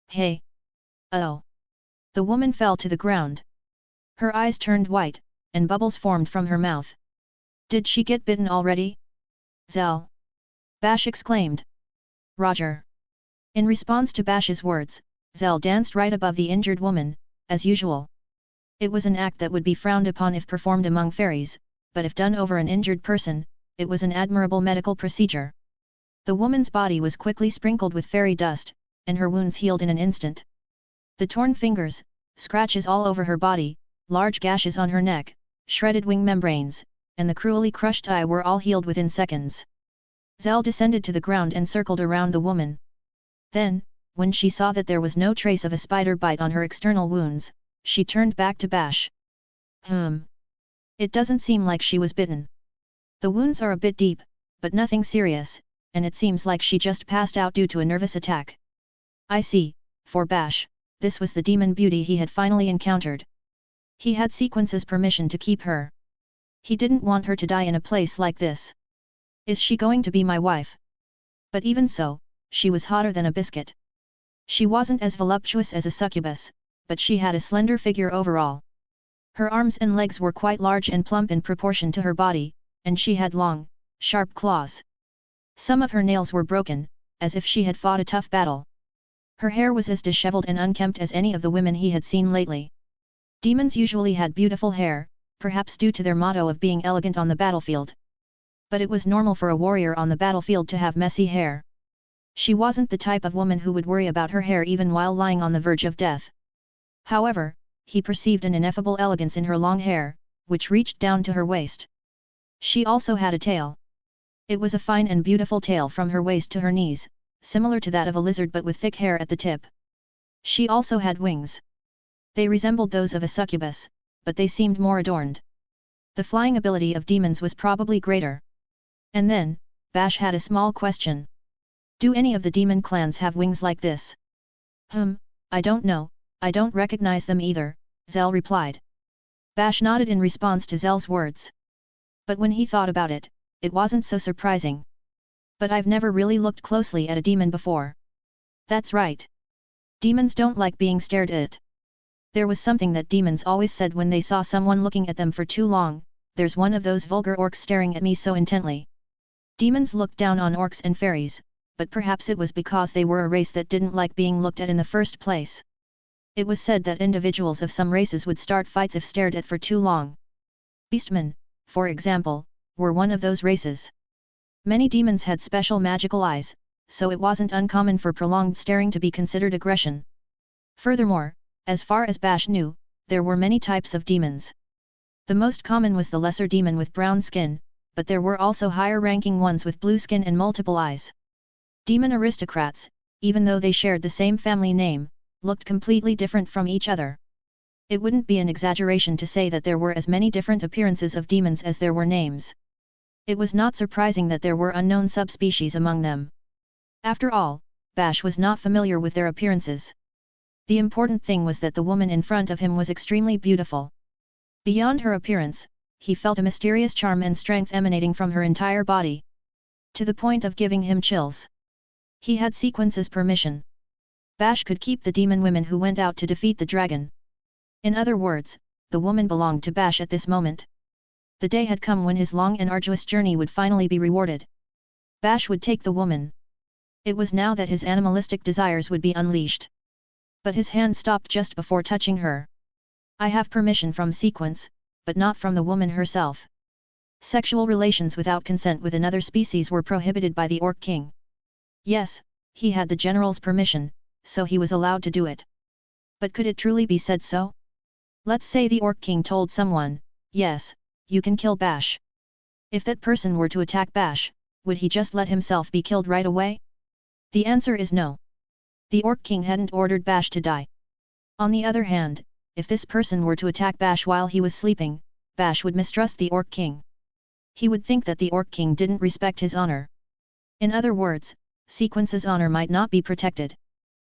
Hey! Oh! The woman fell to the ground. Her eyes turned white, and bubbles formed from her mouth. Did she get bitten already? Zell! Bash exclaimed. Roger! In response to Bash's words, Zell danced right above the injured woman, as usual. It was an act that would be frowned upon if performed among fairies, but if done over an injured person, it was an admirable medical procedure. The woman's body was quickly sprinkled with fairy dust, and her wounds healed in an instant. The torn fingers, scratches all over her body, large gashes on her neck, shredded wing membranes, and the cruelly crushed eye were all healed within seconds. Zell descended to the ground and circled around the woman. Then, when she saw that there was no trace of a spider bite on her external wounds, she turned back to Bash. It doesn't seem like she was bitten. The wounds are a bit deep, but nothing serious, and it seems like she just passed out due to a nervous attack. I see, for Bash, this was the demon beauty he had finally encountered. He had Sequence's permission to keep her. He didn't want her to die in a place like this. Is she going to be my wife? But even so, she was hotter than a biscuit. She wasn't as voluptuous as a succubus, but she had a slender figure overall. Her arms and legs were quite large and plump in proportion to her body, and she had long, sharp claws. Some of her nails were broken, as if she had fought a tough battle. Her hair was as disheveled and unkempt as any of the women he had seen lately. Demons usually had beautiful hair, perhaps due to their motto of being elegant on the battlefield. But it was normal for a warrior on the battlefield to have messy hair. She wasn't the type of woman who would worry about her hair even while lying on the verge of death. However, he perceived an ineffable elegance in her long hair, which reached down to her waist. She also had a tail. It was a fine and beautiful tail from her waist to her knees, similar to that of a lizard but with thick hair at the tip. She also had wings. They resembled those of a succubus, but they seemed more adorned. The flying ability of demons was probably greater. And then, Bash had a small question. Do any of the demon clans have wings like this? I don't know, I don't recognize them either, Zell replied. Bash nodded in response to Zell's words. But when he thought about it, it wasn't so surprising. But I've never really looked closely at a demon before. That's right. Demons don't like being stared at. There was something that demons always said when they saw someone looking at them for too long, there's one of those vulgar orcs staring at me so intently. Demons looked down on orcs and fairies, but perhaps it was because they were a race that didn't like being looked at in the first place. It was said that individuals of some races would start fights if stared at for too long. Beastmen, for example, were one of those races. Many demons had special magical eyes, so it wasn't uncommon for prolonged staring to be considered aggression. Furthermore, as far as Bash knew, there were many types of demons. The most common was the lesser demon with brown skin, but there were also higher-ranking ones with blue skin and multiple eyes. Demon aristocrats, even though they shared the same family name, looked completely different from each other. It wouldn't be an exaggeration to say that there were as many different appearances of demons as there were names. It was not surprising that there were unknown subspecies among them. After all, Bash was not familiar with their appearances. The important thing was that the woman in front of him was extremely beautiful. Beyond her appearance, he felt a mysterious charm and strength emanating from her entire body. To the point of giving him chills. He had Sequence's permission. Bash could keep the demon women who went out to defeat the dragon. In other words, the woman belonged to Bash at this moment. The day had come when his long and arduous journey would finally be rewarded. Bash would take the woman. It was now that his animalistic desires would be unleashed. But his hand stopped just before touching her. I have permission from Sequence, but not from the woman herself. Sexual relations without consent with another species were prohibited by the Orc King. Yes, he had the general's permission, so he was allowed to do it. But could it truly be said so? Let's say the Orc King told someone, yes, you can kill Bash. If that person were to attack Bash, would he just let himself be killed right away? The answer is no. The Orc King hadn't ordered Bash to die. On the other hand, if this person were to attack Bash while he was sleeping, Bash would mistrust the Orc King. He would think that the Orc King didn't respect his honor. In other words, Sequence's honor might not be protected.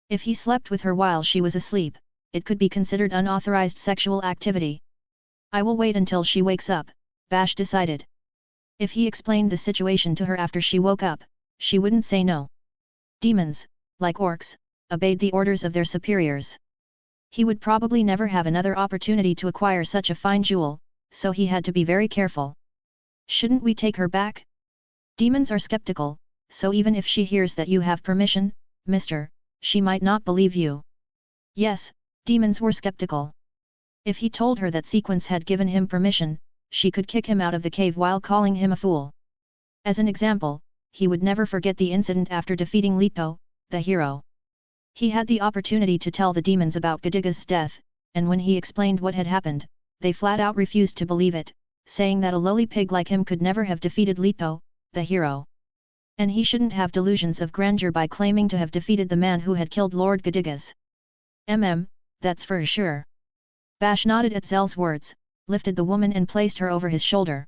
If he slept with her while she was asleep, it could be considered unauthorized sexual activity. I will wait until she wakes up, Bash decided. If he explained the situation to her after she woke up, she wouldn't say no. Demons, like orcs, obeyed the orders of their superiors. He would probably never have another opportunity to acquire such a fine jewel, so he had to be very careful. Shouldn't we take her back? Demons are skeptical, so even if she hears that you have permission, mister, she might not believe you. Yes, demons were skeptical. If he told her that Sequence had given him permission, she could kick him out of the cave while calling him a fool. As an example, he would never forget the incident after defeating Leto, the hero. He had the opportunity to tell the demons about Gadiga's death, and when he explained what had happened, they flat out refused to believe it, saying that a lowly pig like him could never have defeated Leto, the hero. And he shouldn't have delusions of grandeur by claiming to have defeated the man who had killed Lord Gadigas. That's for sure. Bash nodded at Zell's words, lifted the woman and placed her over his shoulder.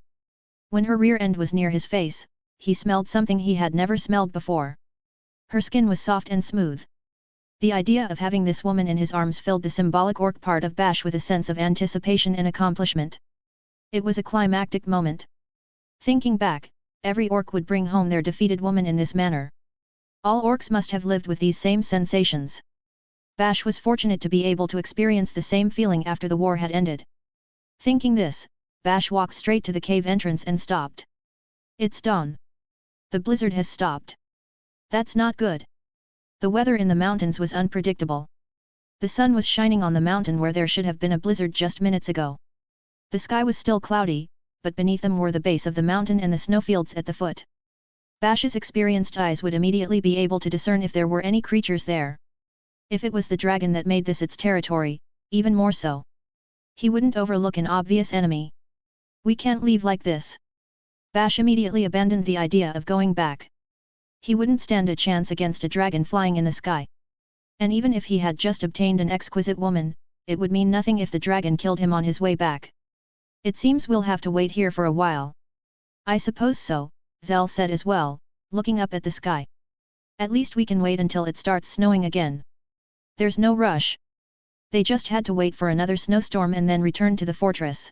When her rear end was near his face, he smelled something he had never smelled before. Her skin was soft and smooth. The idea of having this woman in his arms filled the symbolic orc part of Bash with a sense of anticipation and accomplishment. It was a climactic moment. Thinking back, every orc would bring home their defeated woman in this manner. All orcs must have lived with these same sensations. Bash was fortunate to be able to experience the same feeling after the war had ended. Thinking this, Bash walked straight to the cave entrance and stopped. It's dawn. The blizzard has stopped. That's not good. The weather in the mountains was unpredictable. The sun was shining on the mountain where there should have been a blizzard just minutes ago. The sky was still cloudy, but beneath them were the base of the mountain and the snowfields at the foot. Bash's experienced eyes would immediately be able to discern if there were any creatures there. If it was the dragon that made this its territory, even more so. He wouldn't overlook an obvious enemy. We can't leave like this. Bash immediately abandoned the idea of going back. He wouldn't stand a chance against a dragon flying in the sky. And even if he had just obtained an exquisite woman, it would mean nothing if the dragon killed him on his way back. It seems we'll have to wait here for a while. I suppose so, Zell said as well, looking up at the sky. At least we can wait until it starts snowing again. There's no rush. They just had to wait for another snowstorm and then return to the fortress.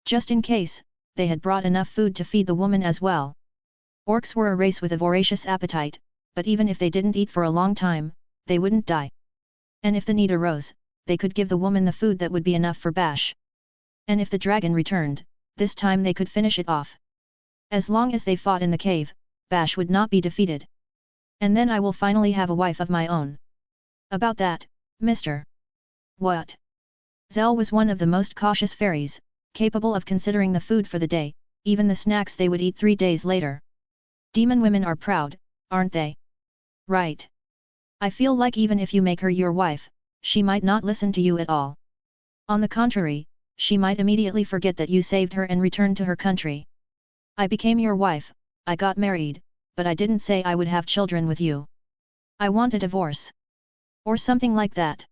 Just in case, they had brought enough food to feed the woman as well. Orcs were a race with a voracious appetite, but even if they didn't eat for a long time, they wouldn't die. And if the need arose, they could give the woman the food that would be enough for Bash. And if the dragon returned, this time they could finish it off. As long as they fought in the cave, Bash would not be defeated. And then I will finally have a wife of my own. About that, mister. What? Zell was one of the most cautious fairies, capable of considering the food for the day, even the snacks they would eat 3 days later. Demon women are proud, aren't they? Right. I feel like even if you make her your wife, she might not listen to you at all. On the contrary, she might immediately forget that you saved her and return to her country. I became your wife, I got married, but I didn't say I would have children with you. I want a divorce. Or something like that.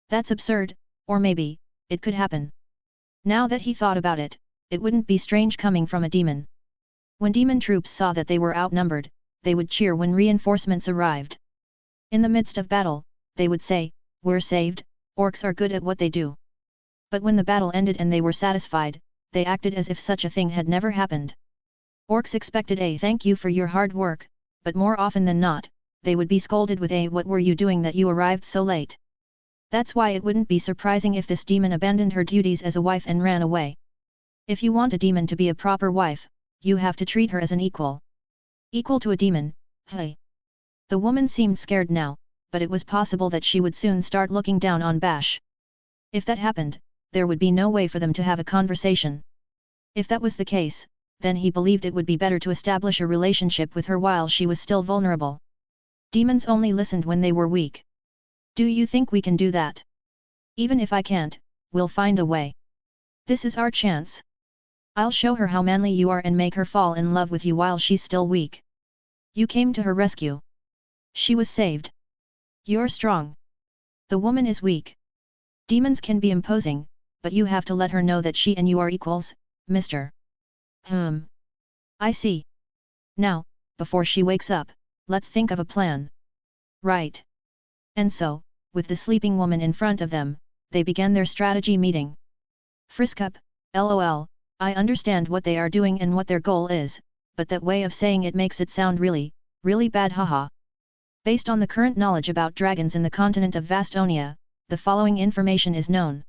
That's absurd, or maybe, it could happen. Now that he thought about it, it wouldn't be strange coming from a demon. When demon troops saw that they were outnumbered, they would cheer when reinforcements arrived. In the midst of battle, they would say, "We're saved, orcs are good at what they do." But when the battle ended and they were satisfied, they acted as if such a thing had never happened. Orcs expected a thank you for your hard work, but more often than not, they would be scolded with a "What were you doing that you arrived so late?" That's why it wouldn't be surprising if this demon abandoned her duties as a wife and ran away. If you want a demon to be a proper wife, you have to treat her as an equal. Equal to a demon, hey. The woman seemed scared now, but it was possible that she would soon start looking down on Bash. If that happened, there would be no way for them to have a conversation. If that was the case, then he believed it would be better to establish a relationship with her while she was still vulnerable. Demons only listened when they were weak. Do you think we can do that? Even if I can't, we'll find a way. This is our chance. I'll show her how manly you are and make her fall in love with you while she's still weak. You came to her rescue. She was saved. You're strong. The woman is weak. Demons can be imposing, but you have to let her know that she and you are equals, mister. I see. Now, before she wakes up, let's think of a plan. Right. And so, with the sleeping woman in front of them, they began their strategy meeting. Frisk up, lol, I understand what they are doing and what their goal is, but that way of saying it makes it sound really, really bad, haha. Based on the current knowledge about dragons in the continent of Vastonia, the following information is known.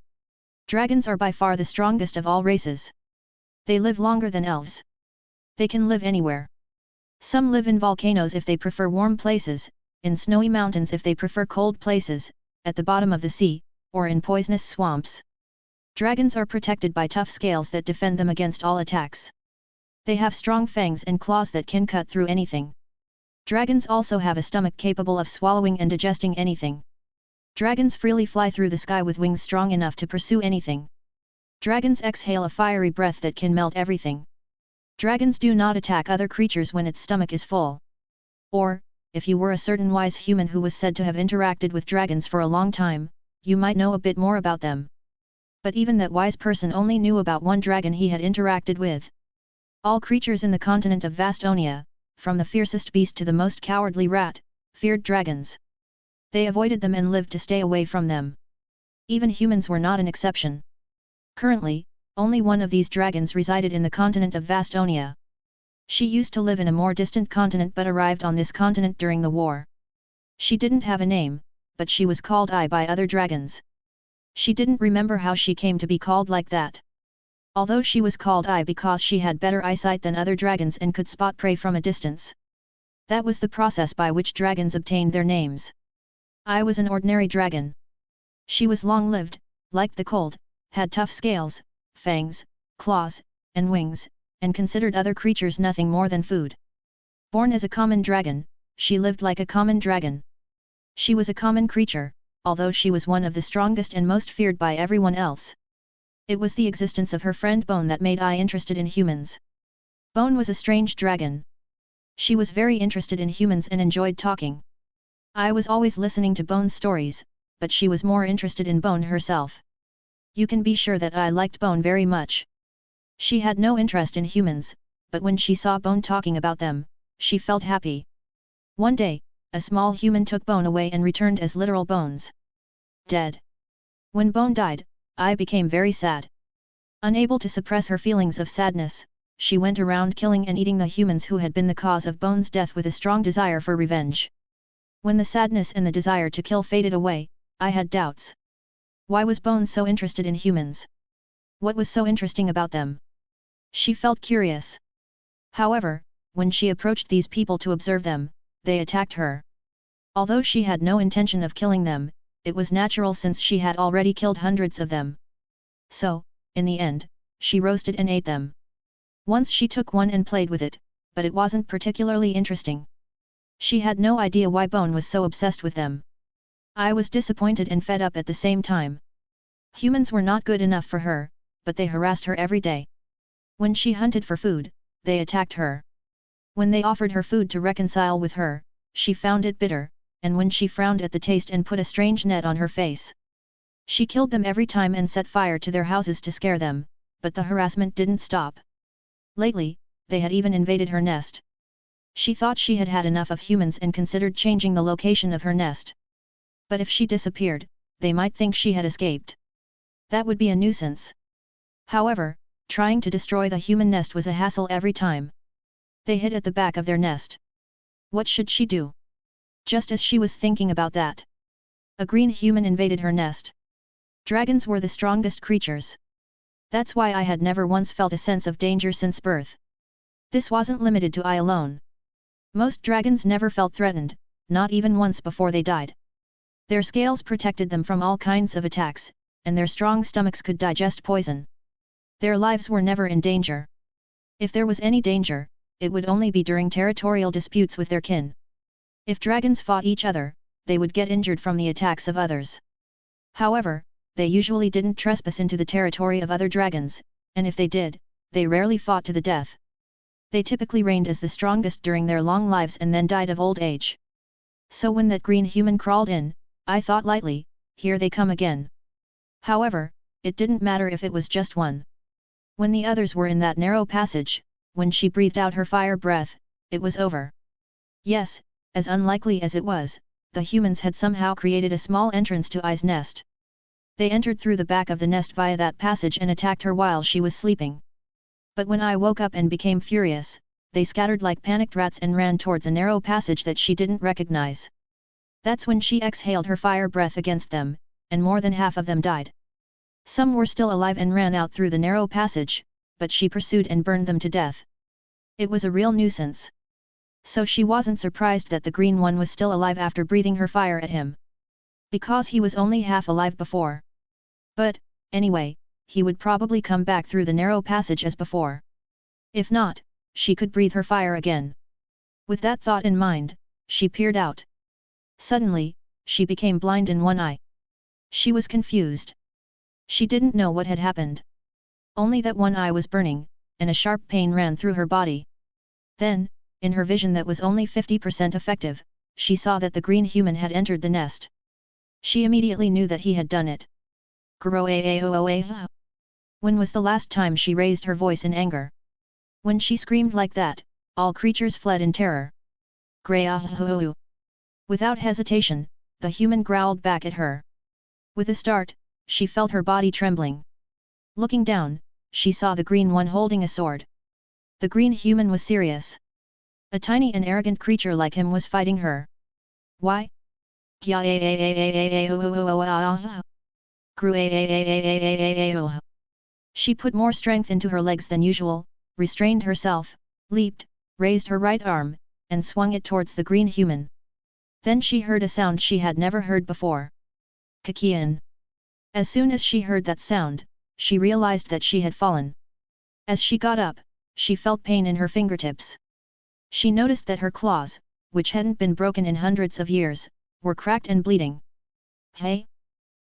Dragons are by far the strongest of all races. They live longer than elves. They can live anywhere. Some live in volcanoes if they prefer warm places, in snowy mountains if they prefer cold places, at the bottom of the sea, or in poisonous swamps. Dragons are protected by tough scales that defend them against all attacks. They have strong fangs and claws that can cut through anything. Dragons also have a stomach capable of swallowing and digesting anything. Dragons freely fly through the sky with wings strong enough to pursue anything. Dragons exhale a fiery breath that can melt everything. Dragons do not attack other creatures when its stomach is full. Or, if you were a certain wise human who was said to have interacted with dragons for a long time, you might know a bit more about them. But even that wise person only knew about one dragon he had interacted with. All creatures in the continent of Vastonia, from the fiercest beast to the most cowardly rat, feared dragons. They avoided them and lived to stay away from them. Even humans were not an exception. Currently, only one of these dragons resided in the continent of Vastonia. She used to live in a more distant continent but arrived on this continent during the war. She didn't have a name, but she was called I by other dragons. She didn't remember how she came to be called like that. Although she was called I because she had better eyesight than other dragons and could spot prey from a distance. That was the process by which dragons obtained their names. I was an ordinary dragon. She was long-lived, liked the cold, had tough scales, fangs, claws, and wings, and considered other creatures nothing more than food. Born as a common dragon, she lived like a common dragon. She was a common creature, although she was one of the strongest and most feared by everyone else. It was the existence of her friend Bone that made I interested in humans. Bone was a strange dragon. She was very interested in humans and enjoyed talking. I was always listening to Bone's stories, but she was more interested in Bone herself. You can be sure that I liked Bone very much. She had no interest in humans, but when she saw Bone talking about them, she felt happy. One day, a small human took Bone away and returned as literal bones. Dead. When Bone died, I became very sad. Unable to suppress her feelings of sadness, she went around killing and eating the humans who had been the cause of Bone's death with a strong desire for revenge. When the sadness and the desire to kill faded away, I had doubts. Why was Bone so interested in humans? What was so interesting about them? She felt curious. However, when she approached these people to observe them, they attacked her. Although she had no intention of killing them, it was natural since she had already killed hundreds of them. So, in the end, she roasted and ate them. Once she took one and played with it, but it wasn't particularly interesting. She had no idea why Bone was so obsessed with them. I was disappointed and fed up at the same time. Humans were not good enough for her, but they harassed her every day. When she hunted for food, they attacked her. When they offered her food to reconcile with her, she found it bitter, and when she frowned at the taste and put a strange net on her face. She killed them every time and set fire to their houses to scare them, but the harassment didn't stop. Lately, they had even invaded her nest. She thought she had had enough of humans and considered changing the location of her nest. But if she disappeared, they might think she had escaped. That would be a nuisance. However, trying to destroy the human nest was a hassle every time. They hid at the back of their nest. What should she do? Just as she was thinking about that, a green human invaded her nest. Dragons were the strongest creatures. That's why I had never once felt a sense of danger since birth. This wasn't limited to I alone. Most dragons never felt threatened, not even once before they died. Their scales protected them from all kinds of attacks, and their strong stomachs could digest poison. Their lives were never in danger. If there was any danger, it would only be during territorial disputes with their kin. If dragons fought each other, they would get injured from the attacks of others. However, they usually didn't trespass into the territory of other dragons, and if they did, they rarely fought to the death. They typically reigned as the strongest during their long lives and then died of old age. So when that green human crawled in, I thought lightly, here they come again. However, it didn't matter if it was just one. When the others were in that narrow passage, when she breathed out her fire breath, it was over. Yes, as unlikely as it was, the humans had somehow created a small entrance to I's nest. They entered through the back of the nest via that passage and attacked her while she was sleeping. But when I woke up and became furious, they scattered like panicked rats and ran towards a narrow passage that she didn't recognize. That's when she exhaled her fire breath against them, and more than half of them died. Some were still alive and ran out through the narrow passage, but she pursued and burned them to death. It was a real nuisance. So she wasn't surprised that the green one was still alive after breathing her fire at him. Because he was only half alive before. But, anyway, he would probably come back through the narrow passage as before. If not, she could breathe her fire again. With that thought in mind, she peered out. Suddenly, she became blind in one eye. She was confused. She didn't know what had happened. Only that one eye was burning, and a sharp pain ran through her body. Then, in her vision that was only 50% effective, she saw that the green human had entered the nest. She immediately knew that he had done it. When was the last time she raised her voice in anger? When she screamed like that, all creatures fled in terror. Without hesitation, the human growled back at her. With a start, she felt her body trembling. Looking down, she saw the green one holding a sword. The green human was serious. A tiny and arrogant creature like him was fighting her. Why? She put more strength into her legs than usual, restrained herself, leaped, raised her right arm, and swung it towards the green human. Then she heard a sound she had never heard before. Kakian. As soon as she heard that sound, she realized that she had fallen. As she got up, she felt pain in her fingertips. She noticed that her claws, which hadn't been broken in hundreds of years, were cracked and bleeding. Hey?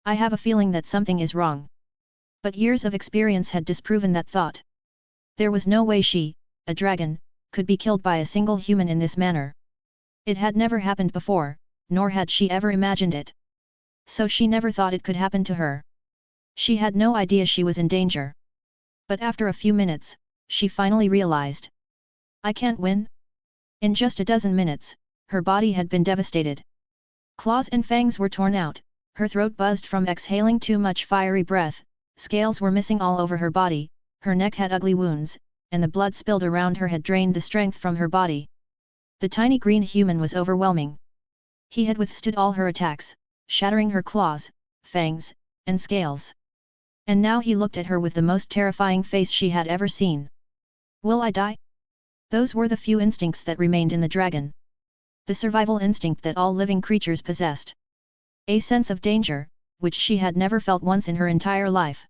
I have a feeling that something is wrong. But years of experience had disproven that thought. There was no way she, a dragon, could be killed by a single human in this manner. It had never happened before, nor had she ever imagined it. So she never thought it could happen to her. She had no idea she was in danger. But after a few minutes, she finally realized. I can't win? In just a dozen minutes, her body had been devastated. Claws and fangs were torn out, her throat buzzed from exhaling too much fiery breath, scales were missing all over her body, her neck had ugly wounds, and the blood spilled around her had drained the strength from her body. The tiny green human was overwhelming. He had withstood all her attacks, shattering her claws, fangs, and scales. And now he looked at her with the most terrifying face she had ever seen. Will I die? Those were the few instincts that remained in the dragon. The survival instinct that all living creatures possessed. A sense of danger, which she had never felt once in her entire life.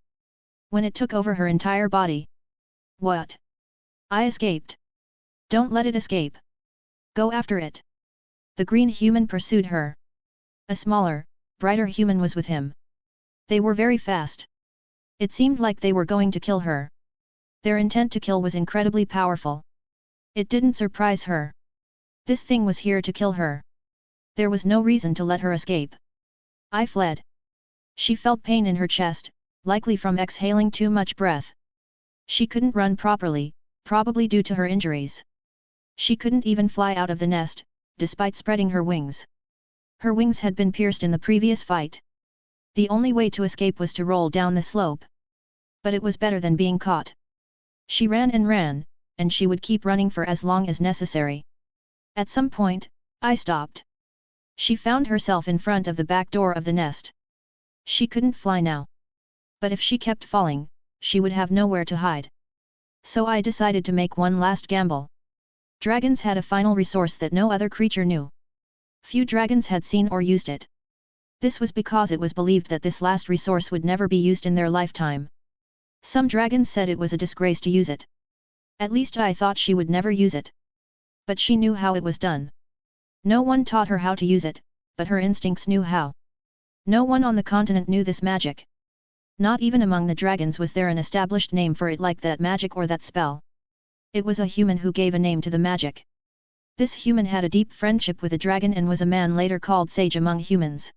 When it took over her entire body. What? I escaped. Don't let it escape. Go after it. The green human pursued her. A smaller, brighter human was with him. They were very fast. It seemed like they were going to kill her. Their intent to kill was incredibly powerful. It didn't surprise her. This thing was here to kill her. There was no reason to let her escape. I fled. She felt pain in her chest, likely from exhaling too much breath. She couldn't run properly, probably due to her injuries. She couldn't even fly out of the nest, despite spreading her wings. Her wings had been pierced in the previous fight. The only way to escape was to roll down the slope. But it was better than being caught. She ran, and she would keep running for as long as necessary. At some point, I stopped. She found herself in front of the back door of the nest. She couldn't fly now. But if she kept falling, she would have nowhere to hide. So I decided to make one last gamble. Dragons had a final resource that no other creature knew. Few dragons had seen or used it. This was because it was believed that this last resource would never be used in their lifetime. Some dragons said it was a disgrace to use it. At least I thought she would never use it. But she knew how it was done. No one taught her how to use it, but her instincts knew how. No one on the continent knew this magic. Not even among the dragons was there an established name for it like that magic or that spell. It was a human who gave a name to the magic. This human had a deep friendship with a dragon and was a man later called sage among humans.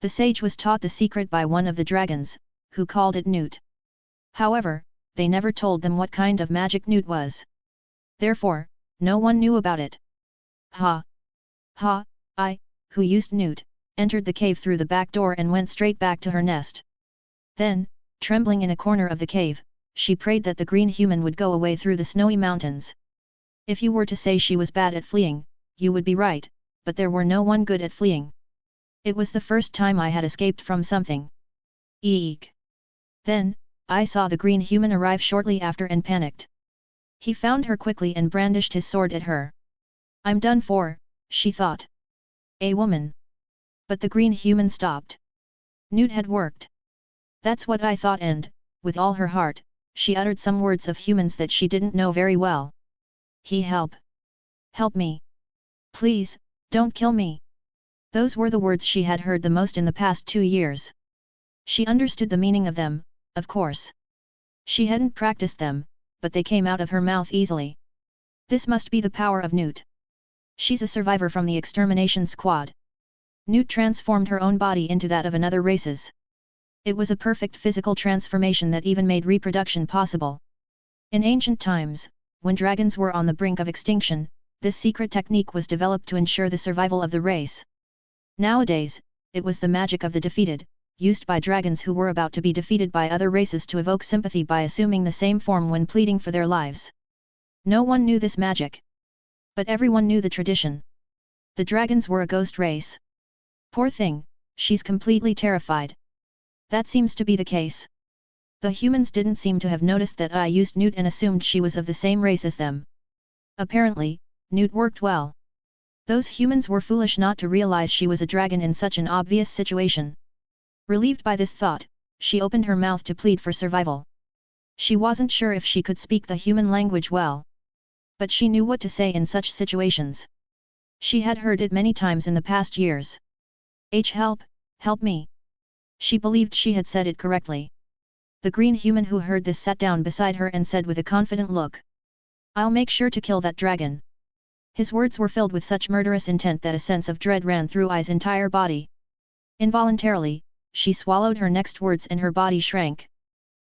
The sage was taught the secret by one of the dragons, who called it Newt. However, they never told them what kind of magic Newt was. Therefore, no one knew about it. Ha! Ha! I, who used Newt, entered the cave through the back door and went straight back to her nest. Then, trembling in a corner of the cave, she prayed that the green human would go away through the snowy mountains. If you were to say she was bad at fleeing, you would be right, but there were no one good at fleeing. It was the first time I had escaped from something. Eek. Then, I saw the green human arrive shortly after and panicked. He found her quickly and brandished his sword at her. I'm done for, she thought. A woman. But the green human stopped. Newt had worked. That's what I thought and, with all her heart, she uttered some words of humans that she didn't know very well. Help. Help me. Please, don't kill me. Those were the words she had heard the most in the past 2 years. She understood the meaning of them, of course. She hadn't practiced them, but they came out of her mouth easily. This must be the power of Newt. She's a survivor from the extermination squad. Newt transformed her own body into that of another race's. It was a perfect physical transformation that even made reproduction possible. In ancient times, when dragons were on the brink of extinction, this secret technique was developed to ensure the survival of the race. Nowadays, it was the magic of the defeated, used by dragons who were about to be defeated by other races to evoke sympathy by assuming the same form when pleading for their lives. No one knew this magic. But everyone knew the tradition. The dragons were a ghost race. Poor thing, she's completely terrified. That seems to be the case. The humans didn't seem to have noticed that I used Newt and assumed she was of the same race as them. Apparently, Newt worked well. Those humans were foolish not to realize she was a dragon in such an obvious situation. Relieved by this thought, she opened her mouth to plead for survival. She wasn't sure if she could speak the human language well. But she knew what to say in such situations. She had heard it many times in the past years. Help, help me. She believed she had said it correctly. The green human who heard this sat down beside her and said with a confident look. I'll make sure to kill that dragon. His words were filled with such murderous intent that a sense of dread ran through Ai's entire body. Involuntarily, she swallowed her next words and her body shrank.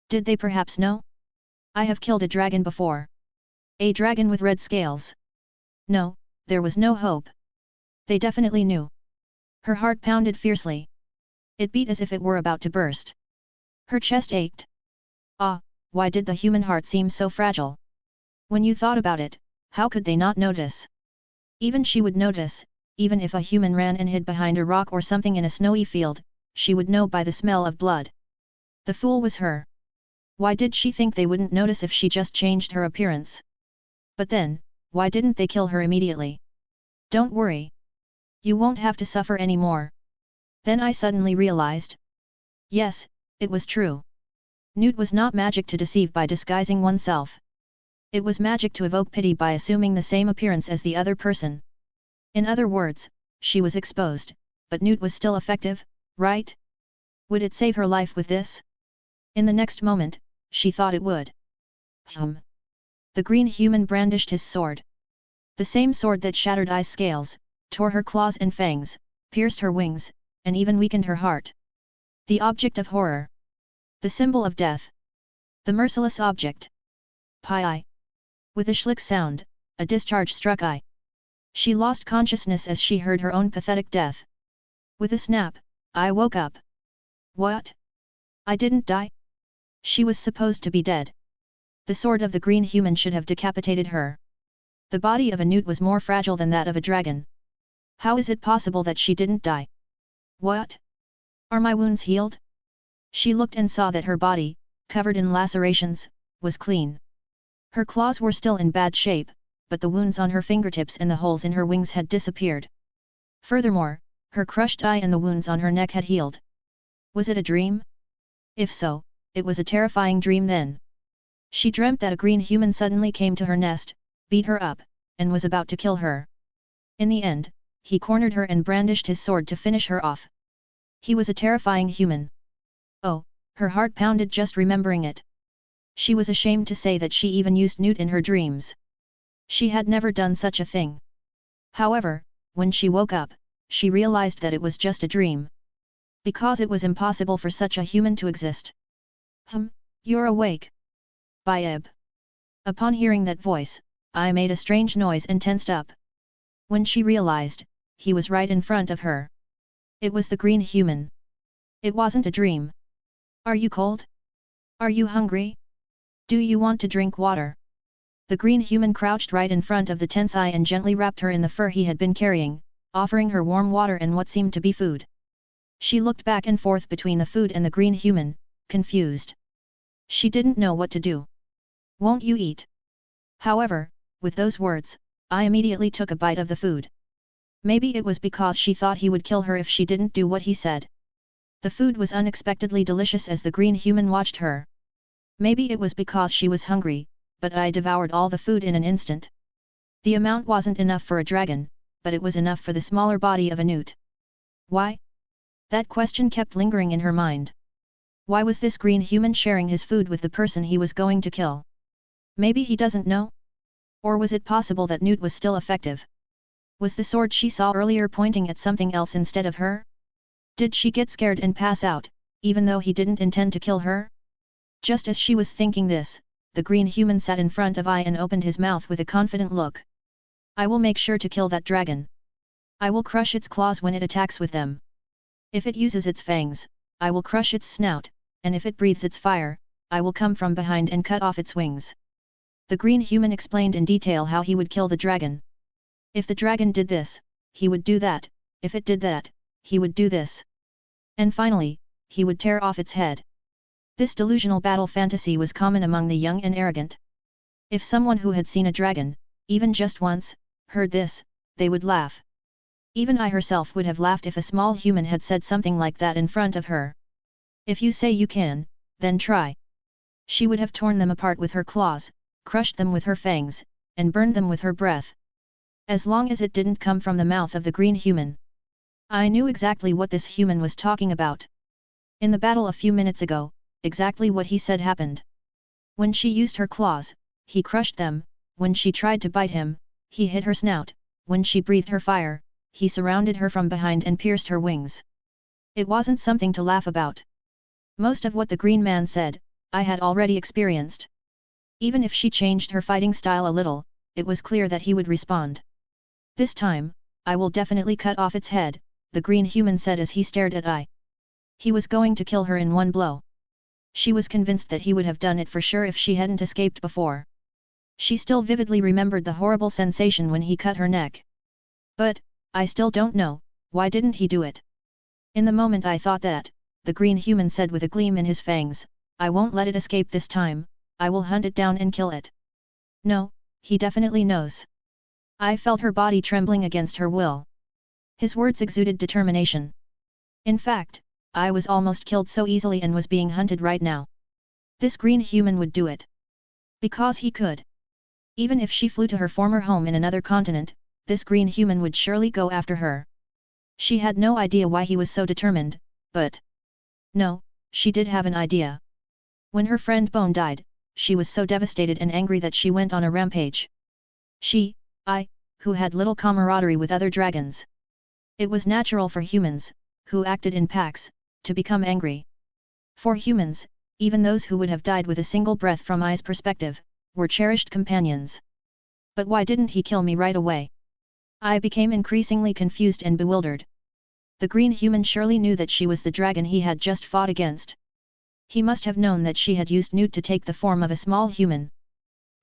Did they perhaps know? I have killed a dragon before. A dragon with red scales. No, there was no hope. They definitely knew. Her heart pounded fiercely. It beat as if it were about to burst. Her chest ached. Ah, why did the human heart seem so fragile? When you thought about it, how could they not notice? Even she would notice, even if a human ran and hid behind a rock or something in a snowy field, she would know by the smell of blood. The fool was her. Why did she think they wouldn't notice if she just changed her appearance? But then, why didn't they kill her immediately? Don't worry. You won't have to suffer anymore. Then I suddenly realized. Yes, it was true. Newt was not magic to deceive by disguising oneself. It was magic to evoke pity by assuming the same appearance as the other person. In other words, she was exposed, but Newt was still effective, right? Would it save her life with this? In the next moment, she thought it would. The green human brandished his sword. The same sword that shattered Ai's scales, tore her claws and fangs, pierced her wings, and even weakened her heart. The object of horror. The symbol of death. The merciless object. Pi. With a schlick sound, a discharge struck Ai. She lost consciousness as she heard her own pathetic death. With a snap, Ai woke up. What? I didn't die? She was supposed to be dead. The sword of the green human should have decapitated her. The body of a newt was more fragile than that of a dragon. How is it possible that she didn't die? What? Are my wounds healed? She looked and saw that her body, covered in lacerations, was clean. Her claws were still in bad shape, but the wounds on her fingertips and the holes in her wings had disappeared. Furthermore, her crushed eye and the wounds on her neck had healed. Was it a dream? If so, it was a terrifying dream then. She dreamt that a green human suddenly came to her nest, beat her up, and was about to kill her. In the end, he cornered her and brandished his sword to finish her off. He was a terrifying human. Oh, her heart pounded just remembering it. She was ashamed to say that she even used Newt in her dreams. She had never done such a thing. However, when she woke up, she realized that it was just a dream. Because it was impossible for such a human to exist. You're awake. Baib. Upon hearing that voice, I made a strange noise and tensed up. When she realized, he was right in front of her. It was the green human. It wasn't a dream. Are you cold? Are you hungry? Do you want to drink water? The green human crouched right in front of the tense Ai and gently wrapped her in the fur he had been carrying, offering her warm water and what seemed to be food. She looked back and forth between the food and the green human, confused. She didn't know what to do. Won't you eat? However, with those words, I immediately took a bite of the food. Maybe it was because she thought he would kill her if she didn't do what he said. The food was unexpectedly delicious as the green human watched her. Maybe it was because she was hungry, but I devoured all the food in an instant. The amount wasn't enough for a dragon, but it was enough for the smaller body of a newt. Why? That question kept lingering in her mind. Why was this green human sharing his food with the person he was going to kill? Maybe he doesn't know? Or was it possible that newt was still effective? Was the sword she saw earlier pointing at something else instead of her? Did she get scared and pass out, even though he didn't intend to kill her? Just as she was thinking this, the green human sat in front of I and opened his mouth with a confident look. I will make sure to kill that dragon. I will crush its claws when it attacks with them. If it uses its fangs, I will crush its snout, and if it breathes its fire, I will come from behind and cut off its wings. The green human explained in detail how he would kill the dragon. If the dragon did this, he would do that, if it did that, he would do this. And finally, he would tear off its head. This delusional battle fantasy was common among the young and arrogant. If someone who had seen a dragon, even just once, heard this, they would laugh. Even I herself would have laughed if a small human had said something like that in front of her. If you say you can, then try. She would have torn them apart with her claws, crushed them with her fangs, and burned them with her breath. As long as it didn't come from the mouth of the green human. I knew exactly what this human was talking about. In the battle a few minutes ago, exactly what he said happened. When she used her claws, he crushed them. When she tried to bite him, he hit her snout. When she breathed her fire, he surrounded her from behind and pierced her wings. It wasn't something to laugh about. Most of what the green man said, I had already experienced. Even if she changed her fighting style a little, it was clear that he would respond. This time, I will definitely cut off its head, the green human said as he stared at I. He was going to kill her in one blow. She was convinced that he would have done it for sure if she hadn't escaped before. She still vividly remembered the horrible sensation when he cut her neck. But, I still don't know, why didn't he do it? In the moment I thought that, the green human said with a gleam in his fangs, I won't let it escape this time, I will hunt it down and kill it. No, he definitely knows. I felt her body trembling against her will. His words exuded determination. In fact, I was almost killed so easily and was being hunted right now. This green human would do it. Because he could. Even if she flew to her former home in another continent, this green human would surely go after her. She had no idea why he was so determined, but... No, she did have an idea. When her friend Bone died, she was so devastated and angry that she went on a rampage. Who had little camaraderie with other dragons. It was natural for humans, who acted in packs, to become angry. For humans, even those who would have died with a single breath from I's perspective, were cherished companions. But why didn't he kill me right away? I became increasingly confused and bewildered. The green human surely knew that she was the dragon he had just fought against. He must have known that she had used newt to take the form of a small human.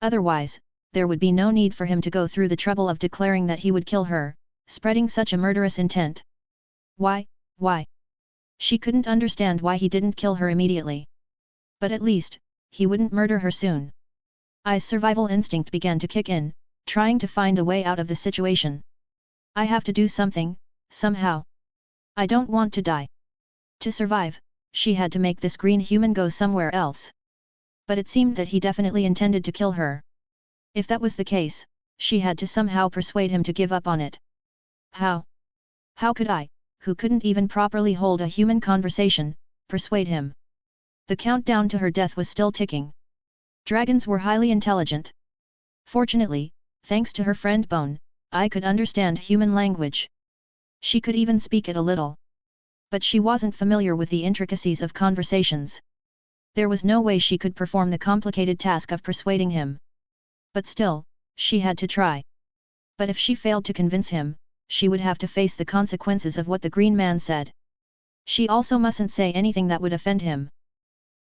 Otherwise, there would be no need for him to go through the trouble of declaring that he would kill her, spreading such a murderous intent. Why? She couldn't understand why he didn't kill her immediately. But at least, he wouldn't murder her soon. I's survival instinct began to kick in, trying to find a way out of the situation. I have to do something, somehow. I don't want to die. To survive, she had to make this green human go somewhere else. But it seemed that he definitely intended to kill her. If that was the case, she had to somehow persuade him to give up on it. How? How could I, who couldn't even properly hold a human conversation, persuade him? The countdown to her death was still ticking. Dragons were highly intelligent. Fortunately, thanks to her friend Bone, I could understand human language. She could even speak it a little. But she wasn't familiar with the intricacies of conversations. There was no way she could perform the complicated task of persuading him. But still, she had to try. But if she failed to convince him, she would have to face the consequences of what the green man said. She also mustn't say anything that would offend him.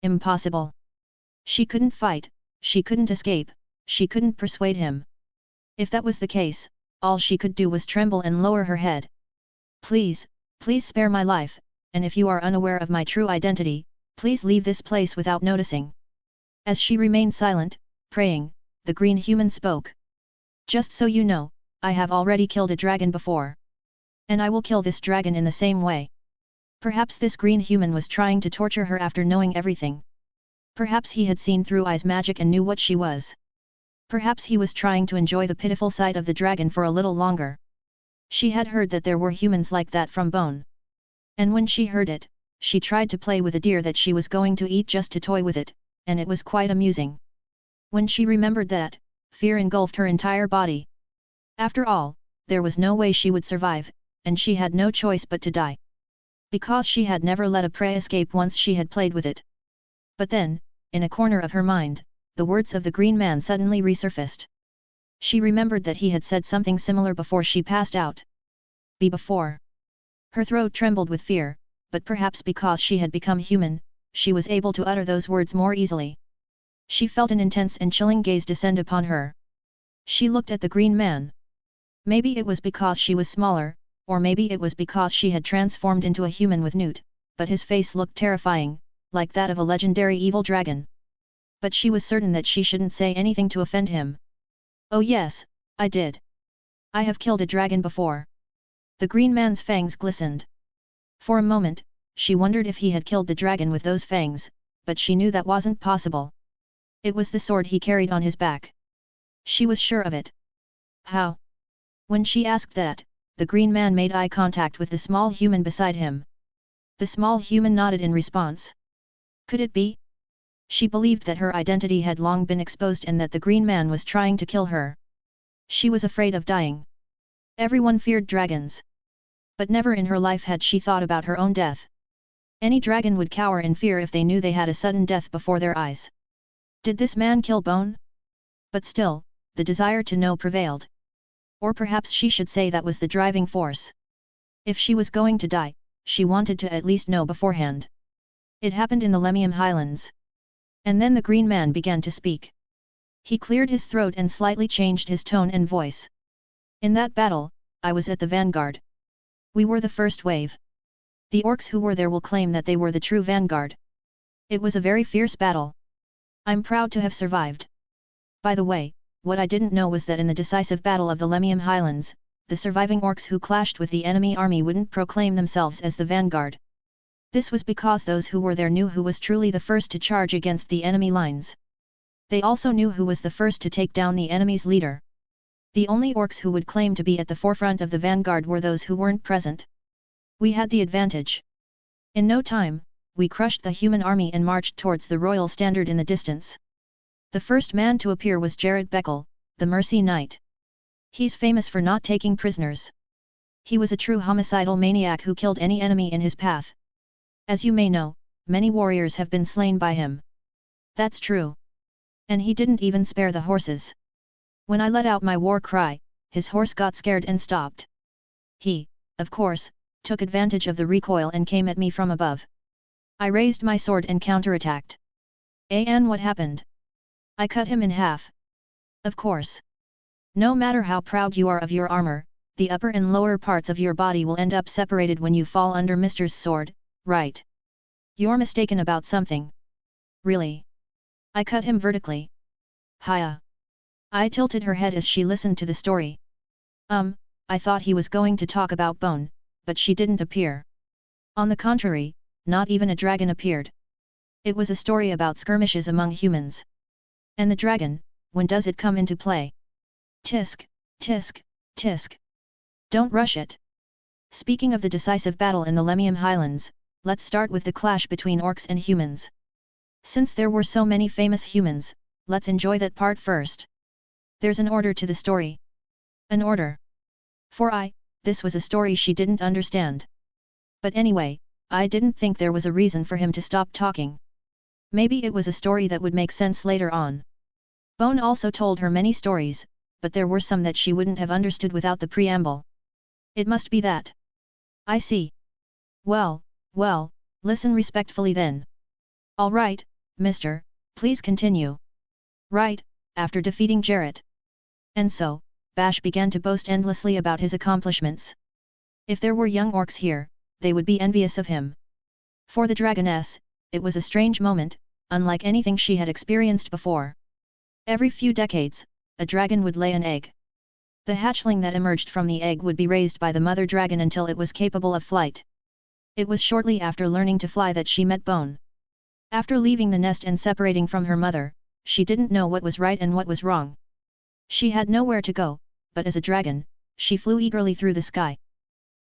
Impossible. She couldn't fight, she couldn't escape, she couldn't persuade him. If that was the case, all she could do was tremble and lower her head. Please, please spare my life, and if you are unaware of my true identity, please leave this place without noticing. As she remained silent, praying, the green human spoke. Just so you know, I have already killed a dragon before. And I will kill this dragon in the same way. Perhaps this green human was trying to torture her after knowing everything. Perhaps he had seen through Ai's magic and knew what she was. Perhaps he was trying to enjoy the pitiful sight of the dragon for a little longer. She had heard that there were humans like that from Bone. And when she heard it, she tried to play with a deer that she was going to eat just to toy with it, and it was quite amusing. When she remembered that, fear engulfed her entire body. After all, there was no way she would survive, and she had no choice but to die. Because she had never let a prey escape once she had played with it. But then, in a corner of her mind, the words of the green man suddenly resurfaced. She remembered that he had said something similar before she passed out. Before. Her throat trembled with fear, but perhaps because she had become human, she was able to utter those words more easily. She felt an intense and chilling gaze descend upon her. She looked at the green man. Maybe it was because she was smaller, or maybe it was because she had transformed into a human with newt, but his face looked terrifying, like that of a legendary evil dragon. But she was certain that she shouldn't say anything to offend him. Oh yes, I did. I have killed a dragon before. The green man's fangs glistened. For a moment, she wondered if he had killed the dragon with those fangs, but she knew that wasn't possible. It was the sword he carried on his back. She was sure of it. How? When she asked that, the green man made eye contact with the small human beside him. The small human nodded in response. Could it be? She believed that her identity had long been exposed and that the green man was trying to kill her. She was afraid of dying. Everyone feared dragons. But never in her life had she thought about her own death. Any dragon would cower in fear if they knew they had a sudden death before their eyes. Did this man kill Bone? But still, the desire to know prevailed. Or perhaps she should say that was the driving force. If she was going to die, she wanted to at least know beforehand. It happened in the Lemium Highlands. And then the green man began to speak. He cleared his throat and slightly changed his tone and voice. In that battle, I was at the vanguard. We were the first wave. The orcs who were there will claim that they were the true vanguard. It was a very fierce battle. I'm proud to have survived. By the way, what I didn't know was that in the decisive battle of the Lemium Highlands, the surviving orcs who clashed with the enemy army wouldn't proclaim themselves as the vanguard. This was because those who were there knew who was truly the first to charge against the enemy lines. They also knew who was the first to take down the enemy's leader. The only orcs who would claim to be at the forefront of the vanguard were those who weren't present. We had the advantage. In no time, we crushed the human army and marched towards the royal standard in the distance. The first man to appear was Jared Beckel, the Mercy Knight. He's famous for not taking prisoners. He was a true homicidal maniac who killed any enemy in his path. As you may know, many warriors have been slain by him. That's true. And he didn't even spare the horses. When I let out my war cry, his horse got scared and stopped. He, of course, took advantage of the recoil and came at me from above. I raised my sword and counterattacked. And what happened? I cut him in half. Of course. No matter how proud you are of your armor, the upper and lower parts of your body will end up separated when you fall under Mr.'s sword, right? You're mistaken about something. Really? I cut him vertically. Hiya. I tilted her head as she listened to the story. I thought he was going to talk about Bone, but she didn't appear. On the contrary, not even a dragon appeared. It was a story about skirmishes among humans. And the dragon, when does it come into play? Tisk, tisk, tisk. Don't rush it. Speaking of the decisive battle in the Lemium Highlands, let's start with the clash between orcs and humans. Since there were so many famous humans, let's enjoy that part first. There's an order to the story. An order. For this was a story she didn't understand. But anyway, I didn't think there was a reason for him to stop talking. Maybe it was a story that would make sense later on. Bone also told her many stories, but there were some that she wouldn't have understood without the preamble. It must be that. I see. Well, listen respectfully then. All right, mister, please continue. Right, after defeating Jarrett. And so, Bash began to boast endlessly about his accomplishments. If there were young orcs here, they would be envious of him. For the dragoness, it was a strange moment, unlike anything she had experienced before. Every few decades, a dragon would lay an egg. The hatchling that emerged from the egg would be raised by the mother dragon until it was capable of flight. It was shortly after learning to fly that she met Bone. After leaving the nest and separating from her mother, she didn't know what was right and what was wrong. She had nowhere to go, but as a dragon, she flew eagerly through the sky.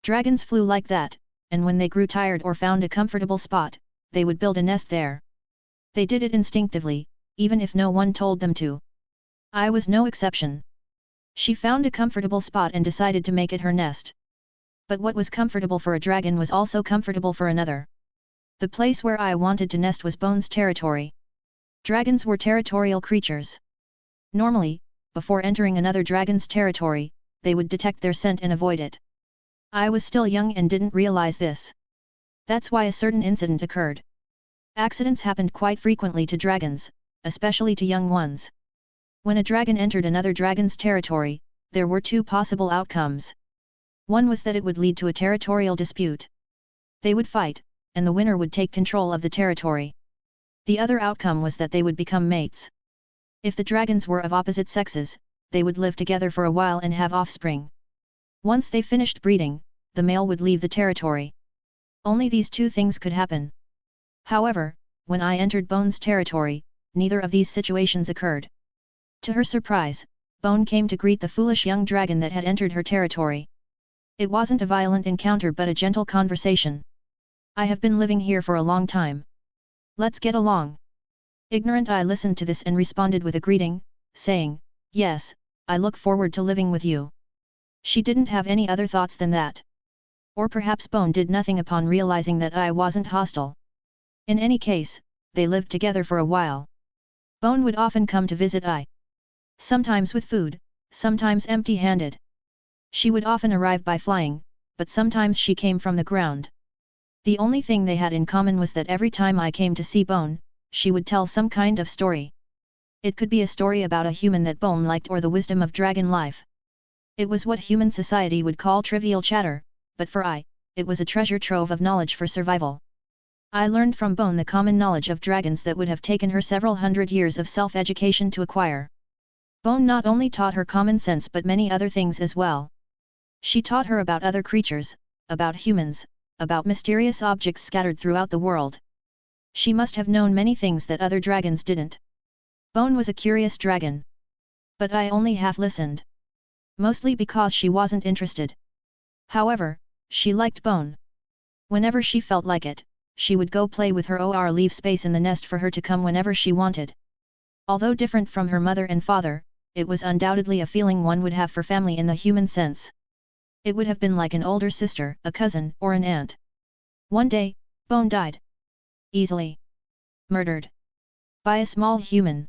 Dragons flew like that, and when they grew tired or found a comfortable spot, they would build a nest there. They did it instinctively, even if no one told them to. I was no exception. She found a comfortable spot and decided to make it her nest. But what was comfortable for a dragon was also comfortable for another. The place where I wanted to nest was Bone's territory. Dragons were territorial creatures. Normally, before entering another dragon's territory, they would detect their scent and avoid it. I was still young and didn't realize this. That's why a certain incident occurred. Accidents happened quite frequently to dragons, especially to young ones. When a dragon entered another dragon's territory, there were two possible outcomes. One was that it would lead to a territorial dispute. They would fight, and the winner would take control of the territory. The other outcome was that they would become mates. If the dragons were of opposite sexes, they would live together for a while and have offspring. Once they finished breeding, the male would leave the territory. Only these two things could happen. However, when I entered Bone's territory, neither of these situations occurred. To her surprise, Bone came to greet the foolish young dragon that had entered her territory. It wasn't a violent encounter but a gentle conversation. I have been living here for a long time. Let's get along. Ignorant I listened to this and responded with a greeting, saying, yes, I look forward to living with you. She didn't have any other thoughts than that. Or perhaps Bone did nothing upon realizing that I wasn't hostile. In any case, they lived together for a while. Bone would often come to visit I. Sometimes with food, sometimes empty-handed. She would often arrive by flying, but sometimes she came from the ground. The only thing they had in common was that every time I came to see Bone, she would tell some kind of story. It could be a story about a human that Bone liked or the wisdom of dragon life. It was what human society would call trivial chatter, but for I, it was a treasure trove of knowledge for survival. I learned from Bone the common knowledge of dragons that would have taken her several hundred years of self-education to acquire. Bone not only taught her common sense but many other things as well. She taught her about other creatures, about humans, about mysterious objects scattered throughout the world. She must have known many things that other dragons didn't. Bone was a curious dragon. But I only half listened. Mostly because she wasn't interested. However, she liked Bone. Whenever she felt like it, she would go play with her or leave space in the nest for her to come whenever she wanted. Although different from her mother and father, it was undoubtedly a feeling one would have for family in the human sense. It would have been like an older sister, a cousin, or an aunt. One day, Bone died. Easily. Murdered. By a small human.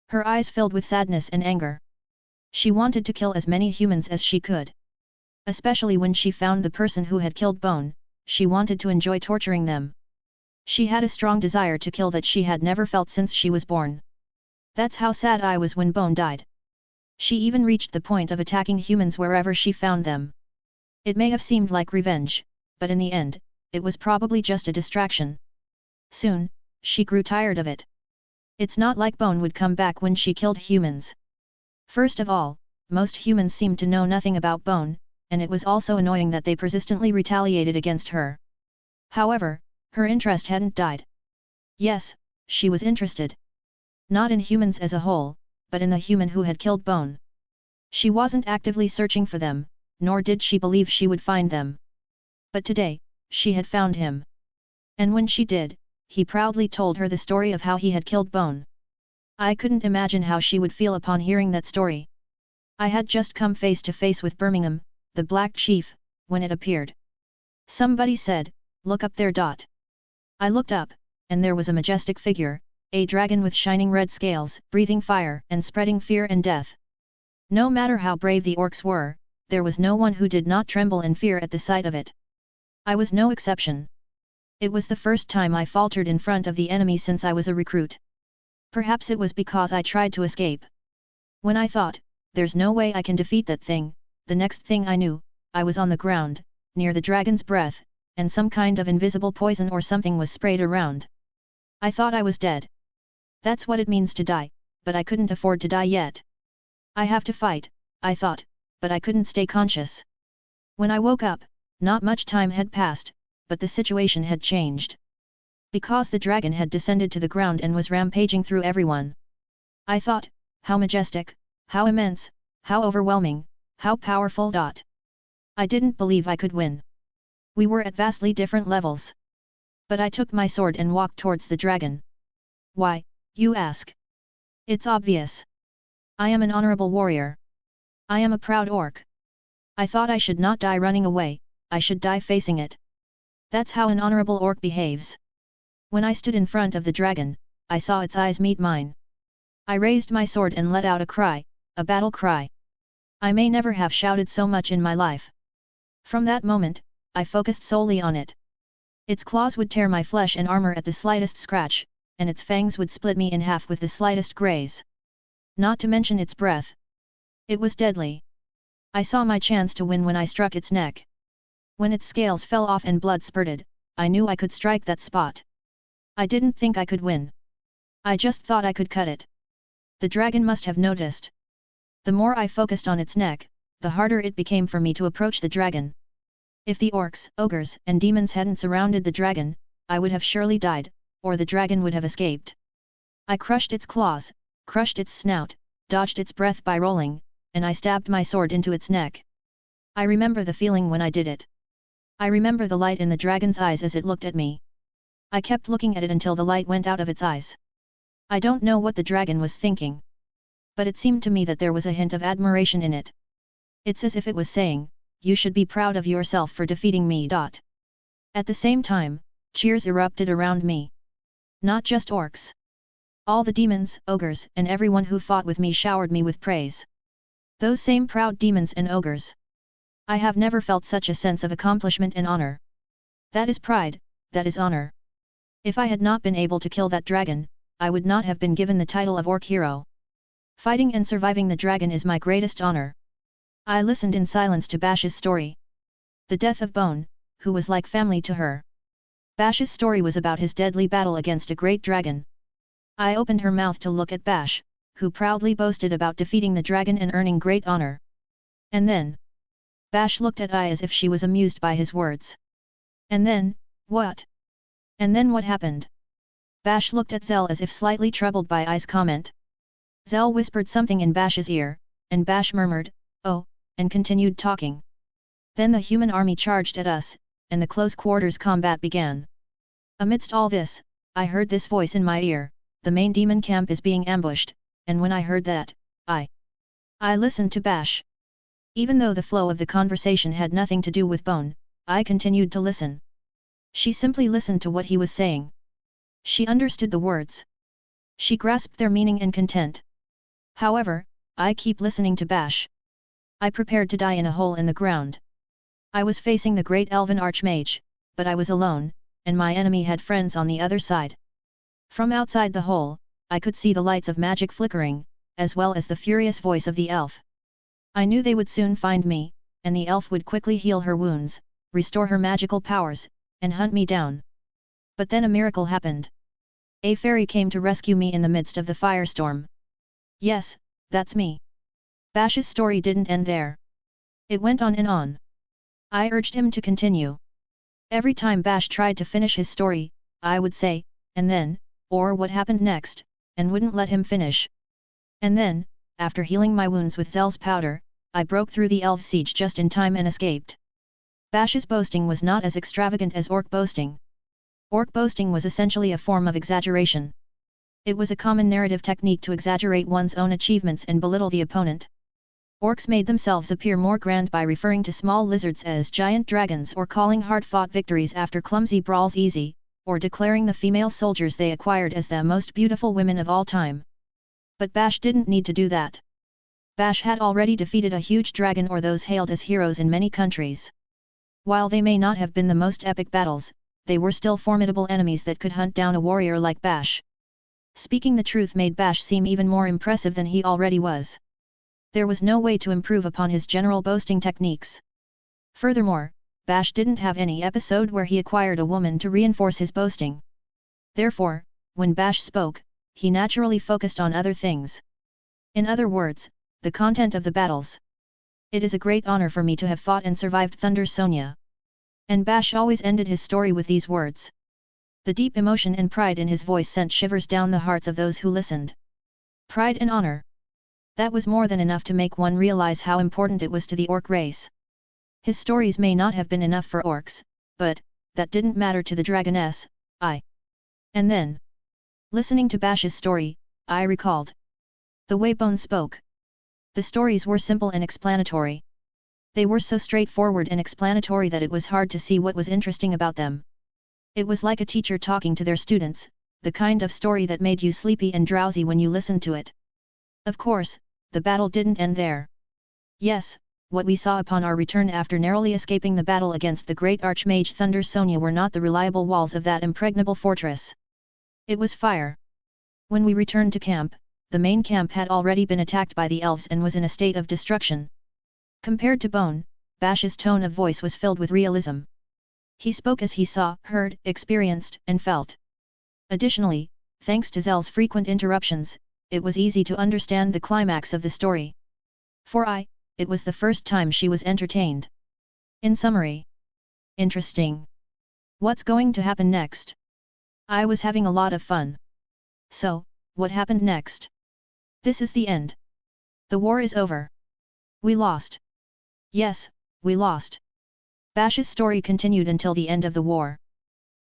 Her eyes filled with sadness and anger. She wanted to kill as many humans as she could. Especially when she found the person who had killed Bone, she wanted to enjoy torturing them. She had a strong desire to kill that she had never felt since she was born. That's how sad I was when Bone died. She even reached the point of attacking humans wherever she found them. It may have seemed like revenge, but in the end, it was probably just a distraction. Soon, she grew tired of it. It's not like Bone would come back when she killed humans. First of all, most humans seemed to know nothing about Bone, and it was also annoying that they persistently retaliated against her. However, her interest hadn't died. Yes, she was interested. Not in humans as a whole, but in the human who had killed Bone. She wasn't actively searching for them, nor did she believe she would find them. But today, she had found him. And when she did, he proudly told her the story of how he had killed Bone. I couldn't imagine how she would feel upon hearing that story. I had just come face to face with Birmingham, the Black Chief, when it appeared. Somebody said, "Look up there." I looked up, and there was a majestic figure, a dragon with shining red scales, breathing fire and spreading fear and death. No matter how brave the orcs were, there was no one who did not tremble in fear at the sight of it. I was no exception. It was the first time I faltered in front of the enemy since I was a recruit. Perhaps it was because I tried to escape. When I thought, there's no way I can defeat that thing, the next thing I knew, I was on the ground, near the dragon's breath, and some kind of invisible poison or something was sprayed around. I thought I was dead. That's what it means to die, but I couldn't afford to die yet. I have to fight, I thought, but I couldn't stay conscious. When I woke up, not much time had passed, but the situation had changed. Because the dragon had descended to the ground and was rampaging through everyone. I thought, how majestic, how immense, how overwhelming, how powerful. I didn't believe I could win. We were at vastly different levels. But I took my sword and walked towards the dragon. Why, you ask? It's obvious. I am an honorable warrior. I am a proud orc. I thought I should not die running away, I should die facing it. That's how an honorable orc behaves. When I stood in front of the dragon, I saw its eyes meet mine. I raised my sword and let out a cry, a battle cry. I may never have shouted so much in my life. From that moment, I focused solely on it. Its claws would tear my flesh and armor at the slightest scratch, and its fangs would split me in half with the slightest graze. Not to mention its breath. It was deadly. I saw my chance to win when I struck its neck. When its scales fell off and blood spurted, I knew I could strike that spot. I didn't think I could win. I just thought I could cut it. The dragon must have noticed. The more I focused on its neck, the harder it became for me to approach the dragon. If the orcs, ogres, and demons hadn't surrounded the dragon, I would have surely died, or the dragon would have escaped. I crushed its claws, crushed its snout, dodged its breath by rolling, and I stabbed my sword into its neck. I remember the feeling when I did it. I remember the light in the dragon's eyes as it looked at me. I kept looking at it until the light went out of its eyes. I don't know what the dragon was thinking. But it seemed to me that there was a hint of admiration in it. It's as if it was saying, you should be proud of yourself for defeating me. At the same time, cheers erupted around me. Not just orcs. All the demons, ogres, and everyone who fought with me showered me with praise. Those same proud demons and ogres. I have never felt such a sense of accomplishment and honor. That is pride, that is honor. If I had not been able to kill that dragon, I would not have been given the title of Orc Hero. Fighting and surviving the dragon is my greatest honor. I listened in silence to Bash's story. The death of Bone, who was like family to her. Bash's story was about his deadly battle against a great dragon. I opened her mouth to look at Bash, who proudly boasted about defeating the dragon and earning great honor. And then, Bash looked at I as if she was amused by his words. And then, what? And then what happened? Bash looked at Zell as if slightly troubled by I's comment. Zell whispered something in Bash's ear, and Bash murmured, oh, and continued talking. Then the human army charged at us, and the close quarters combat began. Amidst all this, I heard this voice in my ear, the main demon camp is being ambushed, and when I heard that, I listened to Bash. Even though the flow of the conversation had nothing to do with Bone, I continued to listen. She simply listened to what he was saying. She understood the words. She grasped their meaning and content. However, I keep listening to Bash. I prepared to die in a hole in the ground. I was facing the great elven archmage, but I was alone, and my enemy had friends on the other side. From outside the hole, I could see the lights of magic flickering, as well as the furious voice of the elf. I knew they would soon find me, and the elf would quickly heal her wounds, restore her magical powers, and hunt me down. But then a miracle happened. A fairy came to rescue me in the midst of the firestorm. Yes, that's me. Bash's story didn't end there. It went on and on. I urged him to continue. Every time Bash tried to finish his story, I would say, and then, or what happened next, and wouldn't let him finish. And then, after healing my wounds with Zell's powder, I broke through the elf siege just in time and escaped. Bash's boasting was not as extravagant as orc boasting. Orc boasting was essentially a form of exaggeration. It was a common narrative technique to exaggerate one's own achievements and belittle the opponent. Orcs made themselves appear more grand by referring to small lizards as giant dragons or calling hard-fought victories after clumsy brawls easy, or declaring the female soldiers they acquired as the most beautiful women of all time. But Bash didn't need to do that. Bash had already defeated a huge dragon or those hailed as heroes in many countries. While they may not have been the most epic battles, they were still formidable enemies that could hunt down a warrior like Bash. Speaking the truth made Bash seem even more impressive than he already was. There was no way to improve upon his general boasting techniques. Furthermore, Bash didn't have any episode where he acquired a woman to reinforce his boasting. Therefore, when Bash spoke, he naturally focused on other things. In other words, the content of the battles. It is a great honor for me to have fought and survived Thunder Sonia. And Bash always ended his story with these words. The deep emotion and pride in his voice sent shivers down the hearts of those who listened. Pride and honor. That was more than enough to make one realize how important it was to the orc race. His stories may not have been enough for orcs, but that didn't matter to the dragoness. And then, listening to Bash's story, I recalled the way Bone spoke. The stories were simple and explanatory. They were so straightforward and explanatory that it was hard to see what was interesting about them. It was like a teacher talking to their students, the kind of story that made you sleepy and drowsy when you listened to it. Of course, the battle didn't end there. Yes, what we saw upon our return after narrowly escaping the battle against the great Archmage Thunder Sonia were not the reliable walls of that impregnable fortress. It was fire. When we returned to camp, the main camp had already been attacked by the elves and was in a state of destruction. Compared to Bone, Bash's tone of voice was filled with realism. He spoke as he saw, heard, experienced, and felt. Additionally, thanks to Zell's frequent interruptions, it was easy to understand the climax of the story. It was the first time she was entertained. In summary. Interesting. What's going to happen next? I was having a lot of fun. So, what happened next? This is the end. The war is over. We lost. Yes, we lost. Bash's story continued until the end of the war.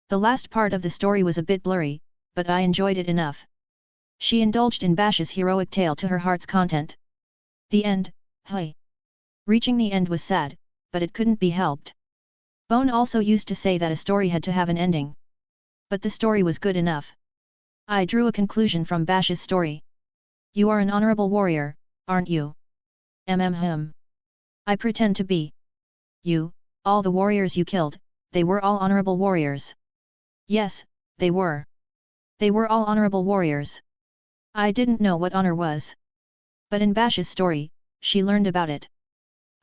The last part of the story was a bit blurry, but I enjoyed it enough. She indulged in Bash's heroic tale to her heart's content. The end, hey. Reaching the end was sad, but it couldn't be helped. Bone also used to say that a story had to have an ending. But the story was good enough. I drew a conclusion from Bash's story. You are an honorable warrior, aren't you? I pretend to be. You, all the warriors you killed, they were all honorable warriors. Yes, they were. They were all honorable warriors. I didn't know what honor was. But in Bash's story, she learned about it.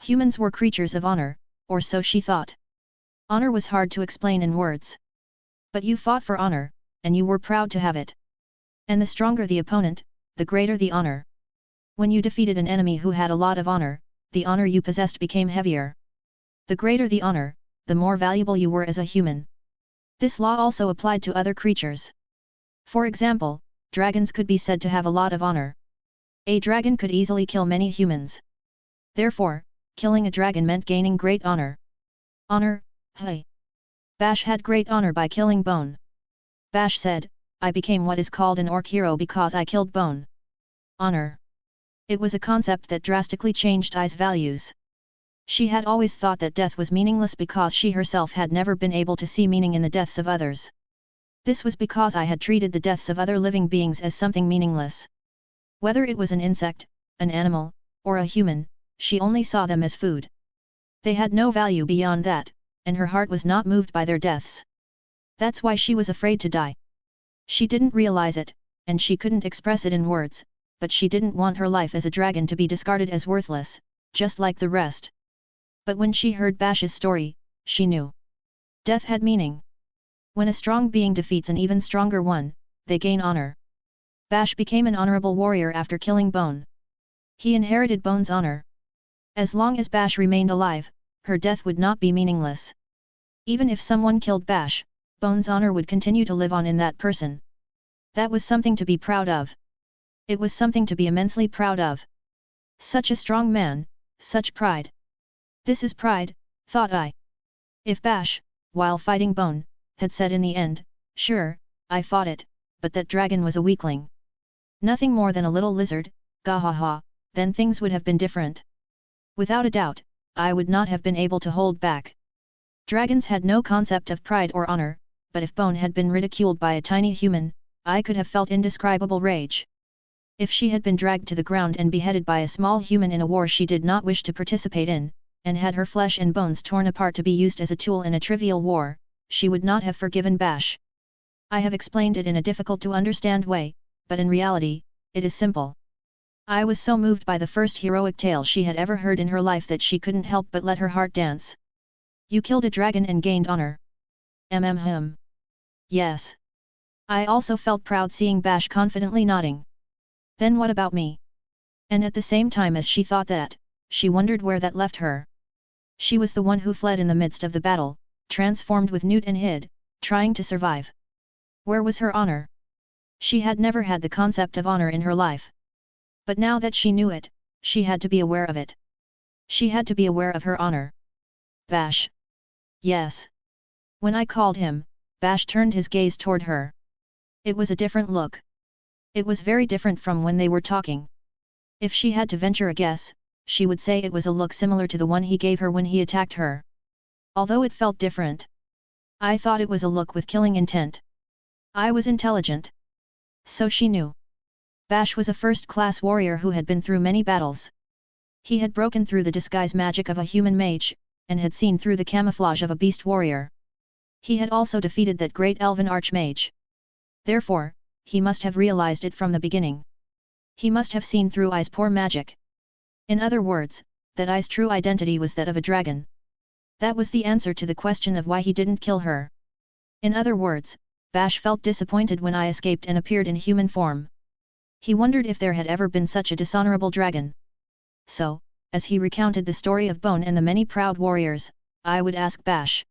Humans were creatures of honor, or so she thought. Honor was hard to explain in words. But you fought for honor, and you were proud to have it. And the stronger the opponent, the greater the honor. When you defeated an enemy who had a lot of honor, the honor you possessed became heavier. The greater the honor, the more valuable you were as a human. This law also applied to other creatures. For example, dragons could be said to have a lot of honor. A dragon could easily kill many humans. Therefore, killing a dragon meant gaining great honor. Honor, hey. Bash had great honor by killing Bone. Bash said, I became what is called an Orc Hero because I killed Bone. Honor. It was a concept that drastically changed I's values. She had always thought that death was meaningless because she herself had never been able to see meaning in the deaths of others. This was because I had treated the deaths of other living beings as something meaningless. Whether it was an insect, an animal, or a human, she only saw them as food. They had no value beyond that, and her heart was not moved by their deaths. That's why she was afraid to die. She didn't realize it, and she couldn't express it in words, but she didn't want her life as a dragon to be discarded as worthless, just like the rest. But when she heard Bash's story, she knew. Death had meaning. When a strong being defeats an even stronger one, they gain honor. Bash became an honorable warrior after killing Bone. He inherited Bone's honor. As long as Bash remained alive, her death would not be meaningless. Even if someone killed Bash, Bone's honor would continue to live on in that person. That was something to be proud of. It was something to be immensely proud of. Such a strong man, such pride. This is pride, thought I. If Bash, while fighting Bone, had said in the end, sure, I fought it, but that dragon was a weakling. Nothing more than a little lizard, gahaha, then things would have been different. Without a doubt, I would not have been able to hold back. Dragons had no concept of pride or honor, but if Bone had been ridiculed by a tiny human, I could have felt indescribable rage. If she had been dragged to the ground and beheaded by a small human in a war she did not wish to participate in, and had her flesh and bones torn apart to be used as a tool in a trivial war, she would not have forgiven Bash. I have explained it in a difficult-to-understand way, but in reality, it is simple. I was so moved by the first heroic tale she had ever heard in her life that she couldn't help but let her heart dance. You killed a dragon and gained honor. Him. Yes. I also felt proud seeing Bash confidently nodding. Then what about me? And at the same time as she thought that, she wondered where that left her. She was the one who fled in the midst of the battle, transformed with Newt and hid, trying to survive. Where was her honor? She had never had the concept of honor in her life. But now that she knew it, she had to be aware of it. She had to be aware of her honor. Bash. Yes. When I called him, Bash turned his gaze toward her. It was a different look. It was very different from when they were talking. If she had to venture a guess, she would say it was a look similar to the one he gave her when he attacked her. Although it felt different. I thought it was a look with killing intent. I was intelligent. So she knew. Bash was a first-class warrior who had been through many battles. He had broken through the disguise magic of a human mage, and had seen through the camouflage of a beast warrior. He had also defeated that great elven archmage. Therefore, he must have realized it from the beginning. He must have seen through Ai's poor magic. In other words, that Ai's true identity was that of a dragon. That was the answer to the question of why he didn't kill her. In other words, Bash felt disappointed when Ai escaped and appeared in human form. He wondered if there had ever been such a dishonorable dragon. So, as he recounted the story of Bone and the many proud warriors, Ai would ask Bash.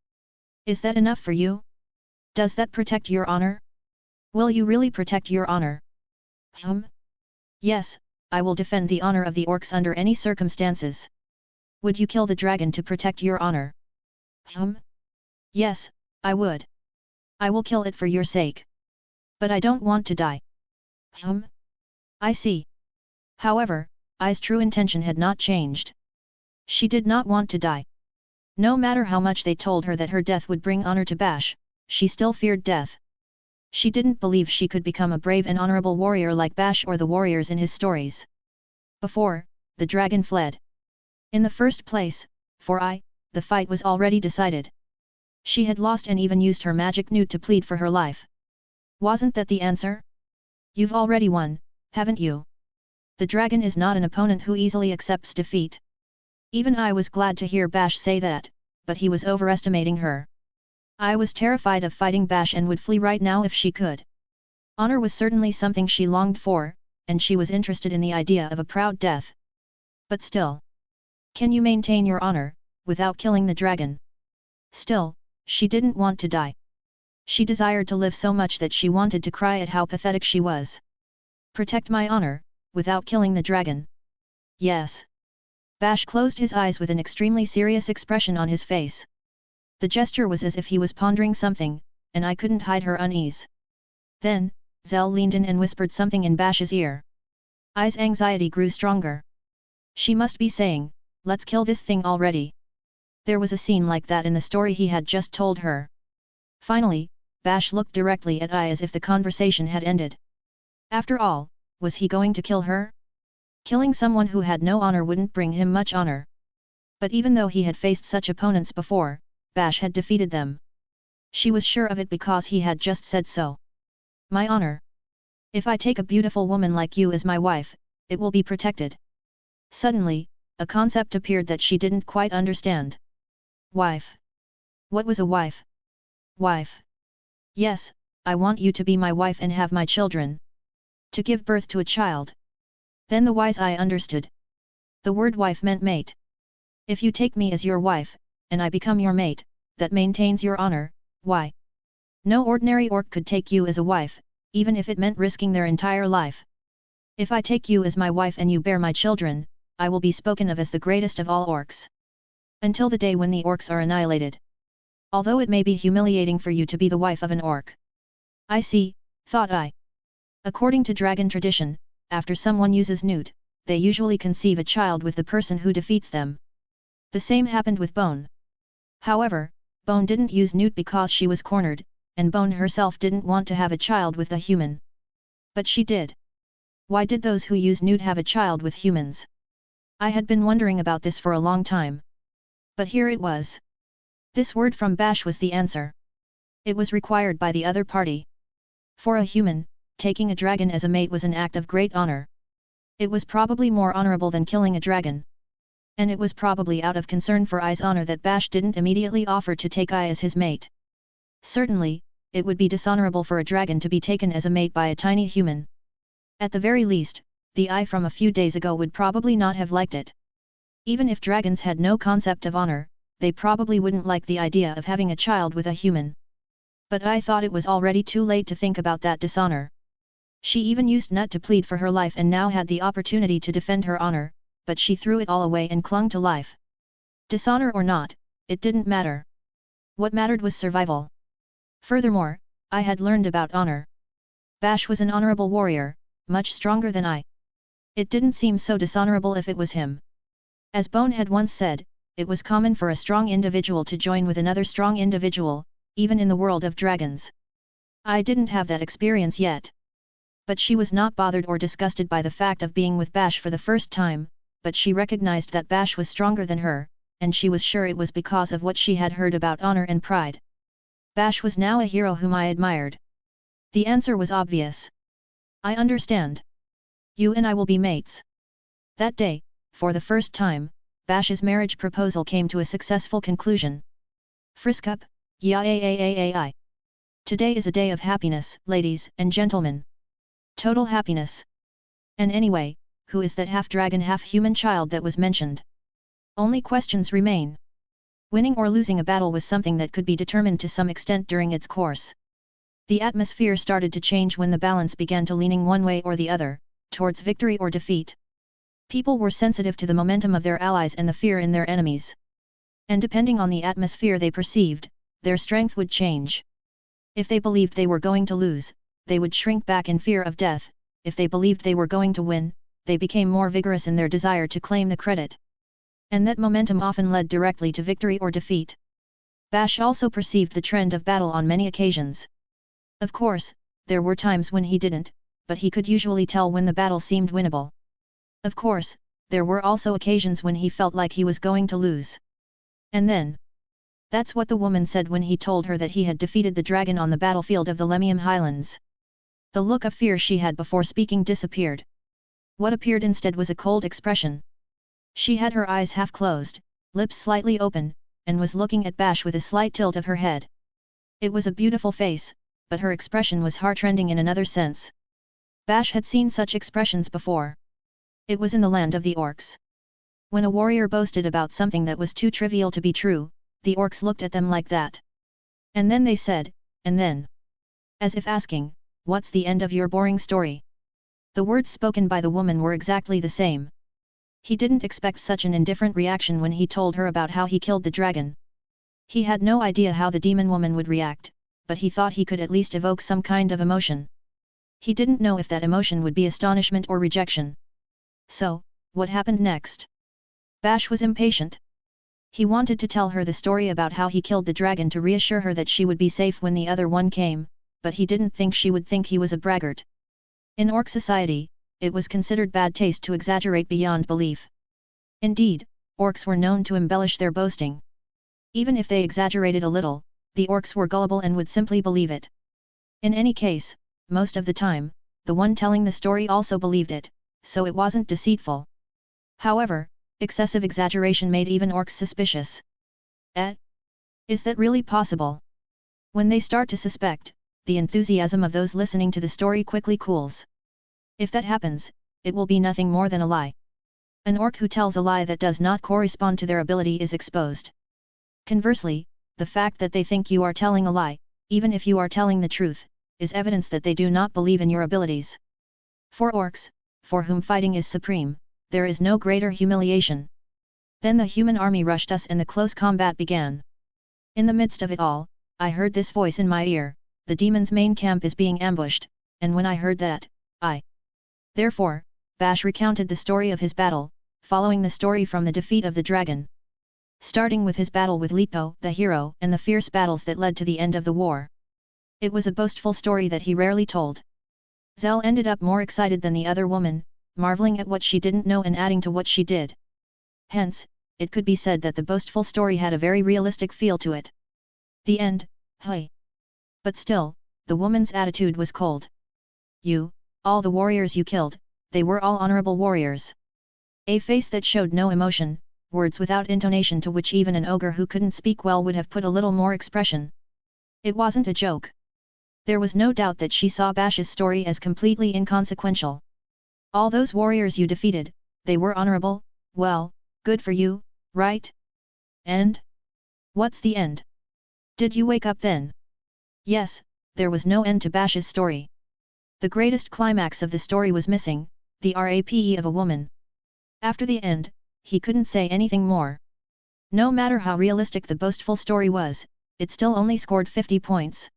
Is that enough for you? Does that protect your honor? Will you really protect your honor? Yes, I will defend the honor of the orcs under any circumstances. Would you kill the dragon to protect your honor? Yes, I would. I will kill it for your sake. But I don't want to die. I see. However, Ai's true intention had not changed. She did not want to die. No matter how much they told her that her death would bring honor to Bash, she still feared death. She didn't believe she could become a brave and honorable warrior like Bash or the warriors in his stories. Before, the dragon fled. In the first place, for Ai, the fight was already decided. She had lost and even used her magic newt to plead for her life. Wasn't that the answer? You've already won, haven't you? The dragon is not an opponent who easily accepts defeat. Even I was glad to hear Bash say that, but he was overestimating her. I was terrified of fighting Bash and would flee right now if she could. Honor was certainly something she longed for, and she was interested in the idea of a proud death. But still. Can you maintain your honor, without killing the dragon? Still, she didn't want to die. She desired to live so much that she wanted to cry at how pathetic she was. Protect my honor, without killing the dragon. Yes. Bash closed his eyes with an extremely serious expression on his face. The gesture was as if he was pondering something, and I couldn't hide her unease. Then, Zell leaned in and whispered something in Bash's ear. Ai's anxiety grew stronger. She must be saying, let's kill this thing already. There was a scene like that in the story he had just told her. Finally, Bash looked directly at Ai as if the conversation had ended. After all, was he going to kill her? Killing someone who had no honor wouldn't bring him much honor. But even though he had faced such opponents before, Bash had defeated them. She was sure of it because he had just said so. My honor. If I take a beautiful woman like you as my wife, it will be protected. Suddenly, a concept appeared that she didn't quite understand. Wife. What was a wife? Wife. Yes, I want you to be my wife and have my children. To give birth to a child. Then the wise Ai understood. The word wife meant mate. If you take me as your wife, and I become your mate, that maintains your honor, why? No ordinary orc could take you as a wife, even if it meant risking their entire life. If I take you as my wife and you bear my children, I will be spoken of as the greatest of all orcs. Until the day when the orcs are annihilated. Although it may be humiliating for you to be the wife of an orc. I see, thought I. According to dragon tradition, after someone uses newt, they usually conceive a child with the person who defeats them. The same happened with Bone. However, Bone didn't use newt because she was cornered, and Bone herself didn't want to have a child with a human. But she did. Why did those who use newt have a child with humans? I had been wondering about this for a long time. But here it was. This word from Bash was the answer. It was required by the other party. For a human, taking a dragon as a mate was an act of great honor. It was probably more honorable than killing a dragon. And it was probably out of concern for Ai's honor that Bash didn't immediately offer to take Ai as his mate. Certainly, it would be dishonorable for a dragon to be taken as a mate by a tiny human. At the very least, the Ai from a few days ago would probably not have liked it. Even if dragons had no concept of honor, they probably wouldn't like the idea of having a child with a human. But Ai thought it was already too late to think about that dishonor. She even used Nut to plead for her life and now had the opportunity to defend her honor, but she threw it all away and clung to life. Dishonor or not, it didn't matter. What mattered was survival. Furthermore, I had learned about honor. Bash was an honorable warrior, much stronger than I. It didn't seem so dishonorable if it was him. As Bone had once said, it was common for a strong individual to join with another strong individual, even in the world of dragons. I didn't have that experience yet. But she was not bothered or disgusted by the fact of being with Bash for the first time, but she recognized that Bash was stronger than her, and she was sure it was because of what she had heard about honor and pride. Bash was now a hero whom I admired. The answer was obvious. I understand. You and I will be mates. That day, for the first time, Bash's marriage proposal came to a successful conclusion. Frisk up, yeah. Today is a day of happiness, ladies and gentlemen. Total happiness. And anyway, who is that half-dragon half-human child that was mentioned? Only questions remain. Winning or losing a battle was something that could be determined to some extent during its course. The atmosphere started to change when the balance began to leaning one way or the other, towards victory or defeat. People were sensitive to the momentum of their allies and the fear in their enemies. And depending on the atmosphere they perceived, their strength would change. If they believed they were going to lose, they would shrink back in fear of death. If they believed they were going to win, they became more vigorous in their desire to claim the credit. And that momentum often led directly to victory or defeat. Bash also perceived the trend of battle on many occasions. Of course, there were times when he didn't, but he could usually tell when the battle seemed winnable. Of course, there were also occasions when he felt like he was going to lose. And then? That's what the woman said when he told her that he had defeated the dragon on the battlefield of the Lemium Highlands. The look of fear she had before speaking disappeared. What appeared instead was a cold expression. She had her eyes half closed, lips slightly open, and was looking at Bash with a slight tilt of her head. It was a beautiful face, but her expression was heartrending in another sense. Bash had seen such expressions before. It was in the land of the orcs. When a warrior boasted about something that was too trivial to be true, the orcs looked at them like that. And then they said, and then? As if asking, what's the end of your boring story? The words spoken by the woman were exactly the same. He didn't expect such an indifferent reaction when he told her about how he killed the dragon. He had no idea how the demon woman would react, but he thought he could at least evoke some kind of emotion. He didn't know if that emotion would be astonishment or rejection. So, what happened next? Bash was impatient. He wanted to tell her the story about how he killed the dragon to reassure her that she would be safe when the other one came, but he didn't think she would think he was a braggart. In orc society, it was considered bad taste to exaggerate beyond belief. Indeed, orcs were known to embellish their boasting. Even if they exaggerated a little, the orcs were gullible and would simply believe it. In any case, most of the time, the one telling the story also believed it, so it wasn't deceitful. However, excessive exaggeration made even orcs suspicious. Is that really possible? When they start to suspect, the enthusiasm of those listening to the story quickly cools. If that happens, it will be nothing more than a lie. An orc who tells a lie that does not correspond to their ability is exposed. Conversely, the fact that they think you are telling a lie, even if you are telling the truth, is evidence that they do not believe in your abilities. For orcs, for whom fighting is supreme, there is no greater humiliation. Then the human army rushed us and the close combat began. In the midst of it all, I heard this voice in my ear, the demon's main camp is being ambushed, and when I heard that, Therefore, Bash recounted the story of his battle, following the story from the defeat of the dragon. Starting with his battle with Leto, the hero, and the fierce battles that led to the end of the war. It was a boastful story that he rarely told. Zell ended up more excited than the other woman, marveling at what she didn't know and adding to what she did. Hence, it could be said that the boastful story had a very realistic feel to it. The end, hey. But still, the woman's attitude was cold. All the warriors you killed, they were all honorable warriors. A face that showed no emotion, words without intonation to which even an ogre who couldn't speak well would have put a little more expression. It wasn't a joke. There was no doubt that she saw Bash's story as completely inconsequential. All those warriors you defeated, they were honorable, well, good for you, right? And? What's the end? Did you wake up then? Yes, there was no end to Bash's story. The greatest climax of the story was missing, the rape of a woman. After the end, he couldn't say anything more. No matter how realistic the boastful story was, it still only scored 50 points.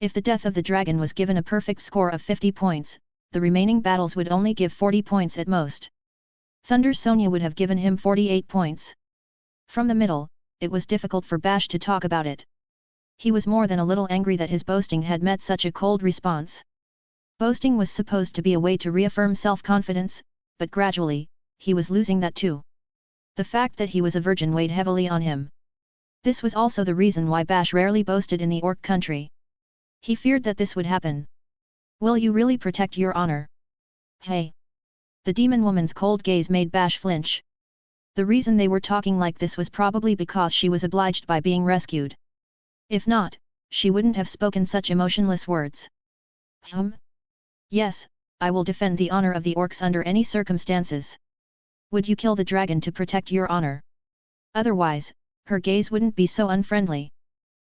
If the death of the dragon was given a perfect score of 50 points, the remaining battles would only give 40 points at most. Thunder Sonia would have given him 48 points. From the middle, it was difficult for Bash to talk about it. He was more than a little angry that his boasting had met such a cold response. Boasting was supposed to be a way to reaffirm self-confidence, but gradually, he was losing that too. The fact that he was a virgin weighed heavily on him. This was also the reason why Bash rarely boasted in the orc country. He feared that this would happen. Will you really protect your honor? Hey! The demon woman's cold gaze made Bash flinch. The reason they were talking like this was probably because she was obliged by being rescued. If not, she wouldn't have spoken such emotionless words. Yes, I will defend the honor of the orcs under any circumstances. Would you kill the dragon to protect your honor? Otherwise, her gaze wouldn't be so unfriendly.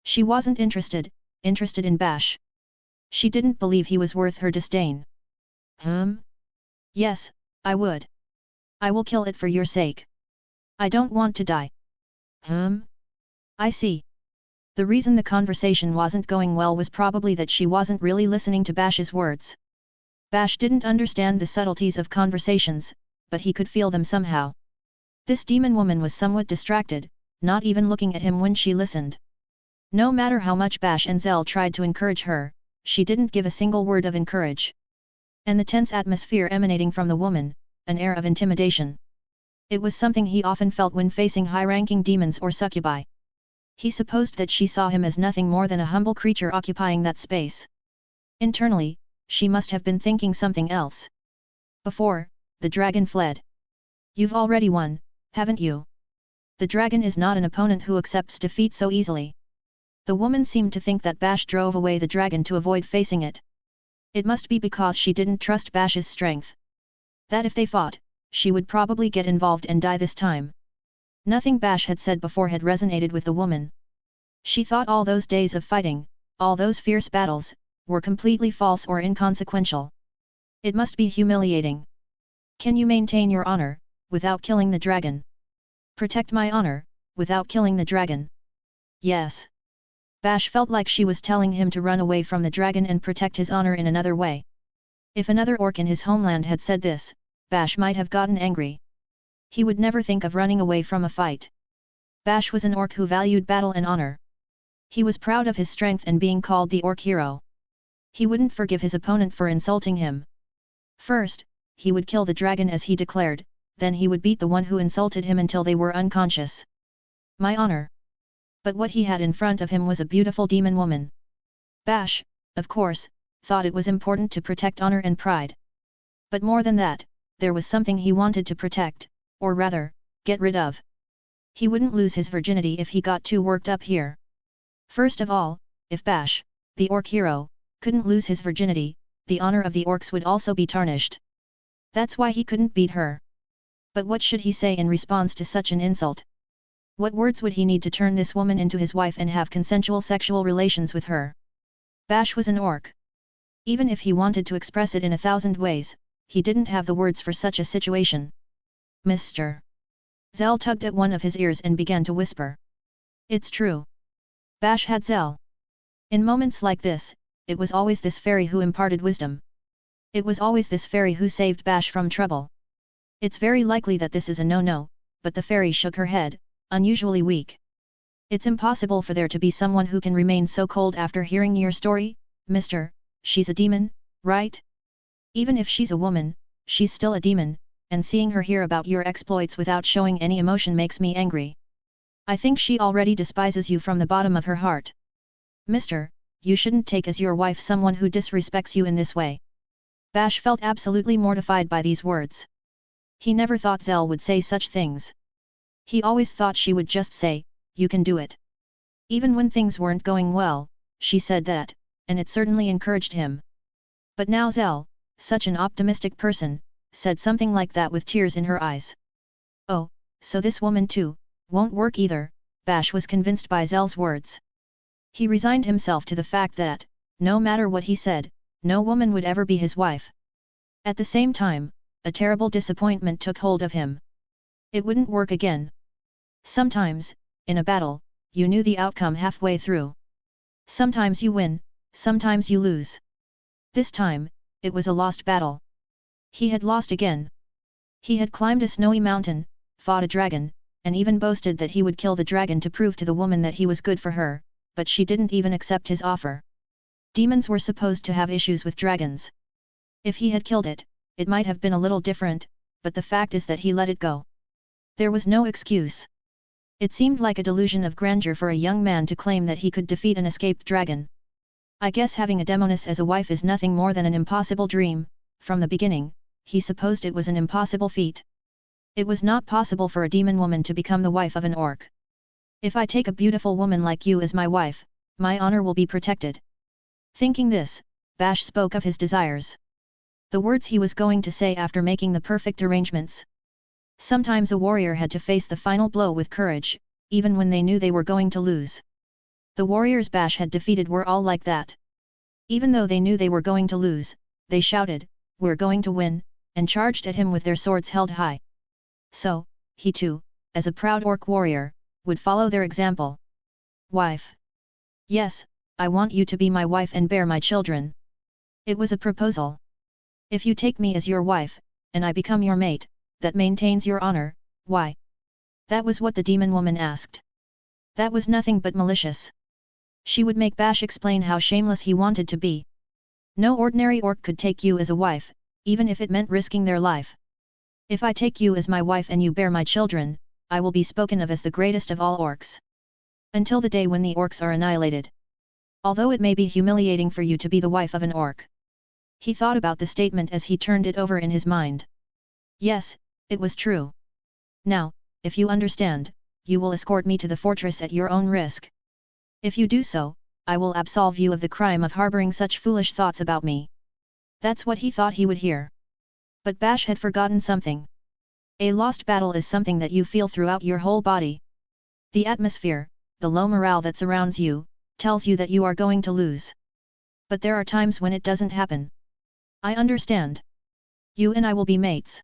She wasn't interested in Bash. She didn't believe he was worth her disdain. Yes, I would. I will kill it for your sake. I don't want to die. I see. The reason the conversation wasn't going well was probably that she wasn't really listening to Bash's words. Bash didn't understand the subtleties of conversations, but he could feel them somehow. This demon woman was somewhat distracted, not even looking at him when she listened. No matter how much Bash and Zell tried to encourage her, she didn't give a single word of encourage. And the tense atmosphere emanating from the woman, an air of intimidation. It was something he often felt when facing high-ranking demons or succubi. He supposed that she saw him as nothing more than a humble creature occupying that space. Internally, she must have been thinking something else. Before, the dragon fled. You've already won, haven't you? The dragon is not an opponent who accepts defeat so easily. The woman seemed to think that Bash drove away the dragon to avoid facing it. It must be because she didn't trust Bash's strength. That if they fought, she would probably get involved and die this time. Nothing Bash had said before had resonated with the woman. She thought all those days of fighting, all those fierce battles, were completely false or inconsequential. It must be humiliating. Can you maintain your honor, without killing the dragon? Protect my honor, without killing the dragon? Yes. Bash felt like she was telling him to run away from the dragon and protect his honor in another way. If another orc in his homeland had said this, Bash might have gotten angry. He would never think of running away from a fight. Bash was an orc who valued battle and honor. He was proud of his strength and being called the Orc Hero. He wouldn't forgive his opponent for insulting him. First, he would kill the dragon as he declared, then he would beat the one who insulted him until they were unconscious. My honor. But what he had in front of him was a beautiful demon woman. Bash, of course, thought it was important to protect honor and pride. But more than that, there was something he wanted to protect, or rather, get rid of. He wouldn't lose his virginity if he got too worked up here. First of all, if Bash, the Orc Hero, couldn't lose his virginity, the honor of the orcs would also be tarnished. That's why he couldn't beat her. But what should he say in response to such an insult? What words would he need to turn this woman into his wife and have consensual sexual relations with her? Bash was an orc. Even if he wanted to express it in 1,000 ways, he didn't have the words for such a situation. Mr. Zell tugged at one of his ears and began to whisper. It's true. Bash had Zell. In moments like this, it was always this fairy who imparted wisdom. It was always this fairy who saved Bash from trouble. It's very likely that this is a no-no, but the fairy shook her head, unusually weak. It's impossible for there to be someone who can remain so cold after hearing your story, mister. She's a demon, right? Even if she's a woman, she's still a demon, and seeing her hear about your exploits without showing any emotion makes me angry. I think she already despises you from the bottom of her heart. Mister, you shouldn't take as your wife someone who disrespects you in this way. Bash felt absolutely mortified by these words. He never thought Zell would say such things. He always thought she would just say, "You can do it." Even when things weren't going well, she said that, and it certainly encouraged him. But now Zell, such an optimistic person, said something like that with tears in her eyes. Oh, so this woman too, won't work either, Bash was convinced by Zell's words. He resigned himself to the fact that, no matter what he said, no woman would ever be his wife. At the same time, a terrible disappointment took hold of him. It wouldn't work again. Sometimes, in a battle, you knew the outcome halfway through. Sometimes you win, sometimes you lose. This time, it was a lost battle. He had lost again. He had climbed a snowy mountain, fought a dragon, and even boasted that he would kill the dragon to prove to the woman that he was good for her, but she didn't even accept his offer. Demons were supposed to have issues with dragons. If he had killed it, it might have been a little different, but the fact is that he let it go. There was no excuse. It seemed like a delusion of grandeur for a young man to claim that he could defeat an escaped dragon. I guess having a demoness as a wife is nothing more than an impossible dream. From the beginning, he supposed it was an impossible feat. It was not possible for a demon woman to become the wife of an orc. If I take a beautiful woman like you as my wife, my honor will be protected. Thinking this, Bash spoke of his desires. The words he was going to say after making the perfect arrangements. Sometimes a warrior had to face the final blow with courage, even when they knew they were going to lose. The warriors Bash had defeated were all like that. Even though they knew they were going to lose, they shouted, "We're going to win," and charged at him with their swords held high. So, he too, as a proud orc warrior, would follow their example. Wife. Yes, I want you to be my wife and bear my children. It was a proposal. If you take me as your wife, and I become your mate, that maintains your honor, why? That was what the demon woman asked. That was nothing but malicious. She would make Bash explain how shameless he wanted to be. No ordinary orc could take you as a wife, even if it meant risking their life. If I take you as my wife and you bear my children, I will be spoken of as the greatest of all orcs. Until the day when the orcs are annihilated. Although it may be humiliating for you to be the wife of an orc. He thought about the statement as he turned it over in his mind. Yes, it was true. Now, if you understand, you will escort me to the fortress at your own risk. If you do so, I will absolve you of the crime of harboring such foolish thoughts about me. That's what he thought he would hear. But Bash had forgotten something. A lost battle is something that you feel throughout your whole body. The atmosphere, the low morale that surrounds you, tells you that you are going to lose. But there are times when it doesn't happen. I understand. You and I will be mates.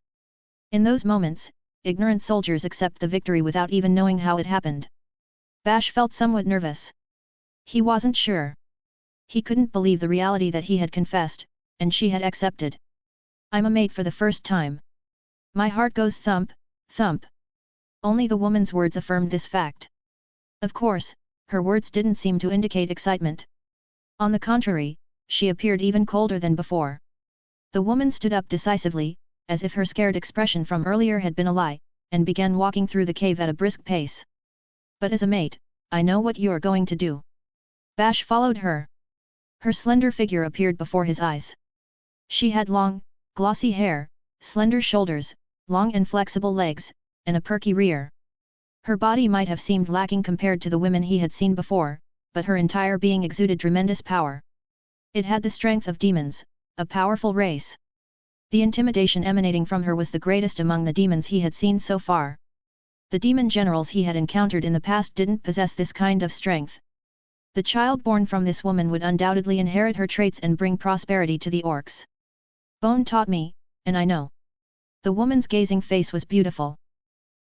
In those moments, ignorant soldiers accept the victory without even knowing how it happened. Bash felt somewhat nervous. He wasn't sure. He couldn't believe the reality that he had confessed, and she had accepted. I'm a mate for the first time. My heart goes thump, thump. Only the woman's words affirmed this fact. Of course, her words didn't seem to indicate excitement. On the contrary, she appeared even colder than before. The woman stood up decisively, as if her scared expression from earlier had been a lie, and began walking through the cave at a brisk pace. But as a mate, I know what you are going to do. Bash followed her. Her slender figure appeared before his eyes. She had long, glossy hair, slender shoulders, long and flexible legs, and a perky rear. Her body might have seemed lacking compared to the women he had seen before, but her entire being exuded tremendous power. It had the strength of demons, a powerful race. The intimidation emanating from her was the greatest among the demons he had seen so far. The demon generals he had encountered in the past didn't possess this kind of strength. The child born from this woman would undoubtedly inherit her traits and bring prosperity to the orcs. Bone taught me, and I know. The woman's gazing face was beautiful.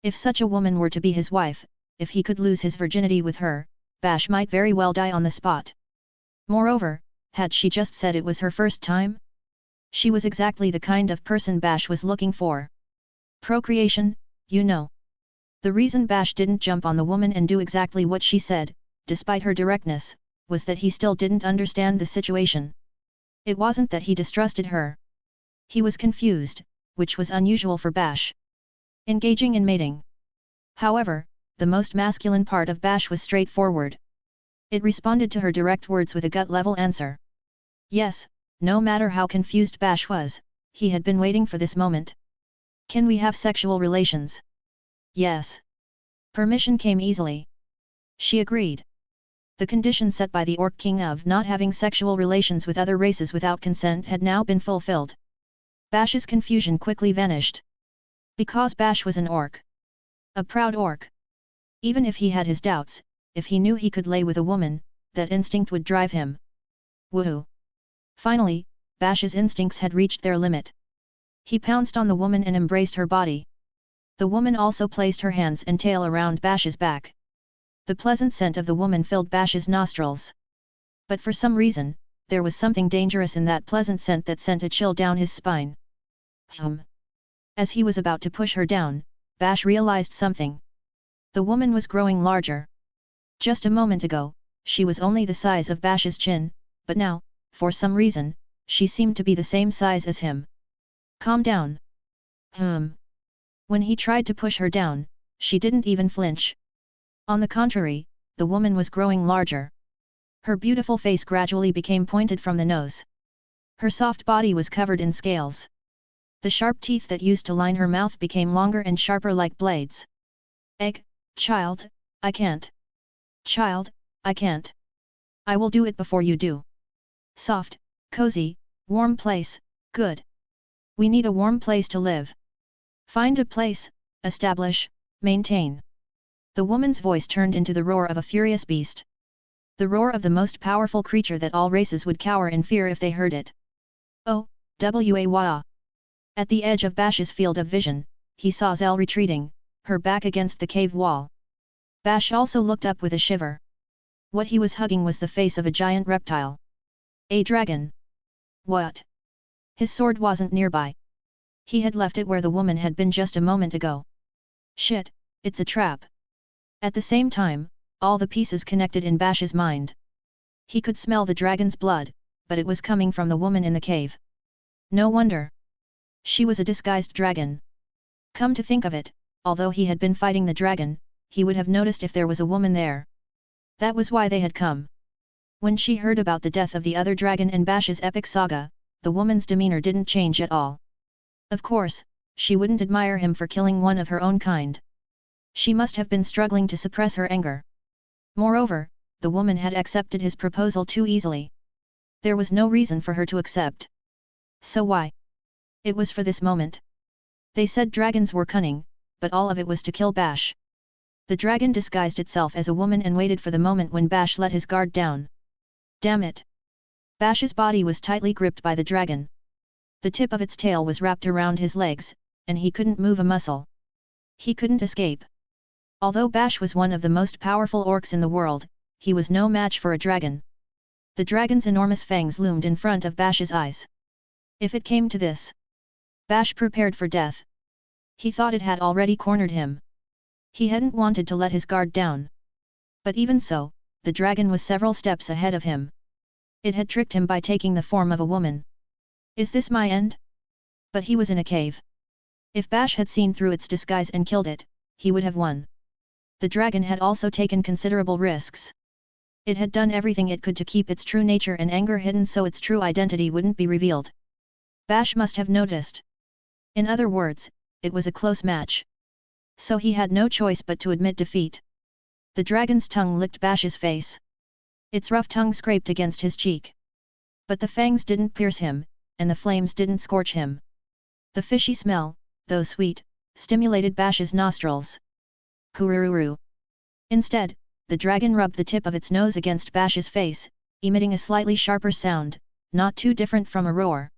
If such a woman were to be his wife, if he could lose his virginity with her, Bash might very well die on the spot. Moreover, had she just said it was her first time? She was exactly the kind of person Bash was looking for. Procreation, you know. The reason Bash didn't jump on the woman and do exactly what she said, despite her directness, was that he still didn't understand the situation. It wasn't that he distrusted her. He was confused, which was unusual for Bash. Engaging in mating. However, the most masculine part of Bash was straightforward. It responded to her direct words with a gut-level answer. Yes, no matter how confused Bash was, he had been waiting for this moment. Can we have sexual relations? Yes. Permission came easily. She agreed. The condition set by the Orc King of not having sexual relations with other races without consent had now been fulfilled. Bash's confusion quickly vanished. Because Bash was an orc. A proud orc. Even if he had his doubts, if he knew he could lay with a woman, that instinct would drive him. Woohoo! Finally, Bash's instincts had reached their limit. He pounced on the woman and embraced her body. The woman also placed her hands and tail around Bash's back. The pleasant scent of the woman filled Bash's nostrils. But for some reason, there was something dangerous in that pleasant scent that sent a chill down his spine. As he was about to push her down, Bash realized something. The woman was growing larger. Just a moment ago, she was only the size of Bash's chin, but now, for some reason, she seemed to be the same size as him. Calm down. When he tried to push her down, she didn't even flinch. On the contrary, the woman was growing larger. Her beautiful face gradually became pointed from the nose. Her soft body was covered in scales. The sharp teeth that used to line her mouth became longer and sharper like blades. Child, I can't. Child, I can't. I will do it before you do. Soft, cozy, warm place, good. We need a warm place to live. Find a place, establish, maintain. The woman's voice turned into the roar of a furious beast. The roar of the most powerful creature that all races would cower in fear if they heard it. Oh, wah! At the edge of Bash's field of vision, he saw Zell retreating, her back against the cave wall. Bash also looked up with a shiver. What he was hugging was the face of a giant reptile. A dragon. What? His sword wasn't nearby. He had left it where the woman had been just a moment ago. Shit, it's a trap. At the same time, all the pieces connected in Bash's mind. He could smell the dragon's blood, but it was coming from the woman in the cave. No wonder. She was a disguised dragon. Come to think of it, although he had been fighting the dragon, he would have noticed if there was a woman there. That was why they had come. When she heard about the death of the other dragon in Bash's epic saga, the woman's demeanor didn't change at all. Of course, she wouldn't admire him for killing one of her own kind. She must have been struggling to suppress her anger. Moreover, the woman had accepted his proposal too easily. There was no reason for her to accept. So why? It was for this moment. They said dragons were cunning, but all of it was to kill Bash. The dragon disguised itself as a woman and waited for the moment when Bash let his guard down. Damn it! Bash's body was tightly gripped by the dragon. The tip of its tail was wrapped around his legs, and he couldn't move a muscle. He couldn't escape. Although Bash was one of the most powerful orcs in the world, he was no match for a dragon. The dragon's enormous fangs loomed in front of Bash's eyes. If it came to this, Bash prepared for death. He thought it had already cornered him. He hadn't wanted to let his guard down. But even so, the dragon was several steps ahead of him. It had tricked him by taking the form of a woman. Is this my end? But he was in a cave. If Bash had seen through its disguise and killed it, he would have won. The dragon had also taken considerable risks. It had done everything it could to keep its true nature and anger hidden so its true identity wouldn't be revealed. Bash must have noticed. In other words, it was a close match. So he had no choice but to admit defeat. The dragon's tongue licked Bash's face. Its rough tongue scraped against his cheek. But the fangs didn't pierce him, and the flames didn't scorch him. The fishy smell, though sweet, stimulated Bash's nostrils. Kurururu. Instead, the dragon rubbed the tip of its nose against Bash's face, emitting a slightly sharper sound, not too different from a roar.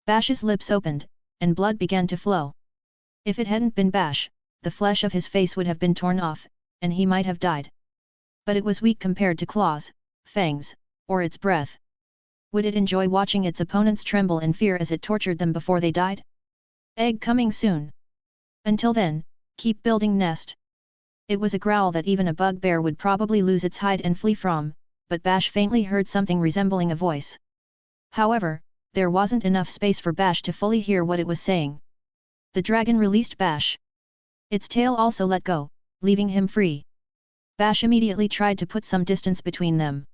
Bash's lips opened, and blood began to flow. If it hadn't been Bash, the flesh of his face would have been torn off, and he might have died. But it was weak compared to claws, fangs, or its breath. Would it enjoy watching its opponents tremble in fear as it tortured them before they died? Egg coming soon. Until then, keep building nest. It was a growl that even a bugbear would probably lose its hide and flee from, but Bash faintly heard something resembling a voice. However, there wasn't enough space for Bash to fully hear what it was saying. The dragon released Bash. Its tail also let go, leaving him free. Bash immediately tried to put some distance between them.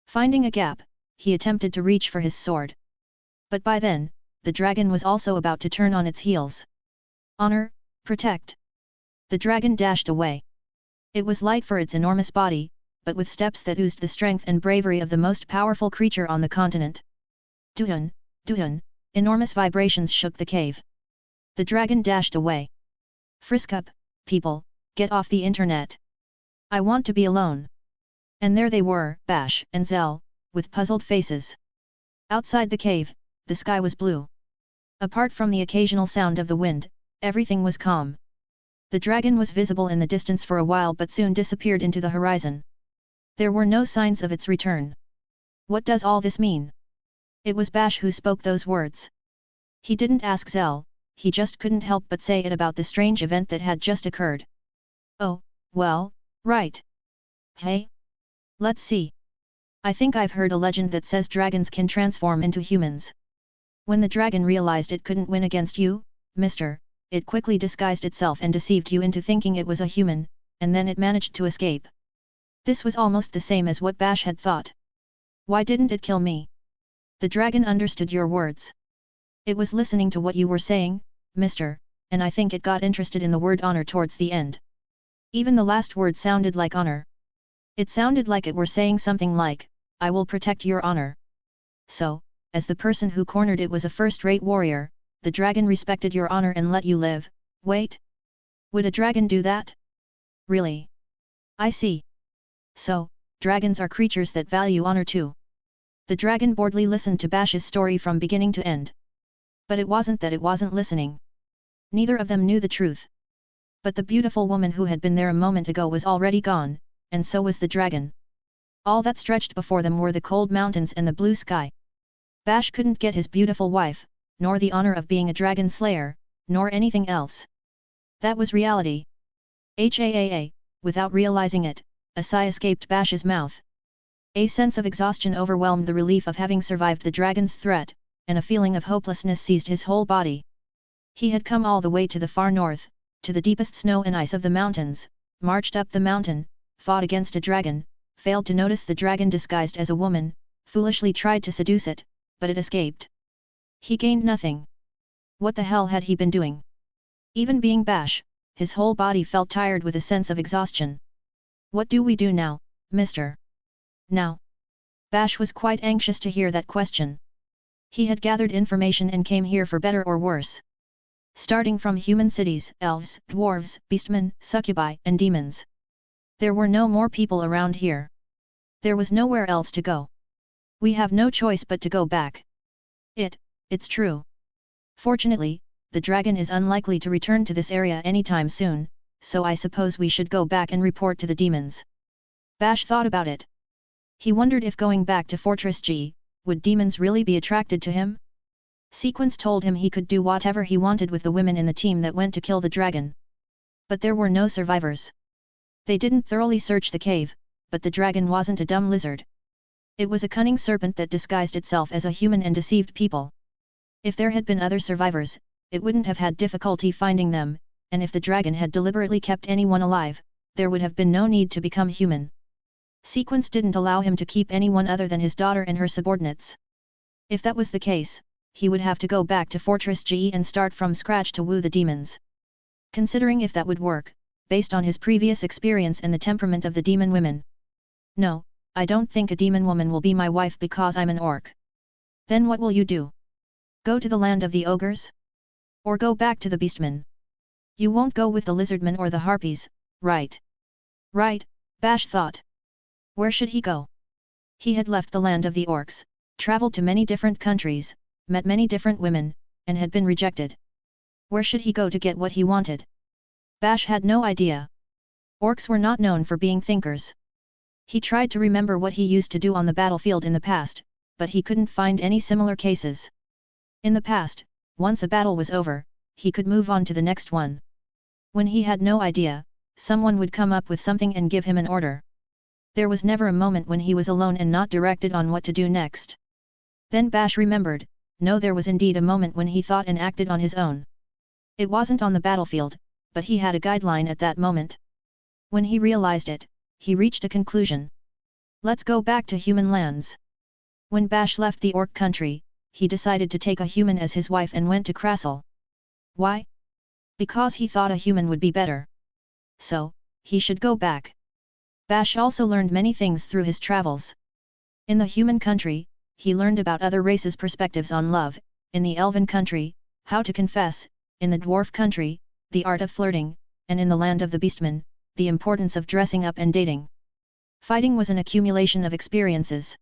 Finding a gap, he attempted to reach for his sword. But by then, the dragon was also about to turn on its heels. Honor, protect. The dragon dashed away. It was light for its enormous body, but with steps that oozed the strength and bravery of the most powerful creature on the continent. Dudun, dudun, enormous vibrations shook the cave. The dragon dashed away. Frisk up, people, get off the internet. I want to be alone. And there they were, Bash and Zell, with puzzled faces. Outside the cave, the sky was blue. Apart from the occasional sound of the wind, everything was calm. The dragon was visible in the distance for a while but soon disappeared into the horizon. There were no signs of its return. What does all this mean? It was Bash who spoke those words. He didn't ask Zell, he just couldn't help but say it about the strange event that had just occurred. Oh, well, right. Hey? Let's see. I think I've heard a legend that says dragons can transform into humans. When the dragon realized it couldn't win against you, mister, it quickly disguised itself and deceived you into thinking it was a human, and then it managed to escape. This was almost the same as what Bash had thought. Why didn't it kill me? The dragon understood your words. It was listening to what you were saying, mister, and I think it got interested in the word honor towards the end. Even the last word sounded like honor. It sounded like it were saying something like, I will protect your honor. So, as the person who cornered it was a first-rate warrior, the dragon respected your honor and let you live. Wait? Would a dragon do that? Really? I see. So, dragons are creatures that value honor too. The dragon boredly listened to Bash's story from beginning to end. But it wasn't that it wasn't listening. Neither of them knew the truth. But the beautiful woman who had been there a moment ago was already gone, and so was the dragon. All that stretched before them were the cold mountains and the blue sky. Bash couldn't get his beautiful wife, nor the honor of being a dragon slayer, nor anything else. That was reality. Without realizing it, a sigh escaped Bash's mouth. A sense of exhaustion overwhelmed the relief of having survived the dragon's threat, and a feeling of hopelessness seized his whole body. He had come all the way to the far north, to the deepest snow and ice of the mountains, marched up the mountain, fought against a dragon, failed to notice the dragon disguised as a woman, foolishly tried to seduce it, but it escaped. He gained nothing. What the hell had he been doing? Even being Bash, his whole body felt tired with a sense of exhaustion. What do we do now, mister? Now? Bash was quite anxious to hear that question. He had gathered information and came here for better or worse. Starting from human cities, elves, dwarves, beastmen, succubi, and demons. There were no more people around here. There was nowhere else to go. We have no choice but to go back. It's true. Fortunately, the dragon is unlikely to return to this area anytime soon, so I suppose we should go back and report to the demons. Bash thought about it. He wondered if going back to Fortress G, would demons really be attracted to him? Sequence told him he could do whatever he wanted with the women in the team that went to kill the dragon. But there were no survivors. They didn't thoroughly search the cave, but the dragon wasn't a dumb lizard. It was a cunning serpent that disguised itself as a human and deceived people. If there had been other survivors, it wouldn't have had difficulty finding them, and if the dragon had deliberately kept anyone alive, there would have been no need to become human. Sequence didn't allow him to keep anyone other than his daughter and her subordinates. If that was the case, he would have to go back to Fortress G and start from scratch to woo the demons. Considering if that would work, based on his previous experience and the temperament of the demon women. No, I don't think a demon woman will be my wife because I'm an orc. Then what will you do? Go to the land of the ogres? Or go back to the beastmen? You won't go with the lizardmen or the harpies, right? Right, Bash thought. Where should he go? He had left the land of the orcs, traveled to many different countries, met many different women, and had been rejected. Where should he go to get what he wanted? Bash had no idea. Orcs were not known for being thinkers. He tried to remember what he used to do on the battlefield in the past, but he couldn't find any similar cases. In the past, once a battle was over, he could move on to the next one. When he had no idea, someone would come up with something and give him an order. There was never a moment when he was alone and not directed on what to do next. Then Bash remembered, no, there was indeed a moment when he thought and acted on his own. It wasn't on the battlefield, but he had a guideline at that moment. When he realized it, he reached a conclusion. Let's go back to human lands. When Bash left the orc country, he decided to take a human as his wife and went to Krasil. Why? Because he thought a human would be better. So, he should go back. Bash also learned many things through his travels. In the human country, he learned about other races' perspectives on love, in the elven country, how to confess, in the dwarf country, the art of flirting, and in the land of the beastmen, the importance of dressing up and dating. Fighting was an accumulation of experiences.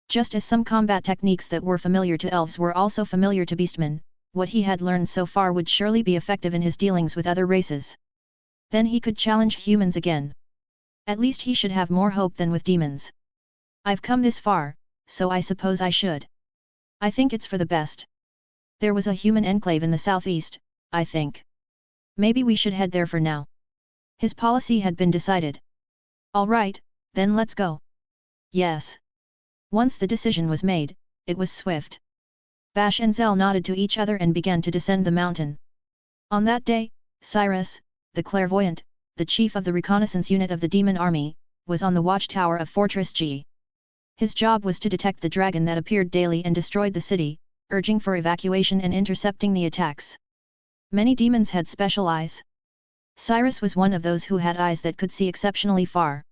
Just as some combat techniques that were familiar to elves were also familiar to beastmen, what he had learned so far would surely be effective in his dealings with other races. Then he could challenge humans again. At least he should have more hope than with demons. I've come this far, so I suppose I should. I think it's for the best. There was a human enclave in the southeast, I think. Maybe we should head there for now. His policy had been decided. All right, then let's go. Yes. Once the decision was made, it was swift. Bash and Zell nodded to each other and began to descend the mountain. On that day, Cyrus, the clairvoyant, the chief of the reconnaissance unit of the demon army, was on the watchtower of Fortress G. His job was to detect the dragon that appeared daily and destroyed the city, urging for evacuation and intercepting the attacks. Many demons had special eyes. Cyrus was one of those who had eyes that could see exceptionally far.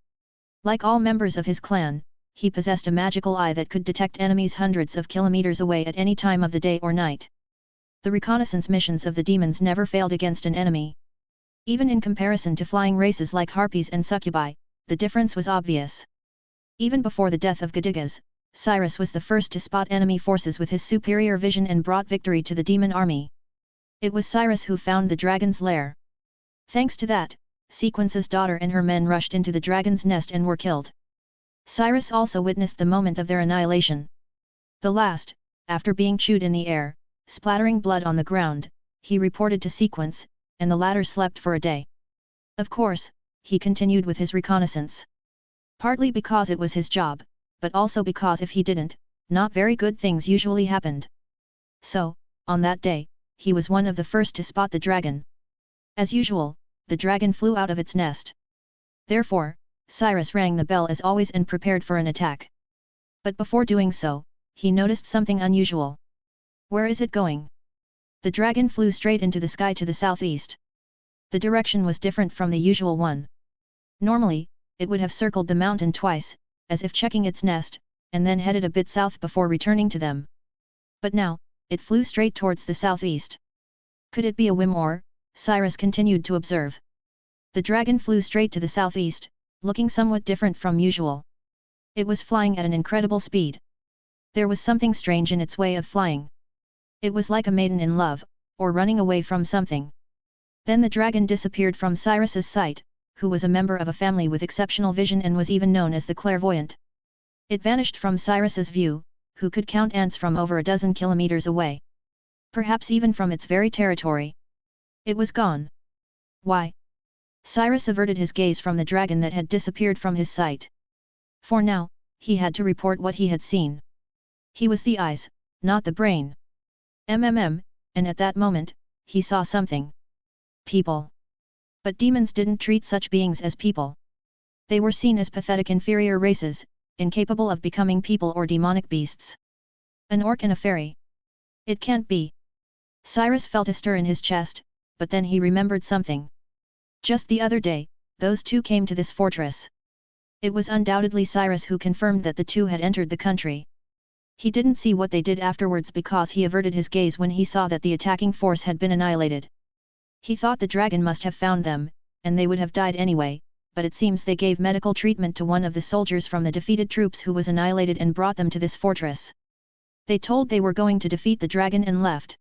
Like all members of his clan, he possessed a magical eye that could detect enemies hundreds of kilometers away at any time of the day or night. The reconnaissance missions of the demons never failed against an enemy. Even in comparison to flying races like harpies and succubi, the difference was obvious. Even before the death of Gadigas, Cyrus was the first to spot enemy forces with his superior vision and brought victory to the demon army. It was Cyrus who found the dragon's lair. Thanks to that, Sequence's daughter and her men rushed into the dragon's nest and were killed. Cyrus also witnessed the moment of their annihilation. The last, after being chewed in the air, splattering blood on the ground, he reported to Sequence, and the latter slept for a day. Of course, he continued with his reconnaissance. Partly because it was his job, but also because if he didn't, not very good things usually happened. So, on that day, he was one of the first to spot the dragon. As usual, the dragon flew out of its nest. Therefore, Cyrus rang the bell as always and prepared for an attack. But before doing so, he noticed something unusual. Where is it going? The dragon flew straight into the sky to the southeast. The direction was different from the usual one. Normally, it would have circled the mountain twice, as if checking its nest, and then headed a bit south before returning to them. But now, it flew straight towards the southeast. Could it be a whim or? Cyrus continued to observe. The dragon flew straight to the southeast, looking somewhat different from usual. It was flying at an incredible speed. There was something strange in its way of flying. It was like a maiden in love, or running away from something. Then the dragon disappeared from Cyrus's sight, who was a member of a family with exceptional vision and was even known as the clairvoyant. It vanished from Cyrus's view, who could count ants from over a dozen kilometers away. Perhaps even from its very territory. It was gone. Why? Cyrus averted his gaze from the dragon that had disappeared from his sight. For now, he had to report what he had seen. He was the eyes, not the brain. And at that moment, he saw something. People. But demons didn't treat such beings as people. They were seen as pathetic inferior races, incapable of becoming people or demonic beasts. An orc and a fairy. It can't be. Cyrus felt a stir in his chest, but then he remembered something. Just the other day, those two came to this fortress. It was undoubtedly Cyrus who confirmed that the two had entered the country. He didn't see what they did afterwards because he averted his gaze when he saw that the attacking force had been annihilated. He thought the dragon must have found them, and they would have died anyway, but it seems they gave medical treatment to one of the soldiers from the defeated troops who was annihilated and brought them to this fortress. They told they were going to defeat the dragon and left.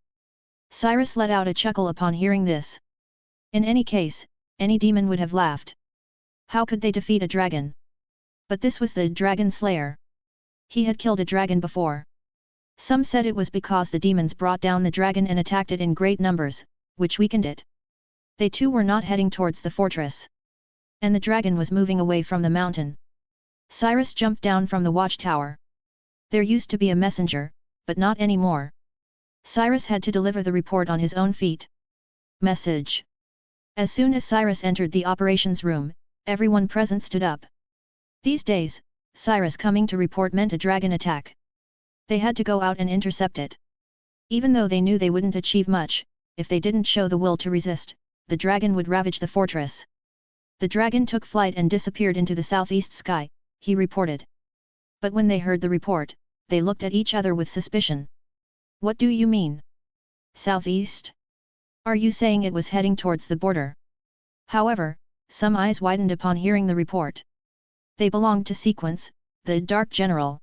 Cyrus let out a chuckle upon hearing this. In any case, any demon would have laughed. How could they defeat a dragon? But this was the dragon slayer. He had killed a dragon before. Some said it was because the demons brought down the dragon and attacked it in great numbers, which weakened it. They too were not heading towards the fortress. And the dragon was moving away from the mountain. Cyrus jumped down from the watchtower. There used to be a messenger, but not anymore. Cyrus had to deliver the report on his own feet. Message. As soon as Cyrus entered the operations room, everyone present stood up. These days, Cyrus coming to report meant a dragon attack. They had to go out and intercept it. Even though they knew they wouldn't achieve much, if they didn't show the will to resist, the dragon would ravage the fortress. The dragon took flight and disappeared into the southeast sky, he reported. But when they heard the report, they looked at each other with suspicion. What do you mean? Southeast? Are you saying it was heading towards the border? However, some eyes widened upon hearing the report. They belonged to Sequence, the Dark General.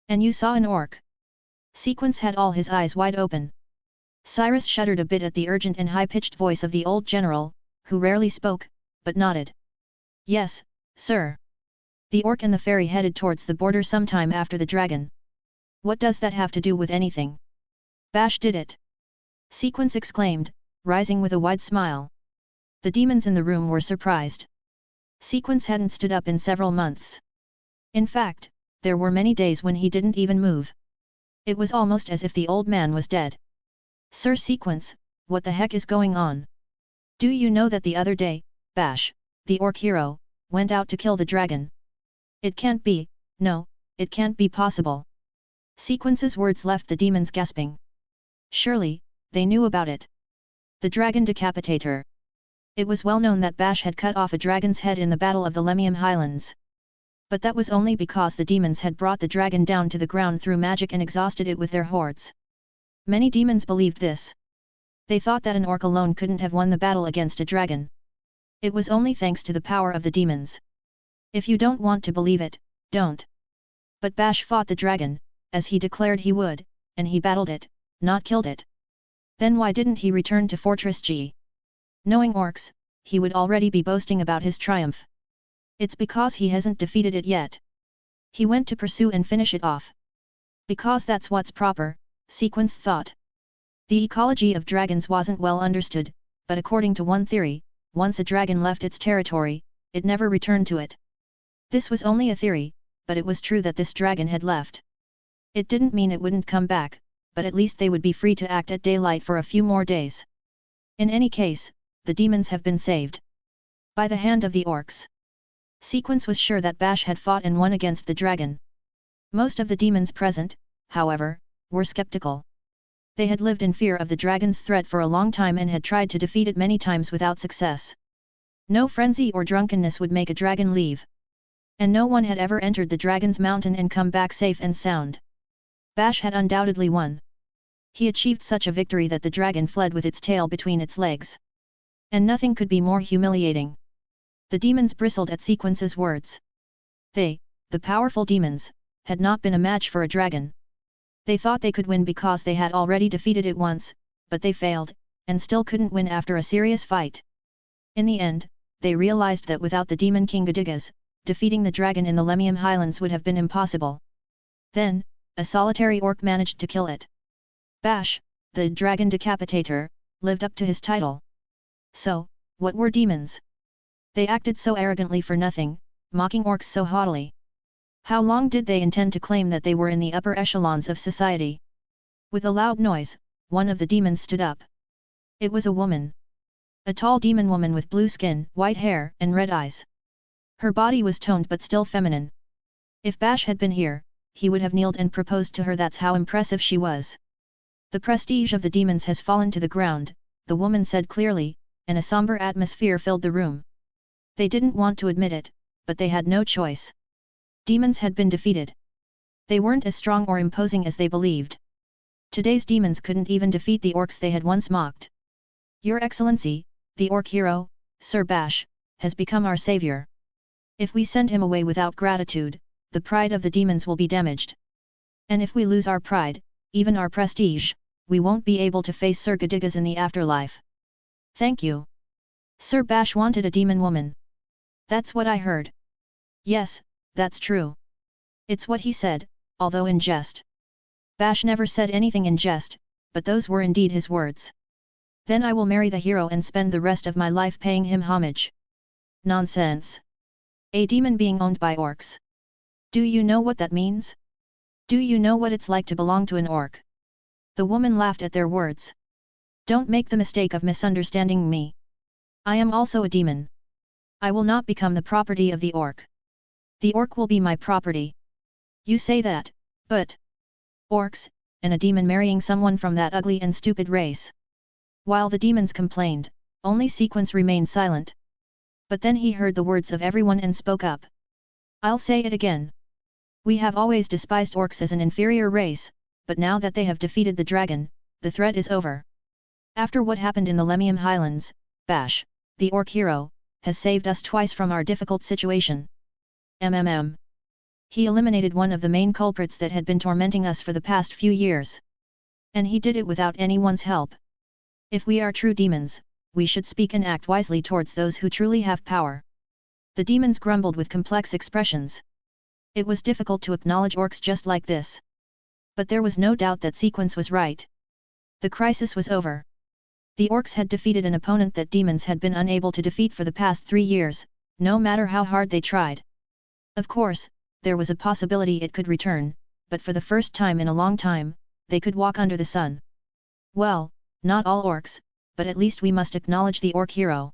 And you saw an orc. Sequence had all his eyes wide open. Cyrus shuddered a bit at the urgent and high-pitched voice of the old general, who rarely spoke, but nodded. Yes, sir. The orc and the fairy headed towards the border sometime after the dragon. What does that have to do with anything? Bash did it. Sequence exclaimed, rising with a wide smile. The demons in the room were surprised. Sequence hadn't stood up in several months. In fact, there were many days when he didn't even move. It was almost as if the old man was dead. Sir Sequence, what the heck is going on? Do you know that the other day, Bash, the Orc Hero, went out to kill the dragon? It can't be, no, it can't be possible. Sequence's words left the demons gasping. Surely, they knew about it. The Dragon Decapitator. It was well known that Bash had cut off a dragon's head in the Battle of the Lemium Highlands. But that was only because the demons had brought the dragon down to the ground through magic and exhausted it with their hordes. Many demons believed this. They thought that an orc alone couldn't have won the battle against a dragon. It was only thanks to the power of the demons. If you don't want to believe it, don't. But Bash fought the dragon, as he declared he would, and he battled it, not killed it. Then why didn't he return to Fortress G? Knowing orcs, he would already be boasting about his triumph. It's because he hasn't defeated it yet. He went to pursue and finish it off. Because that's what's proper, Sequence thought. The ecology of dragons wasn't well understood, but according to one theory, once a dragon left its territory, it never returned to it. This was only a theory, but it was true that this dragon had left. It didn't mean it wouldn't come back, but at least they would be free to act at daylight for a few more days. In any case, the demons have been saved. By the hand of the orcs. Sequence was sure that Bash had fought and won against the dragon. Most of the demons present, however, were skeptical. They had lived in fear of the dragon's threat for a long time and had tried to defeat it many times without success. No frenzy or drunkenness would make a dragon leave. And no one had ever entered the dragon's mountain and come back safe and sound. Bash had undoubtedly won. He achieved such a victory that the dragon fled with its tail between its legs. And nothing could be more humiliating. The demons bristled at Sequence's words. They, the powerful demons, had not been a match for a dragon. They thought they could win because they had already defeated it once, but they failed, and still couldn't win after a serious fight. In the end, they realized that without the demon king Gadigas, defeating the dragon in the Lemium Highlands would have been impossible. Then, a solitary orc managed to kill it. Bash, the Dragon Decapitator, lived up to his title. So, what were demons? They acted so arrogantly for nothing, mocking orcs so haughtily. How long did they intend to claim that they were in the upper echelons of society? With a loud noise, one of the demons stood up. It was a woman. A tall demon woman with blue skin, white hair, and red eyes. Her body was toned but still feminine. If Bash had been here, he would have kneeled and proposed to her. That's how impressive she was. The prestige of the demons has fallen to the ground, the woman said clearly, and a somber atmosphere filled the room. They didn't want to admit it, but they had no choice. Demons had been defeated. They weren't as strong or imposing as they believed. Today's demons couldn't even defeat the orcs they had once mocked. Your Excellency, the Orc Hero, Sir Bash, has become our savior. If we send him away without gratitude, the pride of the demons will be damaged. And if we lose our pride, even our prestige, we won't be able to face Sir Gadigas in the afterlife. Thank you. Sir Bash wanted a demon woman. That's what I heard. Yes, that's true. It's what he said, although in jest. Bash never said anything in jest, but those were indeed his words. Then I will marry the hero and spend the rest of my life paying him homage. Nonsense. A demon being owned by orcs. Do you know what that means? Do you know what it's like to belong to an orc? The woman laughed at their words. Don't make the mistake of misunderstanding me. I am also a demon. I will not become the property of the orc. The orc will be my property. You say that, but... Orcs, and a demon marrying someone from that ugly and stupid race. While the demons complained, only Sequence remained silent. But then he heard the words of everyone and spoke up. I'll say it again. We have always despised orcs as an inferior race, but now that they have defeated the dragon, the threat is over. After what happened in the Lemium Highlands, Bash, the Orc Hero, has saved us twice from our difficult situation. He eliminated one of the main culprits that had been tormenting us for the past few years. And he did it without anyone's help. If we are true demons, we should speak and act wisely towards those who truly have power. The demons grumbled with complex expressions. It was difficult to acknowledge orcs just like this. But there was no doubt that Sequence was right. The crisis was over. The orcs had defeated an opponent that demons had been unable to defeat for the past 3 years, no matter how hard they tried. Of course, there was a possibility it could return, but for the first time in a long time, they could walk under the sun. Well, not all orcs, but at least we must acknowledge the Orc Hero.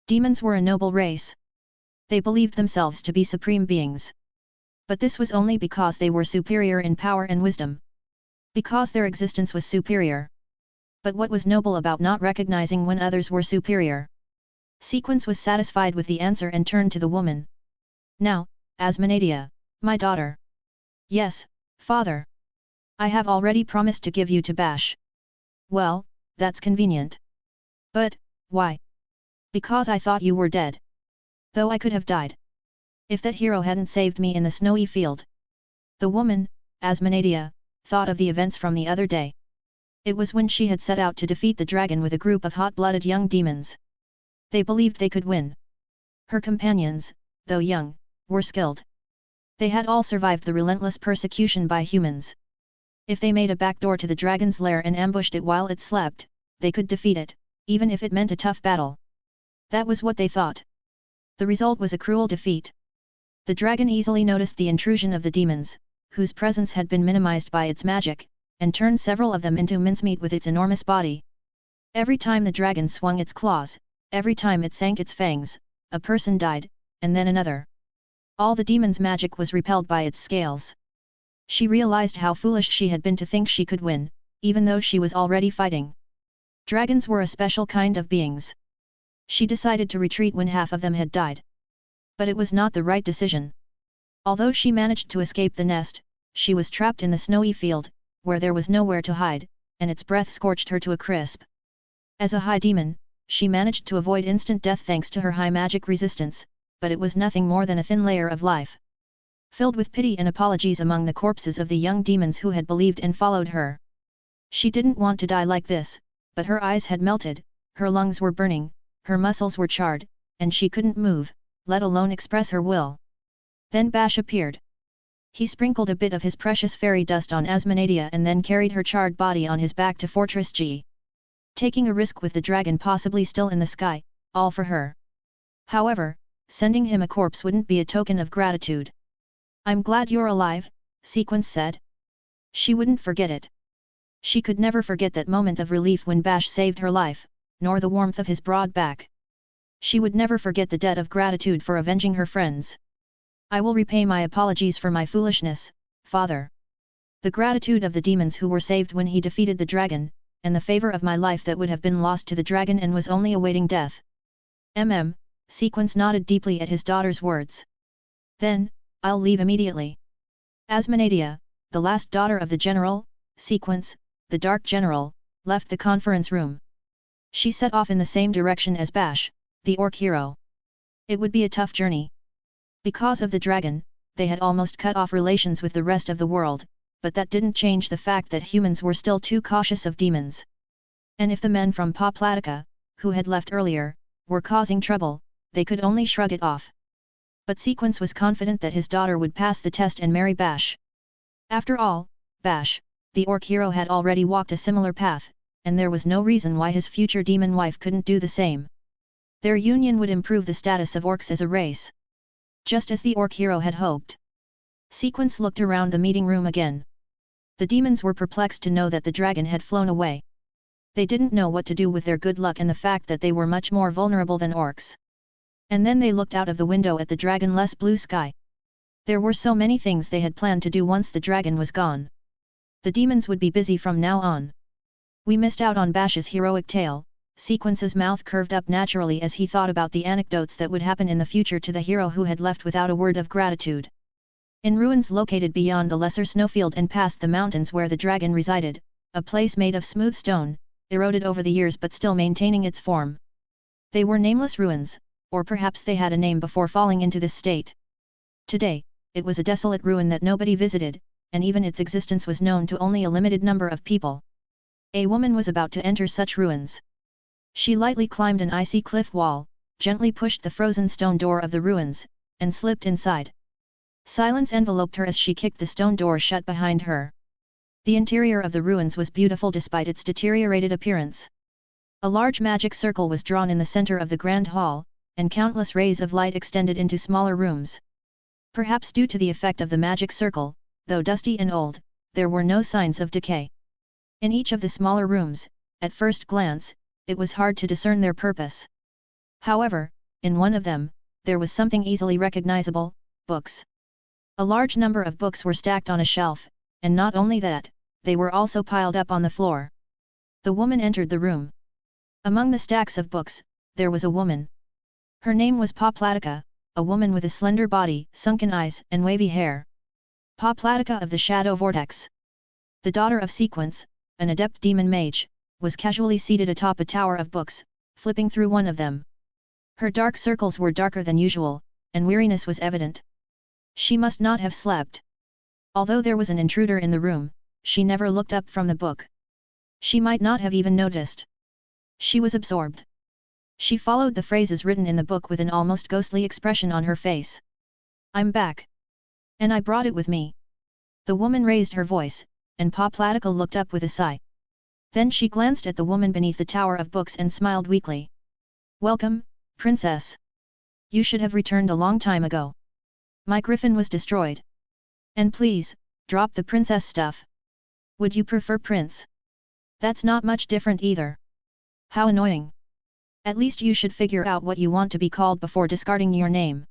Demons were a noble race. They believed themselves to be supreme beings. But this was only because they were superior in power and wisdom. Because their existence was superior. But what was noble about not recognizing when others were superior? Sequence was satisfied with the answer and turned to the woman. Now, Asmonadia, my daughter. Yes, father. I have already promised to give you to Bash. Well, that's convenient. But, why? Because I thought you were dead. Though I could have died. If that hero hadn't saved me in the snowy field. The woman, Asmonadia, thought of the events from the other day. It was when she had set out to defeat the dragon with a group of hot-blooded young demons. They believed they could win. Her companions, though young, were skilled. They had all survived the relentless persecution by humans. If they made a backdoor to the dragon's lair and ambushed it while it slept, they could defeat it, even if it meant a tough battle. That was what they thought. The result was a cruel defeat. The dragon easily noticed the intrusion of the demons, whose presence had been minimized by its magic, and turned several of them into mincemeat with its enormous body. Every time the dragon swung its claws, every time it sank its fangs, a person died, and then another. All the demon's magic was repelled by its scales. She realized how foolish she had been to think she could win, even though she was already fighting. Dragons were a special kind of beings. She decided to retreat when half of them had died. But it was not the right decision. Although she managed to escape the nest, she was trapped in the snowy field, where there was nowhere to hide, and its breath scorched her to a crisp. As a high demon, she managed to avoid instant death thanks to her high magic resistance, but it was nothing more than a thin layer of life. Filled with pity and apologies among the corpses of the young demons who had believed and followed her. She didn't want to die like this, but her eyes had melted, her lungs were burning, her muscles were charred, and she couldn't move, let alone express her will. Then Bash appeared. He sprinkled a bit of his precious fairy dust on Asmonadia and then carried her charred body on his back to Fortress G. Taking a risk with the dragon possibly still in the sky, all for her. However, sending him a corpse wouldn't be a token of gratitude. I'm glad you're alive, Sequence said. She wouldn't forget it. She could never forget that moment of relief when Bash saved her life, nor the warmth of his broad back. She would never forget the debt of gratitude for avenging her friends. I will repay my apologies for my foolishness, father. The gratitude of the demons who were saved when he defeated the dragon, and the favor of my life that would have been lost to the dragon and was only awaiting death. Sequence nodded deeply at his daughter's words. Then, I'll leave immediately. Asmonadia, the last daughter of the general, Sequence, the Dark General, left the conference room. She set off in the same direction as Bash, the Orc Hero. It would be a tough journey. Because of the dragon, they had almost cut off relations with the rest of the world, but that didn't change the fact that humans were still too cautious of demons. And if the men from Poplatica, who had left earlier, were causing trouble, they could only shrug it off. But Sequence was confident that his daughter would pass the test and marry Bash. After all, Bash, the Orc Hero had already walked a similar path, and there was no reason why his future demon wife couldn't do the same. Their union would improve the status of orcs as a race. Just as the Orc Hero had hoped. Sequence looked around the meeting room again. The demons were perplexed to know that the dragon had flown away. They didn't know what to do with their good luck and the fact that they were much more vulnerable than orcs. And then they looked out of the window at the dragon-less blue sky. There were so many things they had planned to do once the dragon was gone. The demons would be busy from now on. We missed out on Bash's heroic tale, Sequence's mouth curved up naturally as he thought about the anecdotes that would happen in the future to the hero who had left without a word of gratitude. In ruins located beyond the lesser snowfield and past the mountains where the dragon resided, a place made of smooth stone, eroded over the years but still maintaining its form. They were nameless ruins, or perhaps they had a name before falling into this state. Today, it was a desolate ruin that nobody visited, and even its existence was known to only a limited number of people. A woman was about to enter such ruins. She lightly climbed an icy cliff wall, gently pushed the frozen stone door of the ruins, and slipped inside. Silence enveloped her as she kicked the stone door shut behind her. The interior of the ruins was beautiful despite its deteriorated appearance. A large magic circle was drawn in the center of the grand hall, and countless rays of light extended into smaller rooms. Perhaps due to the effect of the magic circle, though dusty and old, there were no signs of decay. In each of the smaller rooms, at first glance, it was hard to discern their purpose. However, in one of them, there was something easily recognizable: books. A large number of books were stacked on a shelf, and not only that, they were also piled up on the floor. The woman entered the room. Among the stacks of books, there was a woman. Her name was Poplatica, a woman with a slender body, sunken eyes, and wavy hair. Poplatica of the Shadow Vortex. The daughter of Sequence, an adept demon mage, was casually seated atop a tower of books, flipping through one of them. Her dark circles were darker than usual, and weariness was evident. She must not have slept. Although there was an intruder in the room, she never looked up from the book. She might not have even noticed. She was absorbed. She followed the phrases written in the book with an almost ghostly expression on her face. "I'm back. And I brought it with me." The woman raised her voice, and Poplatica looked up with a sigh. Then she glanced at the woman beneath the tower of books and smiled weakly. "Welcome, princess. You should have returned a long time ago. My griffin was destroyed. And please, drop the princess stuff. Would you prefer prince? That's not much different either. How annoying. At least you should figure out what you want to be called before discarding your name."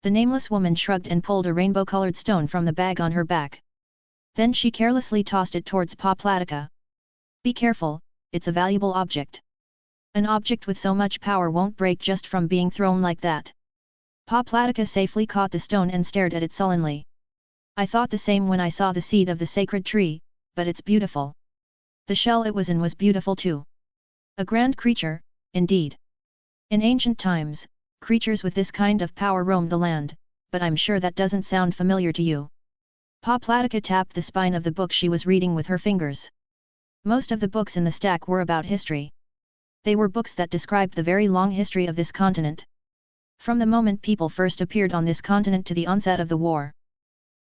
The nameless woman shrugged and pulled a rainbow-colored stone from the bag on her back. Then she carelessly tossed it towards Poplatica. "Be careful, it's a valuable object. An object with so much power won't break just from being thrown like that." Poplatica safely caught the stone and stared at it sullenly. "I thought the same when I saw the seed of the sacred tree, but it's beautiful." The shell it was in was beautiful too. A grand creature, indeed. In ancient times, creatures with this kind of power roamed the land, but I'm sure that doesn't sound familiar to you. Poplatica tapped the spine of the book she was reading with her fingers. Most of the books in the stack were about history. They were books that described the very long history of this continent. From the moment people first appeared on this continent to the onset of the war.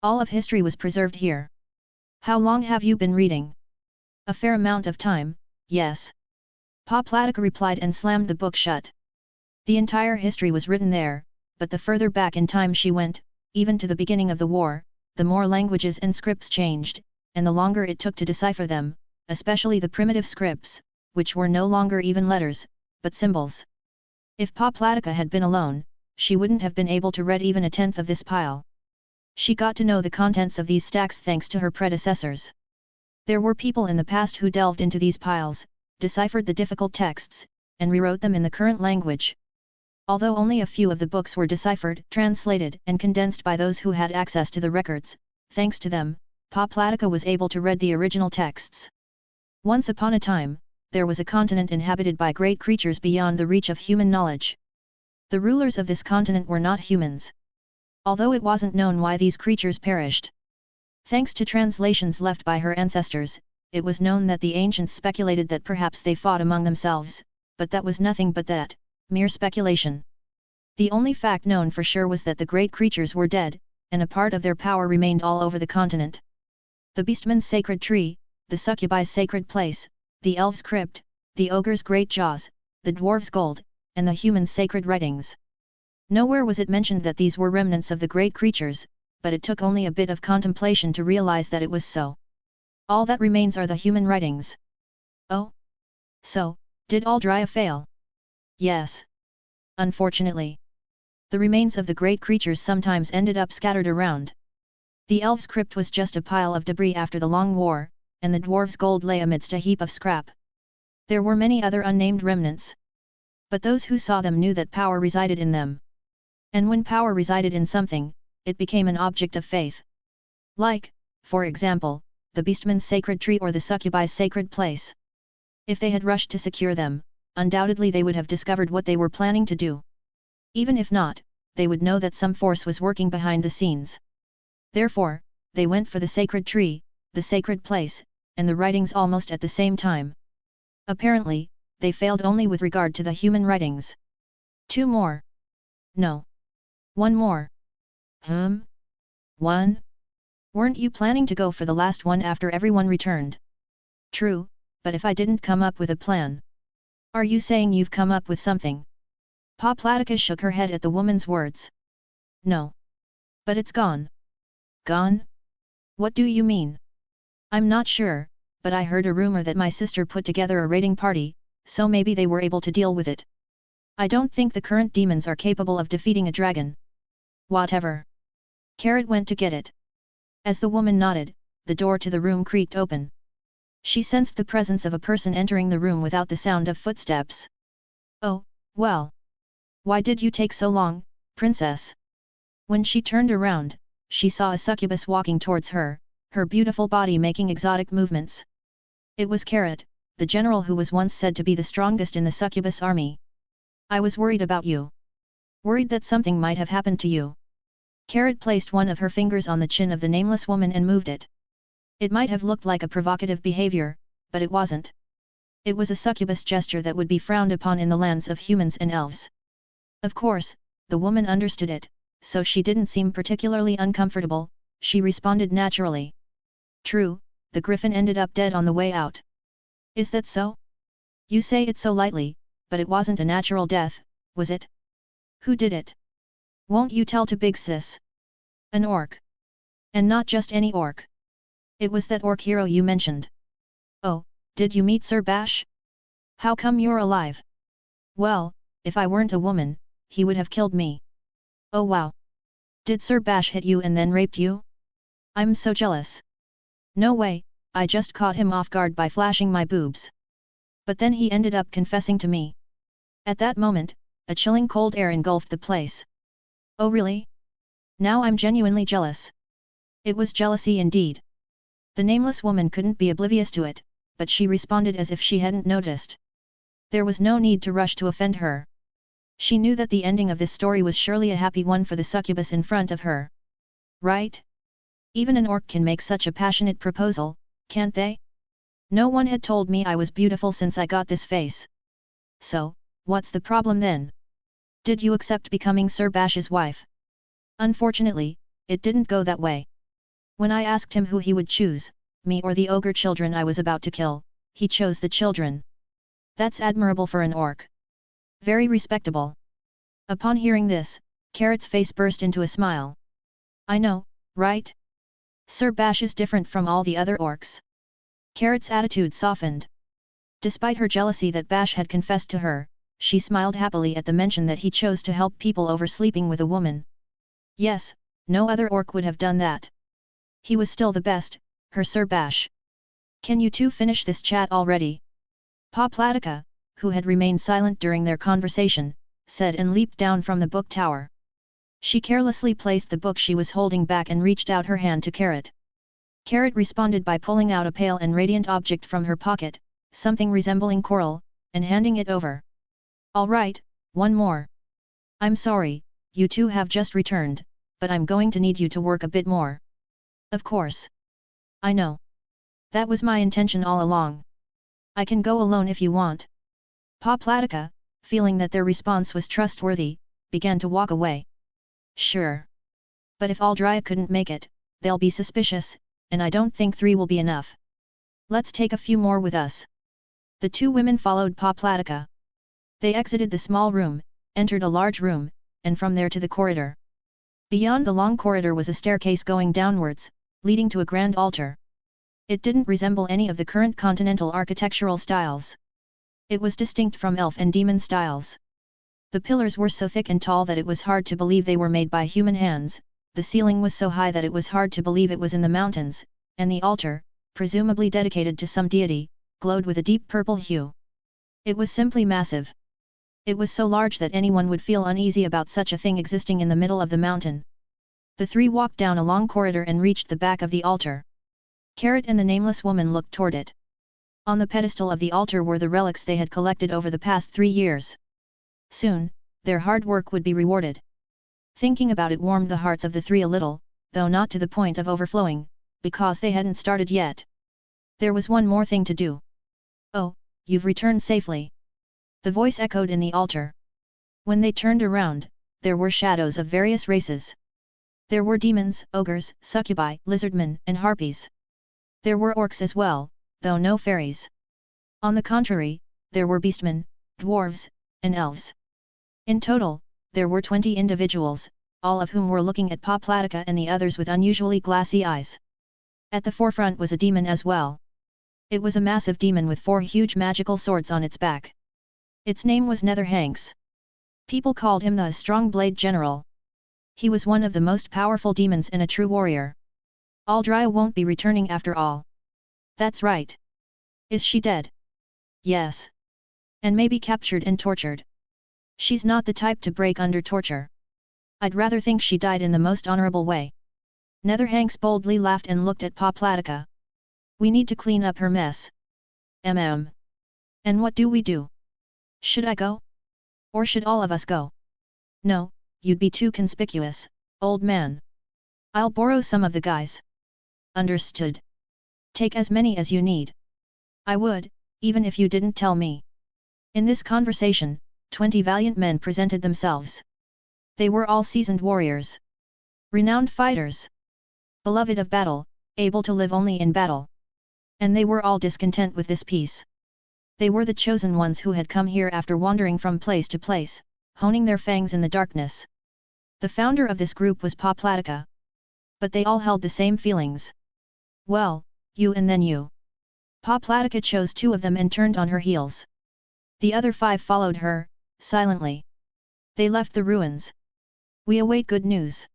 All of history was preserved here. "How long have you been reading?" "A fair amount of time, yes." Poplatica replied and slammed the book shut. The entire history was written there, but the further back in time she went, even to the beginning of the war, the more languages and scripts changed, and the longer it took to decipher them, especially the primitive scripts, which were no longer even letters, but symbols. If Poplatica had been alone, she wouldn't have been able to read even a tenth of this pile. She got to know the contents of these stacks thanks to her predecessors. There were people in the past who delved into these piles, deciphered the difficult texts, and rewrote them in the current language. Although only a few of the books were deciphered, translated, and condensed by those who had access to the records, thanks to them, Poplatica was able to read the original texts. Once upon a time, there was a continent inhabited by great creatures beyond the reach of human knowledge. The rulers of this continent were not humans. Although it wasn't known why these creatures perished. Thanks to translations left by her ancestors, it was known that the ancients speculated that perhaps they fought among themselves, but that was nothing but that, mere speculation. The only fact known for sure was that the great creatures were dead, and a part of their power remained all over the continent. The beastman's sacred tree, the succubi's sacred place, the elf's crypt, the ogre's great jaws, the dwarf's gold, and the human's sacred writings. Nowhere was it mentioned that these were remnants of the great creatures, but it took only a bit of contemplation to realize that it was so. All that remains are the human writings. Oh? So, did Aldria fail? Yes. Unfortunately. The remains of the great creatures sometimes ended up scattered around. The elf's crypt was just a pile of debris after the long war, and the dwarf's gold lay amidst a heap of scrap. There were many other unnamed remnants. But those who saw them knew that power resided in them. And when power resided in something, it became an object of faith. Like, for example, the beastman's sacred tree or the succubi's sacred place. If they had rushed to secure them, undoubtedly they would have discovered what they were planning to do. Even if not, they would know that some force was working behind the scenes. Therefore, they went for the sacred tree, the sacred place, and the writings almost at the same time. Apparently, they failed only with regard to the human writings. 2 more. No. 1 more. One? Weren't you planning to go for the last one after everyone returned? True, but if I didn't come up with a plan. Are you saying you've come up with something? Poplatica shook her head at the woman's words. No. But it's gone. Gone? What do you mean? I'm not sure, but I heard a rumor that my sister put together a raiding party, so maybe they were able to deal with it. I don't think the current demons are capable of defeating a dragon. Whatever. Carrot went to get it. As the woman nodded, the door to the room creaked open. She sensed the presence of a person entering the room without the sound of footsteps. Oh, well. Why did you take so long, princess? When she turned around, she saw a succubus walking towards her, her beautiful body making exotic movements. It was Carrot, the general who was once said to be the strongest in the succubus army. I was worried about you. Worried that something might have happened to you. Carrot placed one of her fingers on the chin of the nameless woman and moved it. It might have looked like a provocative behavior, but it wasn't. It was a succubus gesture that would be frowned upon in the lands of humans and elves. Of course, the woman understood it, so she didn't seem particularly uncomfortable, she responded naturally. True, the griffin ended up dead on the way out. Is that so? You say it so lightly, but it wasn't a natural death, was it? Who did it? Won't you tell to Big Sis? An orc. And not just any orc. It was that Orc Hero you mentioned. Oh, did you meet Sir Bash? How come you're alive? Well, if I weren't a woman, he would have killed me. Oh wow. Did Sir Bash hit you and then raped you? I'm so jealous. No way, I just caught him off guard by flashing my boobs. But then he ended up confessing to me. At that moment, a chilling cold air engulfed the place. Oh really? Now I'm genuinely jealous. It was jealousy indeed. The nameless woman couldn't be oblivious to it, but she responded as if she hadn't noticed. There was no need to rush to offend her. She knew that the ending of this story was surely a happy one for the succubus in front of her. Right? Even an orc can make such a passionate proposal, can't they? No one had told me I was beautiful since I got this face. So, what's the problem then? Did you accept becoming Sir Bash's wife? Unfortunately, it didn't go that way. When I asked him who he would choose, me or the ogre children I was about to kill, he chose the children. That's admirable for an orc. Very respectable. Upon hearing this, Carrot's face burst into a smile. I know, right? Sir Bash is different from all the other orcs. Carrot's attitude softened. Despite her jealousy that Bash had confessed to her, she smiled happily at the mention that he chose to help people over sleeping with a woman. Yes, no other orc would have done that. He was still the best, her Sir Bash. Can you two finish this chat already? Poplatica, who had remained silent during their conversation, said and leaped down from the book tower. She carelessly placed the book she was holding back and reached out her hand to Carrot. Carrot responded by pulling out a pale and radiant object from her pocket, something resembling coral, and handing it over. All right, one more. I'm sorry, you two have just returned, but I'm going to need you to work a bit more. Of course. I know. That was my intention all along. I can go alone if you want. Poplatica, feeling that their response was trustworthy, began to walk away. Sure. But if Aldria couldn't make it, they'll be suspicious, and I don't think 3 will be enough. Let's take a few more with us. The two women followed Poplatica. They exited the small room, entered a large room, and from there to the corridor. Beyond the long corridor was a staircase going downwards, leading to a grand altar. It didn't resemble any of the current continental architectural styles. It was distinct from elf and demon styles. The pillars were so thick and tall that it was hard to believe they were made by human hands, the ceiling was so high that it was hard to believe it was in the mountains, and the altar, presumably dedicated to some deity, glowed with a deep purple hue. It was simply massive. It was so large that anyone would feel uneasy about such a thing existing in the middle of the mountain. The three walked down a long corridor and reached the back of the altar. Carrot and the nameless woman looked toward it. On the pedestal of the altar were the relics they had collected over the past 3 years. Soon, their hard work would be rewarded. Thinking about it warmed the hearts of the three a little, though not to the point of overflowing, because they hadn't started yet. There was one more thing to do. Oh, you've returned safely. The voice echoed in the altar. When they turned around, there were shadows of various races. There were demons, ogres, succubi, lizardmen, and harpies. There were orcs as well, though no fairies. On the contrary, there were beastmen, dwarves, and elves. In total, there were 20 individuals, all of whom were looking at Poplatica and the others with unusually glassy eyes. At the forefront was a demon as well. It was a massive demon with 4 huge magical swords on its back. Its name was Netherhanks. People called him the Strong Blade General. He was one of the most powerful demons and a true warrior. Aldria won't be returning after all. That's right. Is she dead? Yes. And maybe captured and tortured. She's not the type to break under torture. I'd rather think she died in the most honorable way. Netherhanks boldly laughed and looked at Poplatica. We need to clean up her mess. And what do we do? Should I go? Or should all of us go? No, you'd be too conspicuous, old man. I'll borrow some of the guys. Understood. Take as many as you need. I would, even if you didn't tell me. In this conversation, 20 valiant men presented themselves. They were all seasoned warriors. Renowned fighters. Beloved of battle, able to live only in battle. And they were all discontent with this peace. They were the chosen ones who had come here after wandering from place to place, honing their fangs in the darkness. The founder of this group was Poplatica. But they all held the same feelings. Well, you and then you. Poplatica chose 2 of them and turned on her heels. The other 5 followed her, silently. They left the ruins. We await good news.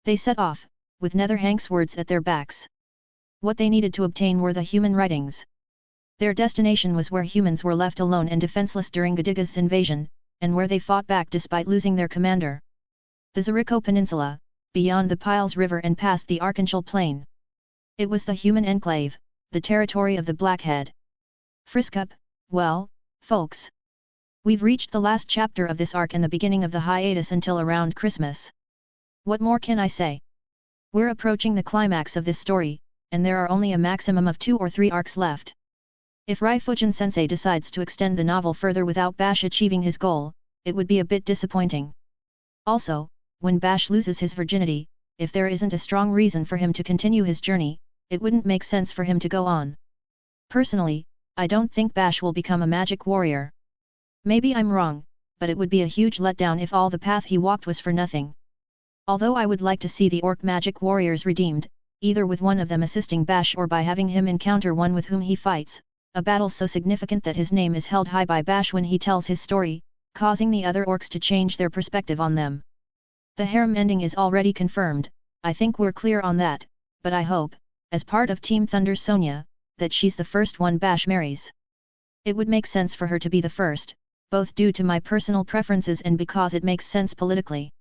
They set off, with Netherhanks' words at their backs. What they needed to obtain were the human writings. Their destination was where humans were left alone and defenseless during Gadiga's invasion, and where they fought back despite losing their commander. The Zeriko Peninsula, beyond the Piles River and past the Archangel Plain. It was the human enclave, the territory of the Blackhead. Friskup, well, folks. We've reached the last chapter of this arc and the beginning of the hiatus until around Christmas. What more can I say? We're approaching the climax of this story, and there are only a maximum of 2 or 3 arcs left. If Raifujin-sensei decides to extend the novel further without Bash achieving his goal, it would be a bit disappointing. Also, when Bash loses his virginity, if there isn't a strong reason for him to continue his journey, it wouldn't make sense for him to go on. Personally, I don't think Bash will become a magic warrior. Maybe I'm wrong, but it would be a huge letdown if all the path he walked was for nothing. Although I would like to see the orc magic warriors redeemed, either with one of them assisting Bash or by having him encounter one with whom he fights, a battle so significant that his name is held high by Bash when he tells his story, causing the other orcs to change their perspective on them. The harem ending is already confirmed, I think we're clear on that, but I hope, as part of Team Thunder Sonia, that she's the first one Bash marries. It would make sense for her to be the first, both due to my personal preferences and because it makes sense politically.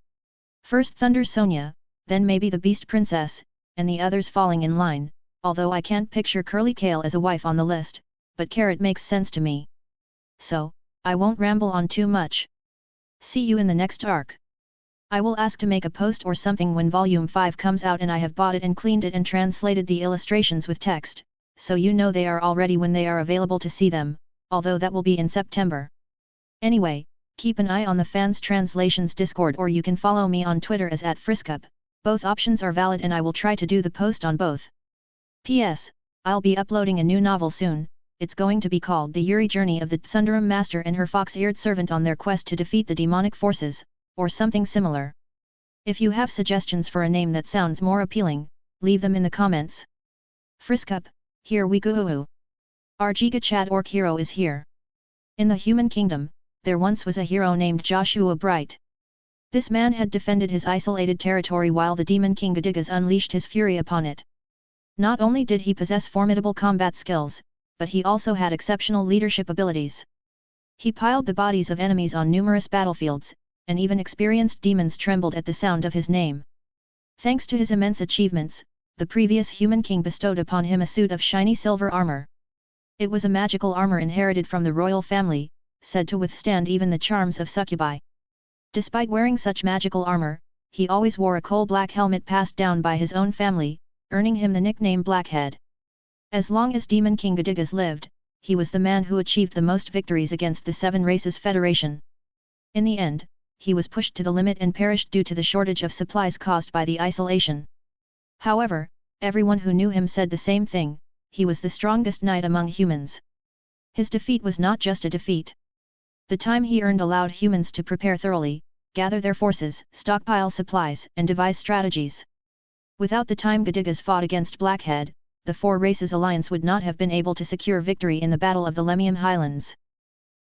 First Thunder Sonia, then maybe the Beast Princess, and the others falling in line, although I can't picture Curly Kale as a wife on the list, but Carrot makes sense to me. So, I won't ramble on too much. See you in the next arc. I will ask to make a post or something when Volume 5 comes out and I have bought it and cleaned it and translated the illustrations with text, so you know they are all ready when they are available to see them, although that will be in September. Anyway, keep an eye on the Fans Translations Discord or you can follow me on Twitter as @Friskup. Both options are valid and I will try to do the post on both. P.S. I'll be uploading a new novel soon. It's going to be called The Yuri Journey of the Tsunderam Master and her fox-eared servant on their quest to defeat the demonic forces, or something similar. If you have suggestions for a name that sounds more appealing, leave them in the comments. Friskup, here we go. Our Giga Chad Orc Hero is here. In the human kingdom, there once was a hero named Joshua Bright. This man had defended his isolated territory while the demon king Gadigas unleashed his fury upon it. Not only did he possess formidable combat skills, but he also had exceptional leadership abilities. He piled the bodies of enemies on numerous battlefields, and even experienced demons trembled at the sound of his name. Thanks to his immense achievements, the previous human king bestowed upon him a suit of shiny silver armor. It was a magical armor inherited from the royal family, said to withstand even the charms of succubi. Despite wearing such magical armor, he always wore a coal-black helmet passed down by his own family, earning him the nickname Blackhead. As long as Demon King Gadigas lived, he was the man who achieved the most victories against the Seven Races Federation. In the end, he was pushed to the limit and perished due to the shortage of supplies caused by the isolation. However, everyone who knew him said the same thing: he was the strongest knight among humans. His defeat was not just a defeat. The time he earned allowed humans to prepare thoroughly, gather their forces, stockpile supplies, and devise strategies. Without the time Gadigas fought against Blackhead, the Four Races Alliance would not have been able to secure victory in the Battle of the Lemium Highlands.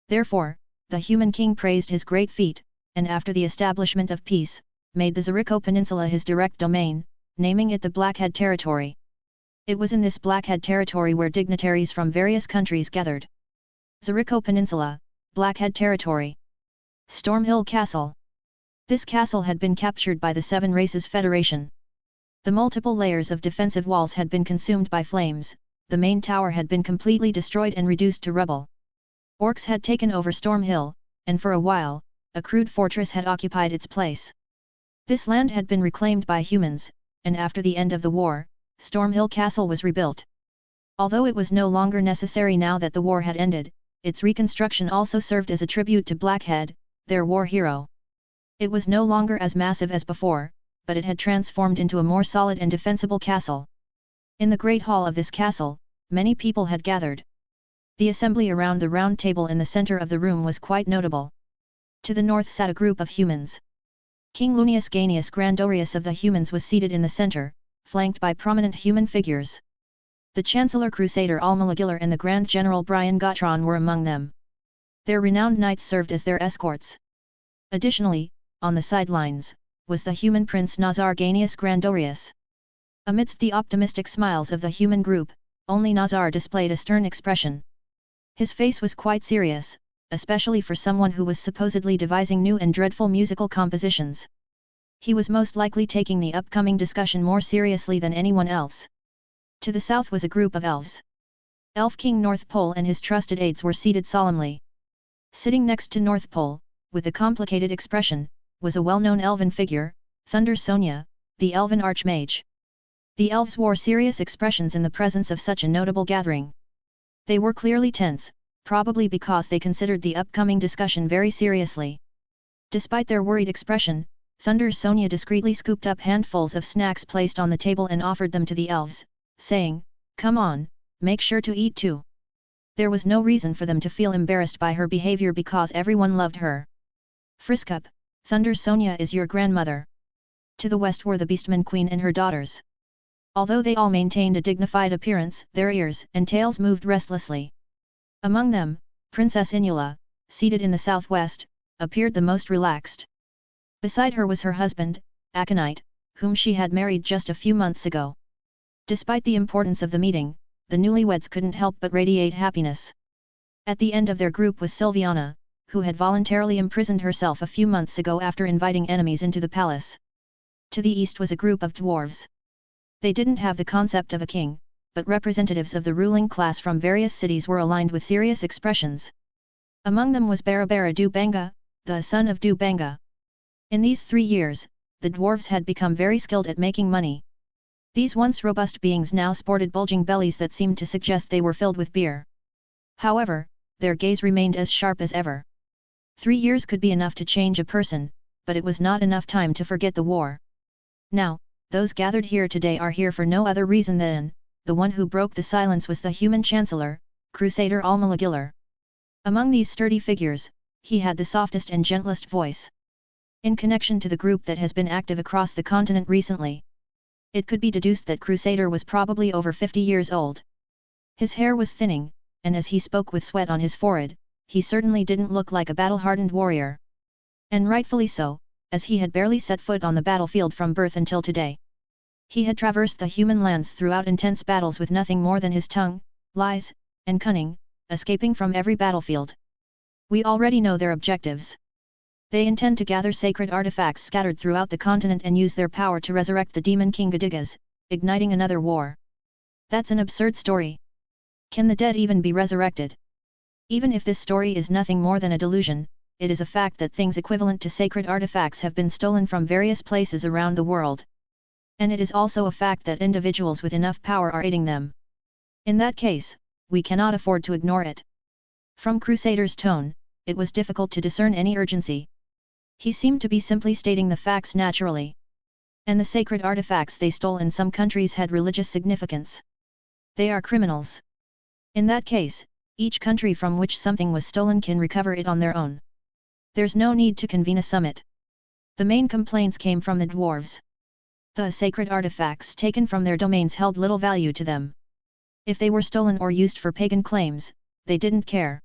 Therefore, the human king praised his great feat, and after the establishment of peace, made the Zarico Peninsula his direct domain, naming it the Blackhead Territory. It was in this Blackhead Territory where dignitaries from various countries gathered. Zarico Peninsula, Blackhead Territory. Stormhill Castle. This castle had been captured by the Seven Races Federation. The multiple layers of defensive walls had been consumed by flames, the main tower had been completely destroyed and reduced to rubble. Orcs had taken over Stormhill, and for a while, a crude fortress had occupied its place. This land had been reclaimed by humans, and after the end of the war, Stormhill Castle was rebuilt. Although it was no longer necessary now that the war had ended, its reconstruction also served as a tribute to Blackhead, their war hero. It was no longer as massive as before, but it had transformed into a more solid and defensible castle. In the great hall of this castle, many people had gathered. The assembly around the round table in the center of the room was quite notable. To the north sat a group of humans. King Lunius Ganius Grandorius of the humans was seated in the center, flanked by prominent human figures. The Chancellor Crusader Almalagilar and the Grand General Brian Gotron were among them. Their renowned knights served as their escorts. Additionally, on the sidelines, was the human prince Nazar Ganius Grandorius. Amidst the optimistic smiles of the human group, only Nazar displayed a stern expression. His face was quite serious, especially for someone who was supposedly devising new and dreadful musical compositions. He was most likely taking the upcoming discussion more seriously than anyone else. To the south was a group of elves. Elf King North Pole and his trusted aides were seated solemnly. Sitting next to North Pole, with a complicated expression, was a well-known elven figure, Thunder Sonia, the elven archmage. The elves wore serious expressions in the presence of such a notable gathering. They were clearly tense, probably because they considered the upcoming discussion very seriously. Despite their worried expression, Thunder Sonia discreetly scooped up handfuls of snacks placed on the table and offered them to the elves, saying, "Come on, make sure to eat too." There was no reason for them to feel embarrassed by her behavior because everyone loved her. "Frisk up, Thunder Sonia is your grandmother." To the west were the Beastman Queen and her daughters. Although they all maintained a dignified appearance, their ears and tails moved restlessly. Among them, Princess Inula, seated in the southwest, appeared the most relaxed. Beside her was her husband, Aconite, whom she had married just a few months ago. Despite the importance of the meeting, the newlyweds couldn't help but radiate happiness. At the end of their group was Sylviana, who had voluntarily imprisoned herself a few months ago after inviting enemies into the palace. To the east was a group of dwarves. They didn't have the concept of a king, but representatives of the ruling class from various cities were aligned with serious expressions. Among them was Barabara Dubanga, the son of Dubanga. In these 3 years, the dwarves had become very skilled at making money. These once robust beings now sported bulging bellies that seemed to suggest they were filled with beer. However, their gaze remained as sharp as ever. 3 years could be enough to change a person, but it was not enough time to forget the war. Now, those gathered here today are here for no other reason than, the one who broke the silence was the human chancellor, Crusader Almalagilar. Among these sturdy figures, he had the softest and gentlest voice. In connection to the group that has been active across the continent recently, it could be deduced that Crusader was probably over 50 years old. His hair was thinning, and as he spoke with sweat on his forehead, he certainly didn't look like a battle-hardened warrior. And rightfully so, as he had barely set foot on the battlefield from birth until today. He had traversed the human lands throughout intense battles with nothing more than his tongue, lies, and cunning, escaping from every battlefield. We already know their objectives. They intend to gather sacred artifacts scattered throughout the continent and use their power to resurrect the demon king Gadigas, igniting another war. That's an absurd story. Can the dead even be resurrected? Even if this story is nothing more than a delusion, it is a fact that things equivalent to sacred artifacts have been stolen from various places around the world. And it is also a fact that individuals with enough power are aiding them. In that case, we cannot afford to ignore it. From Crusader's tone, it was difficult to discern any urgency. He seemed to be simply stating the facts naturally. And the sacred artifacts they stole in some countries had religious significance. They are criminals. In that case, each country from which something was stolen can recover it on their own. There's no need to convene a summit. The main complaints came from the dwarves. The sacred artifacts taken from their domains held little value to them. If they were stolen or used for pagan claims, they didn't care.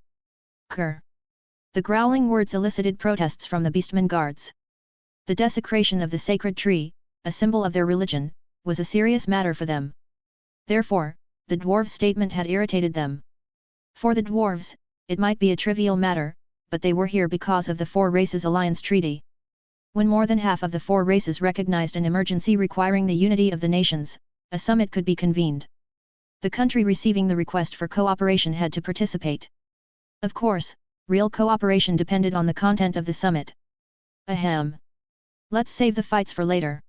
Grr. The growling words elicited protests from the beastmen guards. The desecration of the sacred tree, a symbol of their religion, was a serious matter for them. Therefore, the dwarves' statement had irritated them. For the dwarves, it might be a trivial matter, but they were here because of the Four Races Alliance Treaty. When more than half of the four races recognized an emergency requiring the unity of the nations, a summit could be convened. The country receiving the request for cooperation had to participate. Of course, real cooperation depended on the content of the summit. Ahem. Let's save the fights for later.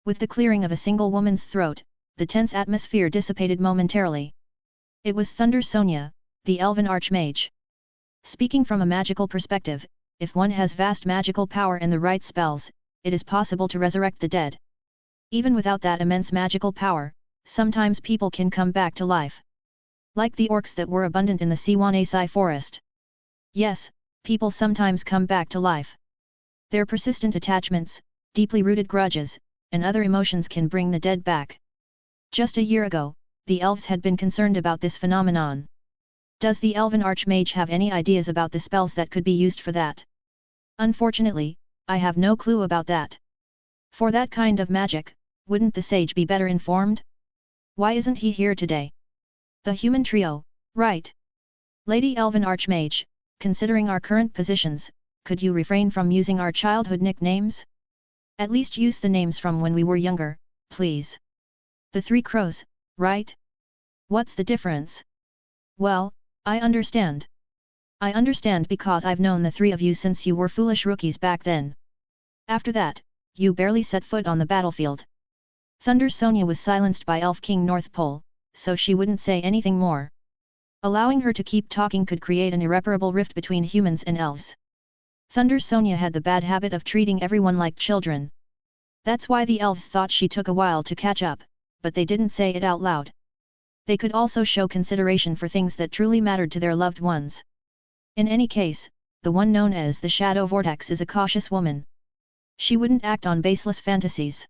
With the clearing of a single woman's throat, the tense atmosphere dissipated momentarily. It was Thunder Sonia, the elven archmage. Speaking from a magical perspective, if one has vast magical power and the right spells, it is possible to resurrect the dead. Even without that immense magical power, sometimes people can come back to life. Like the orcs that were abundant in the Siwanasai forest. Yes, people sometimes come back to life. Their persistent attachments, deeply rooted grudges, and other emotions can bring the dead back. Just a year ago, the elves had been concerned about this phenomenon. Does the elven archmage have any ideas about the spells that could be used for that? Unfortunately, I have no clue about that. For that kind of magic, wouldn't the sage be better informed? Why isn't he here today? The human trio, right? Lady Elven Archmage, considering our current positions, could you refrain from using our childhood nicknames? At least use the names from when we were younger, please. The Three Crows, right? What's the difference? Well, I understand. I understand because I've known the three of you since you were foolish rookies back then. After that, you barely set foot on the battlefield. Thunder Sonia was silenced by Elf King North Pole, so she wouldn't say anything more. Allowing her to keep talking could create an irreparable rift between humans and elves. Thunder Sonia had the bad habit of treating everyone like children. That's why the elves thought she took a while to catch up, but they didn't say it out loud. They could also show consideration for things that truly mattered to their loved ones. In any case, the one known as the Shadow Vortex is a cautious woman. She wouldn't act on baseless fantasies.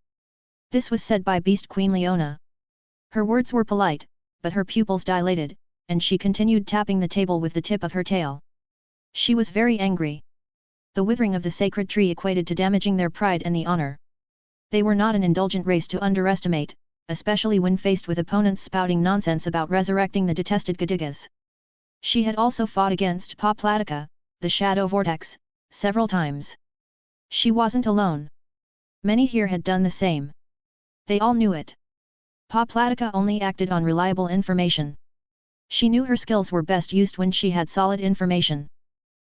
This was said by Beast Queen Leona. Her words were polite, but her pupils dilated, and she continued tapping the table with the tip of her tail. She was very angry. The withering of the sacred tree equated to damaging their pride and the honor. They were not an indulgent race to underestimate, especially when faced with opponents spouting nonsense about resurrecting the detested Gadigas. She had also fought against Poplatica, the Shadow Vortex, several times. She wasn't alone. Many here had done the same. They all knew it. Poplatica only acted on reliable information. She knew her skills were best used when she had solid information.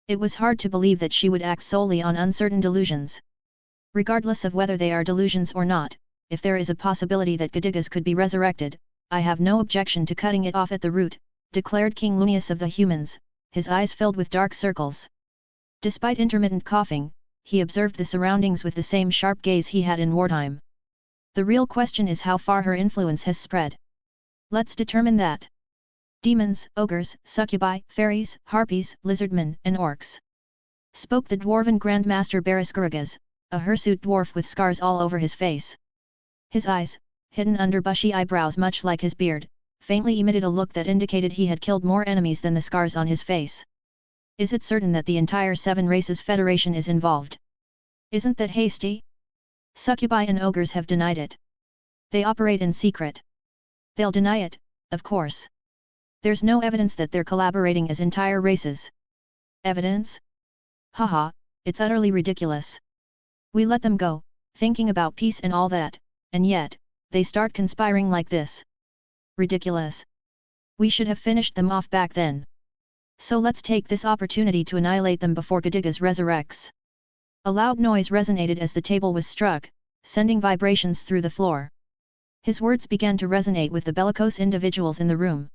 It was hard to believe that she would act solely on uncertain delusions. Regardless of whether they are delusions or not, if there is a possibility that Gadigas could be resurrected, I have no objection to cutting it off at the root, declared King Lunius of the humans, his eyes filled with dark circles. Despite intermittent coughing, he observed the surroundings with the same sharp gaze he had in wartime. The real question is how far her influence has spread. Let's determine that. Demons, ogres, succubi, fairies, harpies, lizardmen, and orcs. Spoke the dwarven Grandmaster Bariskuragas, a hirsute dwarf with scars all over his face. His eyes, hidden under bushy eyebrows much like his beard, faintly emitted a look that indicated he had killed more enemies than the scars on his face. Is it certain that the entire Seven Races Federation is involved? Isn't that hasty? Succubi and ogres have denied it. They operate in secret. They'll deny it, of course. There's no evidence that they're collaborating as entire races. Evidence? Haha, it's utterly ridiculous. We let them go, thinking about peace and all that, and yet, they start conspiring like this. Ridiculous. We should have finished them off back then. So let's take this opportunity to annihilate them before Gadigas resurrects. A loud noise resonated as the table was struck, sending vibrations through the floor. His words began to resonate with the bellicose individuals in the room.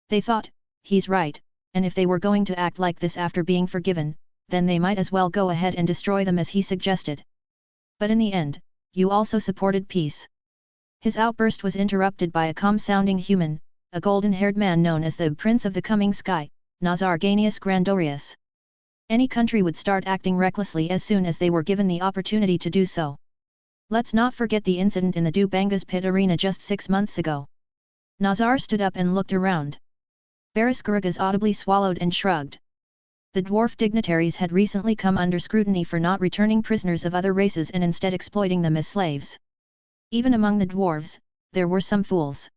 They thought, he's right, and if they were going to act like this after being forgiven, then they might as well go ahead and destroy them as he suggested. But in the end, you also supported peace. His outburst was interrupted by a calm-sounding human, a golden-haired man known as the Prince of the Coming Sky, Nazar Ganius Grandorius. Any country would start acting recklessly as soon as they were given the opportunity to do so. Let's not forget the incident in the Dubanga's pit arena just 6 months ago. Nazar stood up and looked around. Bariskaragas audibly swallowed and shrugged. The dwarf dignitaries had recently come under scrutiny for not returning prisoners of other races and instead exploiting them as slaves. Even among the dwarves, there were some fools.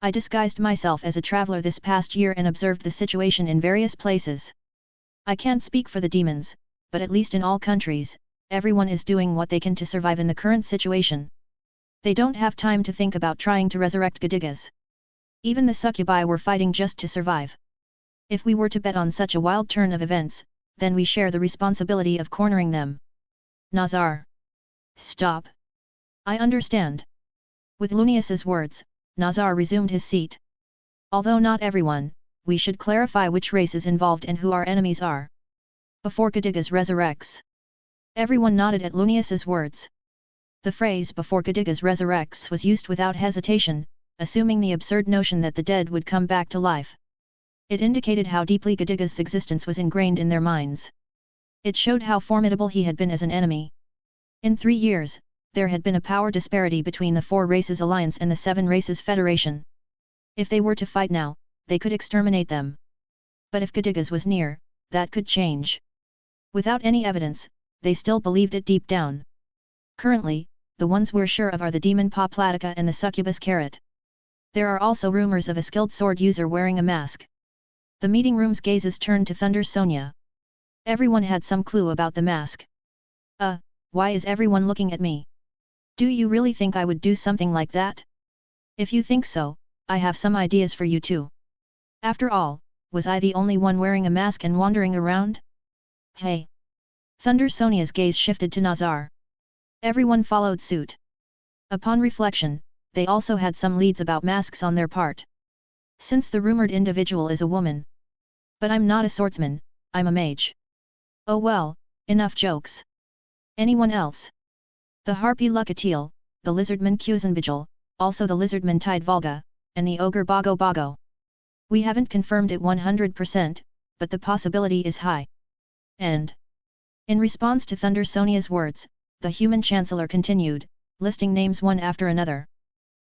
I disguised myself as a traveler this past year and observed the situation in various places. I can't speak for the demons, but at least in all countries, everyone is doing what they can to survive in the current situation. They don't have time to think about trying to resurrect Gadigas. Even the succubi were fighting just to survive. If we were to bet on such a wild turn of events, then we share the responsibility of cornering them. Nazar. Stop. I understand. With Lunius's words, Nazar resumed his seat. Although not everyone, we should clarify which race is involved and who our enemies are. Before Gadigas resurrects. Everyone nodded at Lunius's words. The phrase "before Gadigas resurrects" was used without hesitation, assuming the absurd notion that the dead would come back to life. It indicated how deeply Gadigas' existence was ingrained in their minds. It showed how formidable he had been as an enemy. In 3 years, there had been a power disparity between the 4 Races Alliance and the 7 Races Federation. If they were to fight now, they could exterminate them. But if Gadigas was near, that could change. Without any evidence, they still believed it deep down. Currently, the ones we're sure of are the demon Poplatica and the succubus Carrot. There are also rumors of a skilled sword user wearing a mask. The meeting room's gazes turned to Thunder Sonia. Everyone had some clue about the mask. Why is everyone looking at me? Do you really think I would do something like that? If you think so, I have some ideas for you too. After all, was I the only one wearing a mask and wandering around? Hey! Thunder Sonia's gaze shifted to Nazar. Everyone followed suit. Upon reflection, they also had some leads about masks on their part. Since the rumored individual is a woman. But I'm not a swordsman, I'm a mage. Oh well, enough jokes. Anyone else? The harpy Lucatiel, the lizardman Kuzenbijal, also the lizardman Tide Volga, and the ogre Bago Bago. We haven't confirmed it 100%, but the possibility is high. And in response to Thunder Sonia's words, the human chancellor continued, listing names one after another.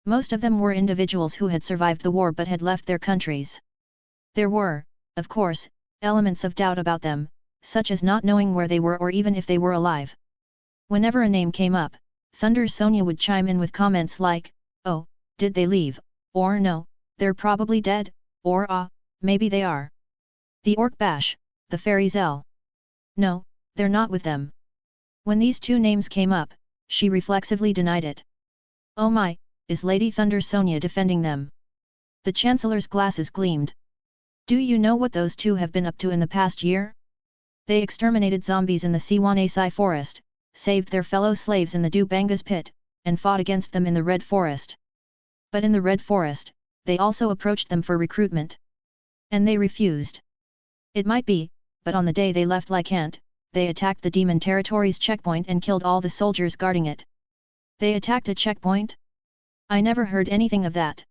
Most of them were individuals who had survived the war but had left their countries. There were, of course, elements of doubt about them, such as not knowing where they were or even if they were alive. Whenever a name came up, Thunder Sonia would chime in with comments like, "Oh, did they leave?" or "No, they're probably dead," or "Ah, maybe they are." The Orc Bash, the Fairy Zell. No, they're not with them. When these 2 names came up, she reflexively denied it. Oh my, is Lady Thunder Sonia defending them? The Chancellor's glasses gleamed. Do you know what those 2 have been up to in the past year? They exterminated zombies in the Siwanasai forest, saved their fellow slaves in the Dubanga's pit, and fought against them in the Red Forest. But in the Red Forest, they also approached them for recruitment. And they refused. It might be, but on the day they left Lycant, they attacked the demon territory's checkpoint and killed all the soldiers guarding it. They attacked a checkpoint? I never heard anything of that.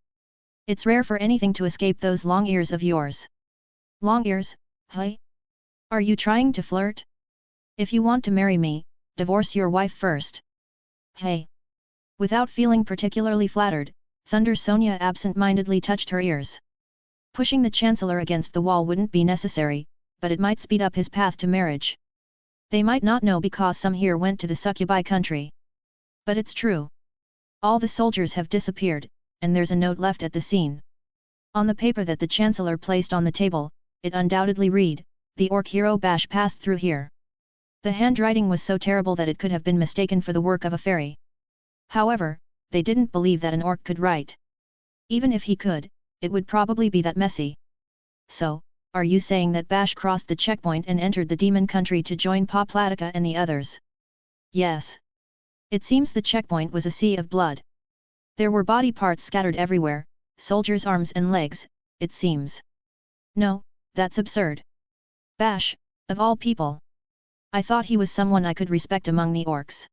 It's rare for anything to escape those long ears of yours. Long ears, huh? Are you trying to flirt? If you want to marry me, divorce your wife first. Hey! Without feeling particularly flattered, Thunder Sonia absent-mindedly touched her ears. Pushing the Chancellor against the wall wouldn't be necessary, but it might speed up his path to marriage. They might not know because some here went to the succubi country. But it's true. All the soldiers have disappeared, and there's a note left at the scene. On the paper that the Chancellor placed on the table, it undoubtedly read, the Orc Hero Bash passed through here. The handwriting was so terrible that it could have been mistaken for the work of a fairy. However, they didn't believe that an orc could write. Even if he could, it would probably be that messy. So, are you saying that Bash crossed the checkpoint and entered the demon country to join Poplatica and the others? Yes. It seems the checkpoint was a sea of blood. There were body parts scattered everywhere, soldiers' arms and legs, it seems. No, that's absurd. Bash, of all people. I thought he was someone I could respect among the orcs.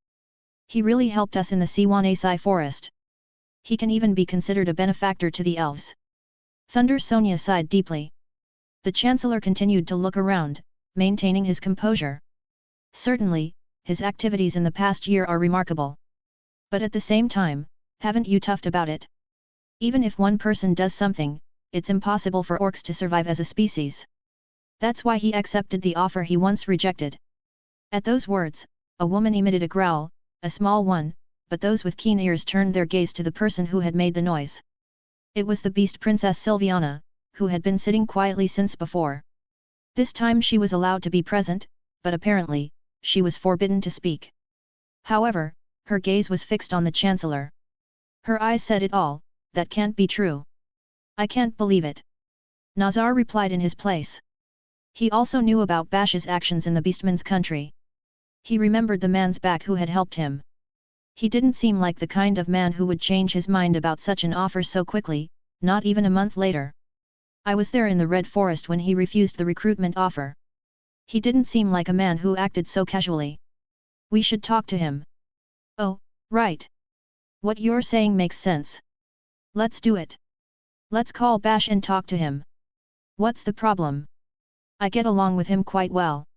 He really helped us in the Siwanasai forest. He can even be considered a benefactor to the elves. Thunder Sonia sighed deeply. The Chancellor continued to look around, maintaining his composure. Certainly, his activities in the past year are remarkable. But at the same time, haven't you toughed about it? Even if one person does something, it's impossible for orcs to survive as a species. That's why he accepted the offer he once rejected. At those words, a woman emitted a growl, a small one, but those with keen ears turned their gaze to the person who had made the noise. It was the Beast Princess Sylviana, who had been sitting quietly since before. This time she was allowed to be present, but apparently, she was forbidden to speak. However, her gaze was fixed on the Chancellor. Her eyes said it all, that can't be true. I can't believe it. Nazar replied in his place. He also knew about Bash's actions in the Beastman's country. He remembered the man's back who had helped him. He didn't seem like the kind of man who would change his mind about such an offer so quickly, not even a month later. I was there in the Red Forest when he refused the recruitment offer. He didn't seem like a man who acted so casually. We should talk to him. Oh, right. What you're saying makes sense. Let's do it. Let's call Bash and talk to him. What's the problem? I get along with him quite well.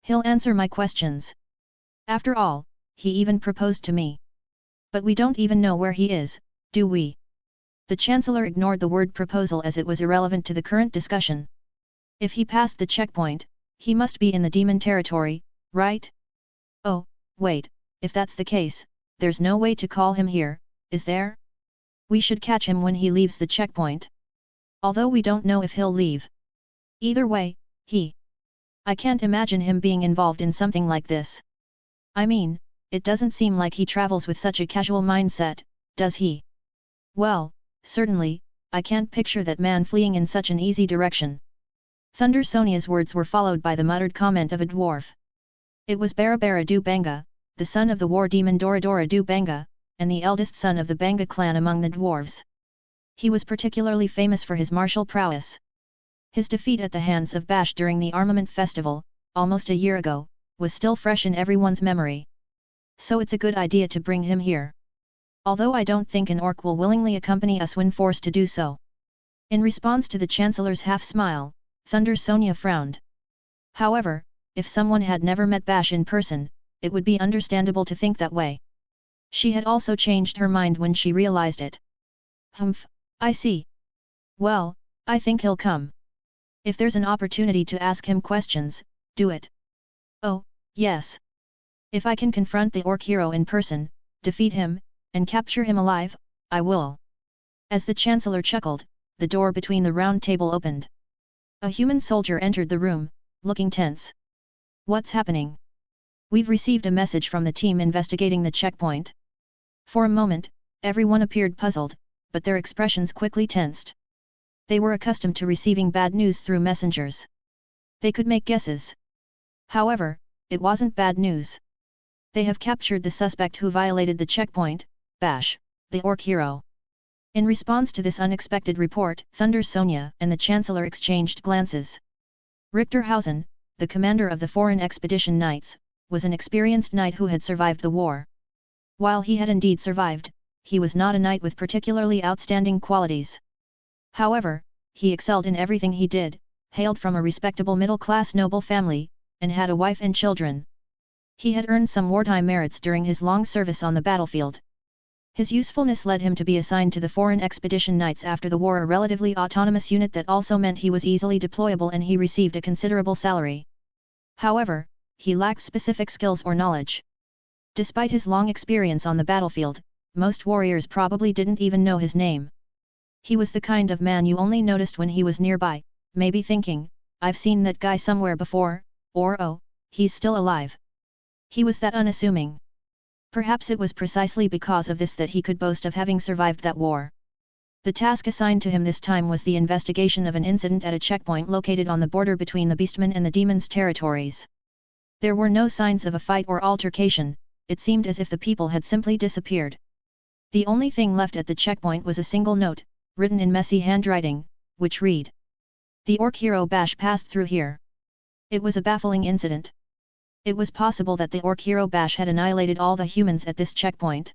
He'll answer my questions. After all, he even proposed to me. But we don't even know where he is, do we? The Chancellor ignored the word proposal as it was irrelevant to the current discussion. If he passed the checkpoint, he must be in the demon territory, right? Oh, wait, if that's the case, there's no way to call him here, is there? We should catch him when he leaves the checkpoint. Although we don't know if he'll leave. Either way, I can't imagine him being involved in something like this. I mean, it doesn't seem like he travels with such a casual mindset, does he? Well, certainly, I can't picture that man fleeing in such an easy direction. Thunder Sonia's words were followed by the muttered comment of a dwarf. It was Barabara du Banga, the son of the war demon Doradora du Banga, and the eldest son of the Banga clan among the dwarves. He was particularly famous for his martial prowess. His defeat at the hands of Bash during the Armament Festival, almost a year ago, was still fresh in everyone's memory. So it's a good idea to bring him here. Although I don't think an orc will willingly accompany us when forced to do so. In response to the Chancellor's half-smile, Thunder Sonia frowned. However, if someone had never met Bash in person, it would be understandable to think that way. She had also changed her mind when she realized it. Humph, I see. Well, I think he'll come. If there's an opportunity to ask him questions, do it. Oh, yes. If I can confront the Orc Hero in person, defeat him, and capture him alive, I will. As the Chancellor chuckled, the door between the round table opened. A human soldier entered the room, looking tense. What's happening? We've received a message from the team investigating the checkpoint. For a moment, everyone appeared puzzled, but their expressions quickly tensed. They were accustomed to receiving bad news through messengers. They could make guesses. However, it wasn't bad news. They have captured the suspect who violated the checkpoint, Bash, the Orc Hero. In response to this unexpected report, Thunder Sonia and the Chancellor exchanged glances. Richterhausen, the commander of the Foreign Expedition Knights, was an experienced knight who had survived the war. While he had indeed survived, he was not a knight with particularly outstanding qualities. However, he excelled in everything he did, hailed from a respectable middle-class noble family, and had a wife and children. He had earned some wartime merits during his long service on the battlefield. His usefulness led him to be assigned to the Foreign Expedition Knights after the war, a relatively autonomous unit that also meant he was easily deployable and he received a considerable salary. However, he lacked specific skills or knowledge. Despite his long experience on the battlefield, most warriors probably didn't even know his name. He was the kind of man you only noticed when he was nearby, maybe thinking, I've seen that guy somewhere before, or oh, he's still alive. He was that unassuming. Perhaps it was precisely because of this that he could boast of having survived that war. The task assigned to him this time was the investigation of an incident at a checkpoint located on the border between the Beastmen and the Demons' territories. There were no signs of a fight or altercation, it seemed as if the people had simply disappeared. The only thing left at the checkpoint was a single note, written in messy handwriting, which read: "The Orc Hero Bash passed through here." It was a baffling incident. It was possible that the Orc Hero Bash had annihilated all the humans at this checkpoint.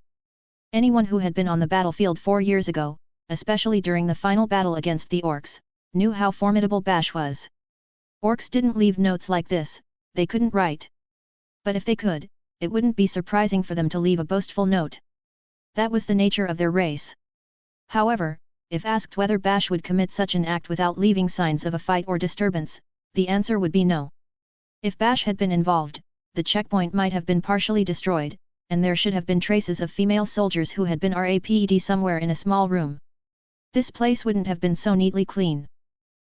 Anyone who had been on the battlefield 4 years ago, especially during the final battle against the Orcs, knew how formidable Bash was. Orcs didn't leave notes like this, they couldn't write. But if they could, it wouldn't be surprising for them to leave a boastful note. That was the nature of their race. However, if asked whether Bash would commit such an act without leaving signs of a fight or disturbance, the answer would be no. If Bash had been involved, the checkpoint might have been partially destroyed, and there should have been traces of female soldiers who had been raped somewhere in a small room. This place wouldn't have been so neatly clean.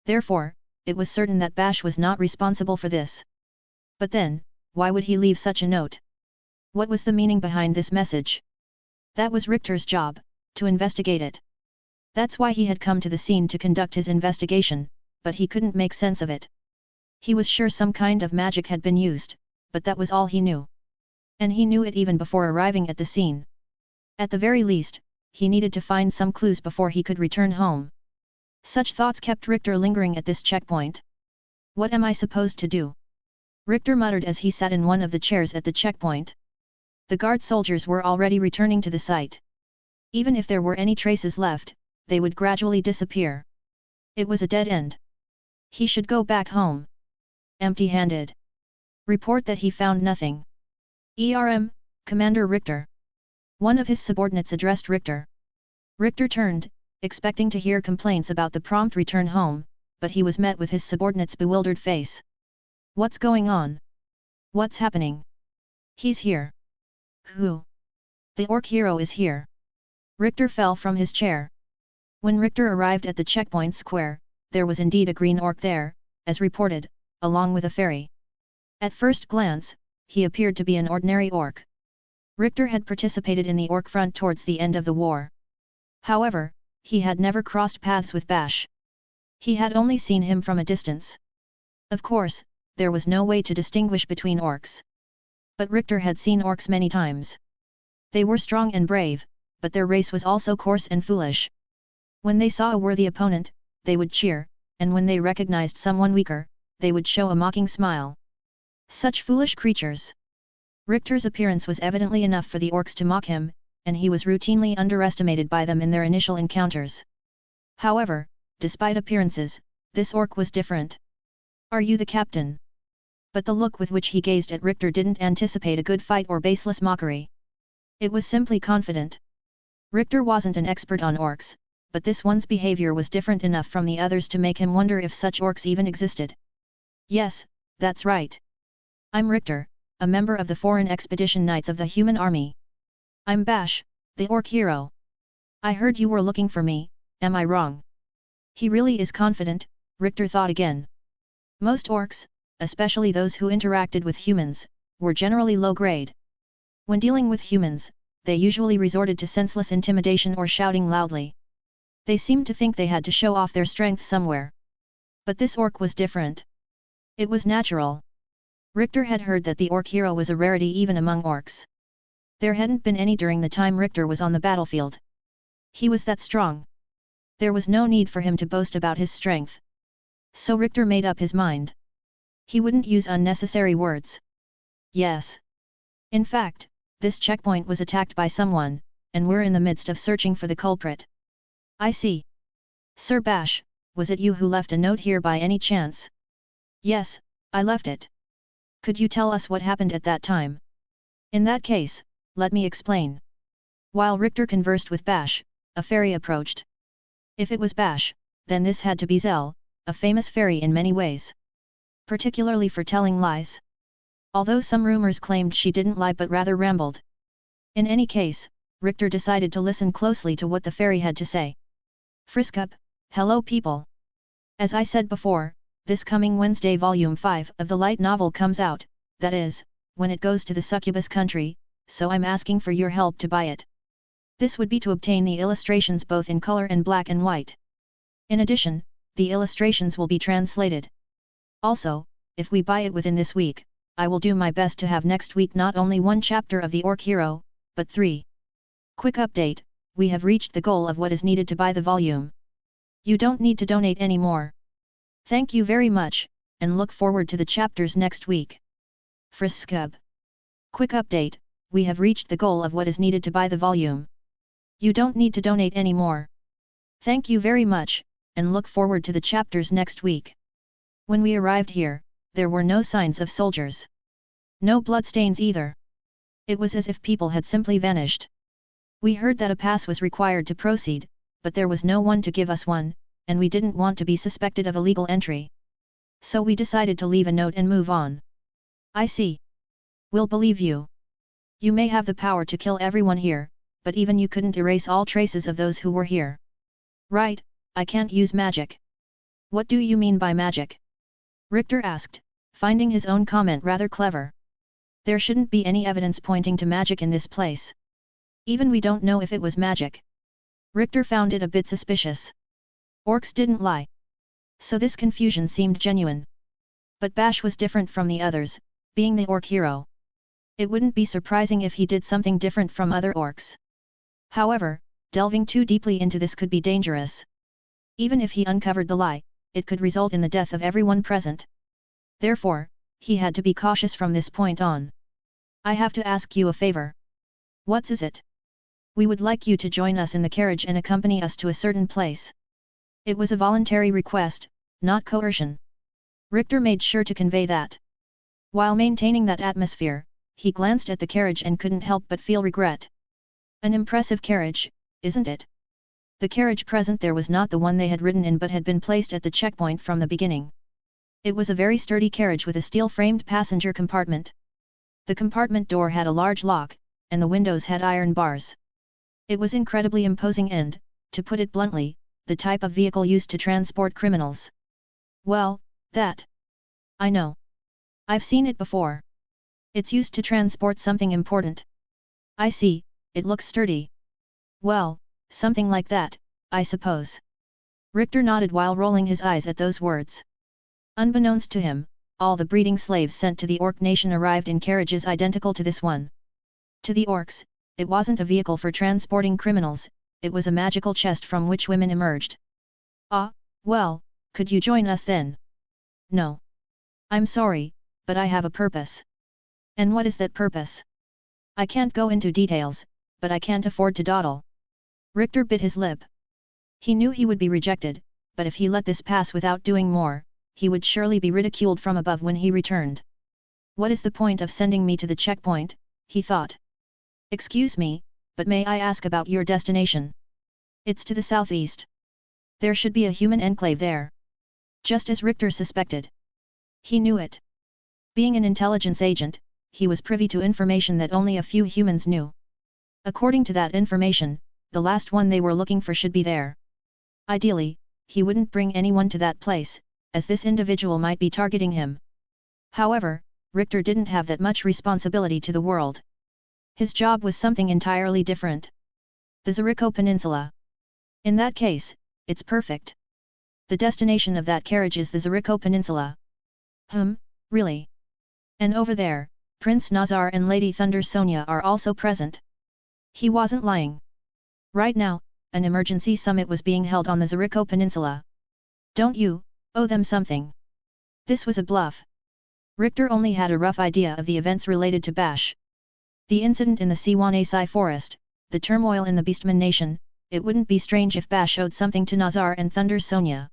Therefore, it was certain that Bash was not responsible for this. But then, why would he leave such a note? What was the meaning behind this message? That was Richter's job, to investigate it. That's why he had come to the scene to conduct his investigation, but he couldn't make sense of it. He was sure some kind of magic had been used, but that was all he knew. And he knew it even before arriving at the scene. At the very least, he needed to find some clues before he could return home. Such thoughts kept Richter lingering at this checkpoint. What am I supposed to do? Richter muttered as he sat in one of the chairs at the checkpoint. The guard soldiers were already returning to the site. Even if there were any traces left, they would gradually disappear. It was a dead end. He should go back home. Empty-handed. Report that he found nothing. Commander Richter. One of his subordinates addressed Richter. Richter turned, expecting to hear complaints about the prompt return home, but he was met with his subordinate's bewildered face. What's going on? What's happening? He's here. Who? The Orc Hero is here. Richter fell from his chair. When Richter arrived at the checkpoint square, there was indeed a green orc there, as reported, along with a fairy. At first glance, he appeared to be an ordinary orc. Richter had participated in the orc front towards the end of the war. However, he had never crossed paths with Bash. He had only seen him from a distance. Of course, there was no way to distinguish between orcs. But Richter had seen orcs many times. They were strong and brave, but their race was also coarse and foolish. When they saw a worthy opponent, they would cheer, and when they recognized someone weaker, they would show a mocking smile. Such foolish creatures! Richter's appearance was evidently enough for the orcs to mock him, and he was routinely underestimated by them in their initial encounters. However, despite appearances, this orc was different. Are you the captain? But the look with which he gazed at Richter didn't anticipate a good fight or baseless mockery. It was simply confident. Richter wasn't an expert on orcs, but this one's behavior was different enough from the others to make him wonder if such orcs even existed. Yes, that's right. I'm Richter, a member of the Foreign Expedition Knights of the Human Army. I'm Bash, the Orc Hero. I heard you were looking for me, am I wrong? He really is confident, Richter thought again. Most orcs, especially those who interacted with humans, were generally low-grade. When dealing with humans, they usually resorted to senseless intimidation or shouting loudly. They seemed to think they had to show off their strength somewhere. But this orc was different. It was natural. Richter had heard that the Orc Hero was a rarity even among orcs. There hadn't been any during the time Richter was on the battlefield. He was that strong. There was no need for him to boast about his strength. So Richter made up his mind. He wouldn't use unnecessary words. Yes. In fact, this checkpoint was attacked by someone, and we're in the midst of searching for the culprit. I see. Sir Bash, was it you who left a note here by any chance? Yes, I left it. Could you tell us what happened at that time? In that case, let me explain. While Richter conversed with Bash, a fairy approached. If it was Bash, then this had to be Zell, a famous fairy in many ways. Particularly for telling lies. Although some rumors claimed she didn't lie but rather rambled. In any case, Richter decided to listen closely to what the fairy had to say. Frisk up, hello people. As I said before, this coming Wednesday Volume 5 of the light novel comes out, that is, when it goes to the succubus country, so I'm asking for your help to buy it. This would be to obtain the illustrations both in color and black and white. In addition, the illustrations will be translated. Also, if we buy it within this week, I will do my best to have next week not only 1 chapter of the Orc Hero, but 3. Quick update, we have reached the goal of what is needed to buy the volume. You don't need to donate anymore. Thank you very much, and look forward to the chapters next week. Friskub. Quick update, we have reached the goal of what is needed to buy the volume. You don't need to donate anymore. Thank you very much, and look forward to the chapters next week. When we arrived here, there were no signs of soldiers. No bloodstains either. It was as if people had simply vanished. We heard that a pass was required to proceed, but there was no one to give us one, and we didn't want to be suspected of illegal entry. So we decided to leave a note and move on. I see. We'll believe you. You may have the power to kill everyone here, but even you couldn't erase all traces of those who were here. Right, I can't use magic. What do you mean by magic? Richter asked, finding his own comment rather clever. There shouldn't be any evidence pointing to magic in this place. Even we don't know if it was magic. Richter found it a bit suspicious. Orcs didn't lie. So this confusion seemed genuine. But Bash was different from the others, being the Orc Hero. It wouldn't be surprising if he did something different from other orcs. However, delving too deeply into this could be dangerous. Even if he uncovered the lie, it could result in the death of everyone present. Therefore, he had to be cautious from this point on. I have to ask you a favor. What is it? We would like you to join us in the carriage and accompany us to a certain place. It was a voluntary request, not coercion. Richter made sure to convey that. While maintaining that atmosphere, he glanced at the carriage and couldn't help but feel regret. An impressive carriage, isn't it? The carriage present there was not the one they had ridden in but had been placed at the checkpoint from the beginning. It was a very sturdy carriage with a steel-framed passenger compartment. The compartment door had a large lock, and the windows had iron bars. It was incredibly imposing and, to put it bluntly, the type of vehicle used to transport criminals. Well, that. I know. I've seen it before. It's used to transport something important. I see, it looks sturdy. Well, something like that, I suppose. Richter nodded while rolling his eyes at those words. Unbeknownst to him, all the breeding slaves sent to the Orc nation arrived in carriages identical to this one. To the Orcs, it wasn't a vehicle for transporting criminals, it was a magical chest from which women emerged. Ah, well, could you join us then? No. I'm sorry, but I have a purpose. And what is that purpose? I can't go into details, but I can't afford to dawdle. Richter bit his lip. He knew he would be rejected, but if he let this pass without doing more, he would surely be ridiculed from above when he returned. What is the point of sending me to the checkpoint, he thought. Excuse me, but may I ask about your destination? It's to the southeast. There should be a human enclave there. Just as Richter suspected. He knew it. Being an intelligence agent, he was privy to information that only a few humans knew. According to that information, the last one they were looking for should be there. Ideally, he wouldn't bring anyone to that place, as this individual might be targeting him. However, Richter didn't have that much responsibility to the world. His job was something entirely different. The Zeriko Peninsula. In that case, it's perfect. The destination of that carriage is the Zeriko Peninsula. Really? And over there, Prince Nazar and Lady Thunder Sonia are also present. He wasn't lying. Right now, an emergency summit was being held on the Zeriko Peninsula. Don't you owe them something? This was a bluff. Richter only had a rough idea of the events related to Bash. The incident in the Siwanasai forest, the turmoil in the Beastman nation, it wouldn't be strange if Bash owed something to Nazar and Thunder Sonia.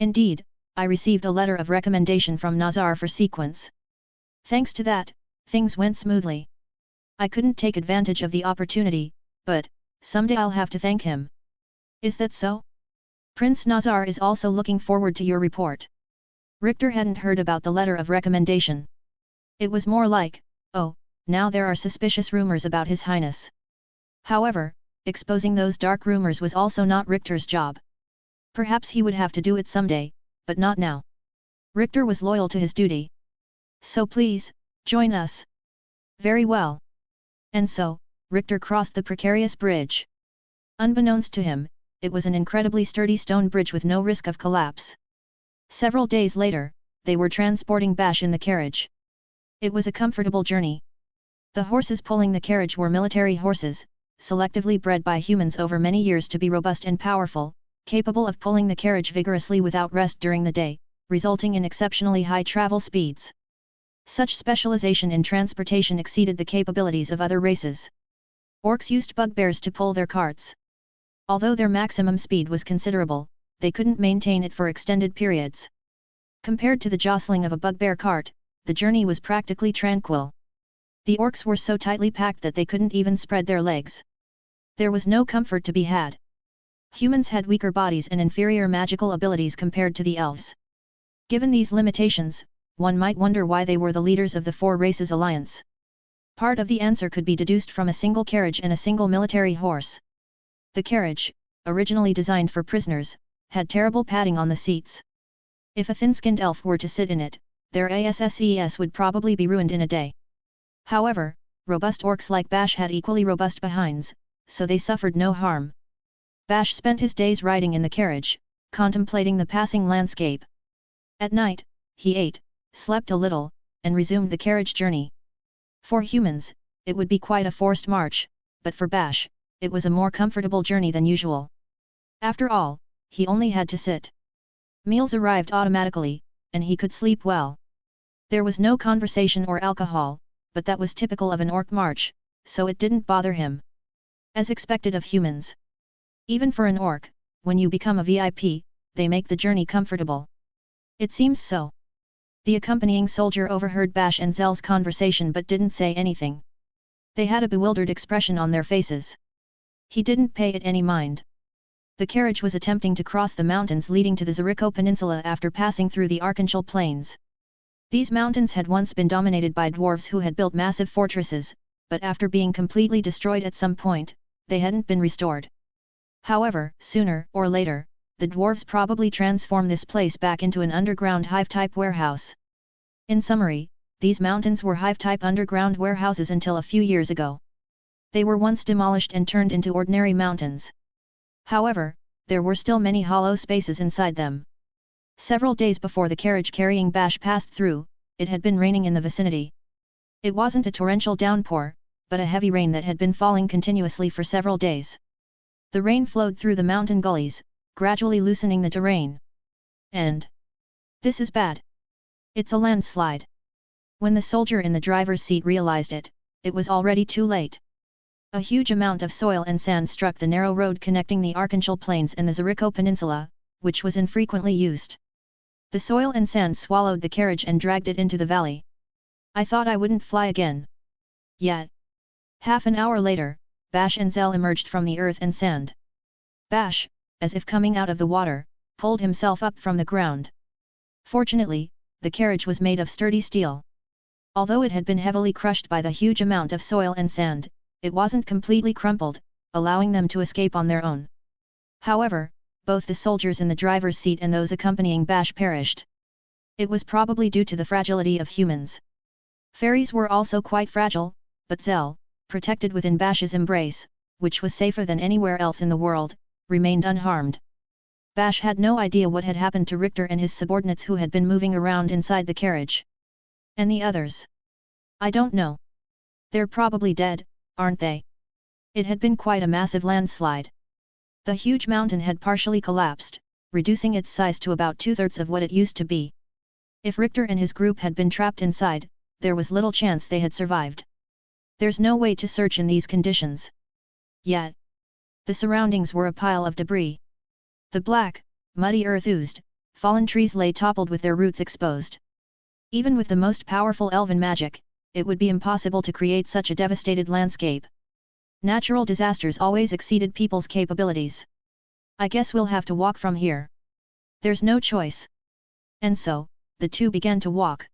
Indeed, I received a letter of recommendation from Nazar for sequence. Thanks to that, things went smoothly. I couldn't take advantage of the opportunity, but, someday I'll have to thank him. Is that so? Prince Nazar is also looking forward to your report. Richter hadn't heard about the letter of recommendation. It was more like, oh, now there are suspicious rumors about His Highness. However, exposing those dark rumors was also not Richter's job. Perhaps he would have to do it someday, but not now. Richter was loyal to his duty. So please, join us. Very well. And so, Richter crossed the precarious bridge. Unbeknownst to him, it was an incredibly sturdy stone bridge with no risk of collapse. Several days later, they were transporting Bash in the carriage. It was a comfortable journey. The horses pulling the carriage were military horses, selectively bred by humans over many years to be robust and powerful, capable of pulling the carriage vigorously without rest during the day, resulting in exceptionally high travel speeds. Such specialization in transportation exceeded the capabilities of other races. Orcs used bugbears to pull their carts. Although their maximum speed was considerable, they couldn't maintain it for extended periods. Compared to the jostling of a bugbear cart, the journey was practically tranquil. The orcs were so tightly packed that they couldn't even spread their legs. There was no comfort to be had. Humans had weaker bodies and inferior magical abilities compared to the elves. Given these limitations, one might wonder why they were the leaders of the Four Races Alliance. Part of the answer could be deduced from a single carriage and a single military horse. The carriage, originally designed for prisoners, had terrible padding on the seats. If a thin-skinned elf were to sit in it, their ASSES would probably be ruined in a day. However, robust orcs like Bash had equally robust behinds, so they suffered no harm. Bash spent his days riding in the carriage, contemplating the passing landscape. At night, he ate, slept a little, and resumed the carriage journey. For humans, it would be quite a forced march, but for Bash, it was a more comfortable journey than usual. After all, he only had to sit. Meals arrived automatically, and he could sleep well. There was no conversation or alcohol, but that was typical of an orc march, so it didn't bother him. As expected of humans. Even for an orc, when you become a VIP, they make the journey comfortable. It seems so. The accompanying soldier overheard Bash and Zell's conversation but didn't say anything. They had a bewildered expression on their faces. He didn't pay it any mind. The carriage was attempting to cross the mountains leading to the Zeriko Peninsula after passing through the Archangel Plains. These mountains had once been dominated by dwarves who had built massive fortresses, but after being completely destroyed at some point, they hadn't been restored. However, sooner or later, the dwarves probably transform this place back into an underground hive-type warehouse. In summary, these mountains were hive-type underground warehouses until a few years ago. They were once demolished and turned into ordinary mountains. However, there were still many hollow spaces inside them. Several days before the carriage carrying Bash passed through, it had been raining in the vicinity. It wasn't a torrential downpour, but a heavy rain that had been falling continuously for several days. The rain flowed through the mountain gullies, gradually loosening the terrain. And this is bad. It's a landslide. When the soldier in the driver's seat realized it, it was already too late. A huge amount of soil and sand struck the narrow road connecting the Archangel Plains and the Zeriko Peninsula, which was infrequently used. The soil and sand swallowed the carriage and dragged it into the valley. I thought I wouldn't fly again. Yet. Half an hour later, Bash and Zell emerged from the earth and sand. Bash, as if coming out of the water, pulled himself up from the ground. Fortunately, the carriage was made of sturdy steel. Although it had been heavily crushed by the huge amount of soil and sand, it wasn't completely crumpled, allowing them to escape on their own. However, both the soldiers in the driver's seat and those accompanying Bash perished. It was probably due to the fragility of humans. Fairies were also quite fragile, but Zell, protected within Bash's embrace, which was safer than anywhere else in the world, remained unharmed. Bash had no idea what had happened to Richter and his subordinates who had been moving around inside the carriage. And the others? I don't know. They're probably dead, aren't they? It had been quite a massive landslide. The huge mountain had partially collapsed, reducing its size to about 2/3 of what it used to be. If Richter and his group had been trapped inside, there was little chance they had survived. There's no way to search in these conditions. Yet. The surroundings were a pile of debris. The black, muddy earth oozed, fallen trees lay toppled with their roots exposed. Even with the most powerful elven magic, it would be impossible to create such a devastated landscape. Natural disasters always exceeded people's capabilities. I guess we'll have to walk from here. There's no choice. And so, the two began to walk.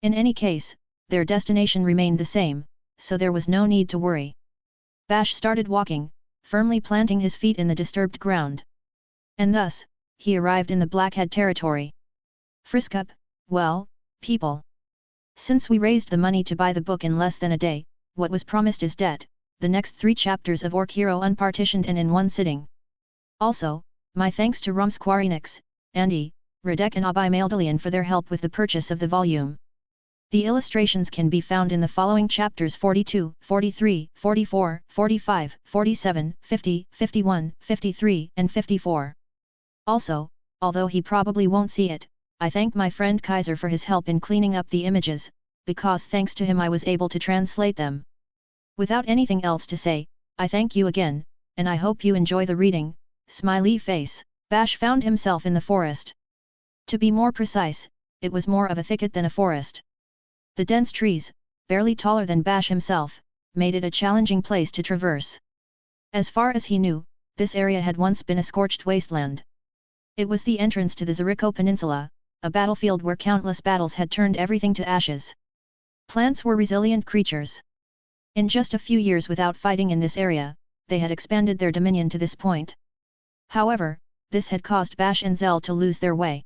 In any case, their destination remained the same, so there was no need to worry. Bash started walking, firmly planting his feet in the disturbed ground. And thus, he arrived in the Blackhead territory. Frisk up, Well, people. Since we raised the money to buy the book in less than a day, what was promised is debt, the next 3 chapters of Orc Hero unpartitioned and in one sitting. Also, my thanks to Rumsquarinix, Andy, Radek and Abai Maildalian for their help with the purchase of the volume. The illustrations can be found in the following chapters 42, 43, 44, 45, 47, 50, 51, 53, and 54. Also, although he probably won't see it, I thank my friend Kaiser for his help in cleaning up the images, because thanks to him I was able to translate them. Without anything else to say, I thank you again, and I hope you enjoy the reading, smiley face. Bash found himself in the forest. To be more precise, it was more of a thicket than a forest. The dense trees, barely taller than Bash himself, made it a challenging place to traverse. As far as he knew, this area had once been a scorched wasteland. It was the entrance to the Zeriko Peninsula, a battlefield where countless battles had turned everything to ashes. Plants were resilient creatures. In just a few years without fighting in this area, they had expanded their dominion to this point. However, this had caused Bash and Zell to lose their way.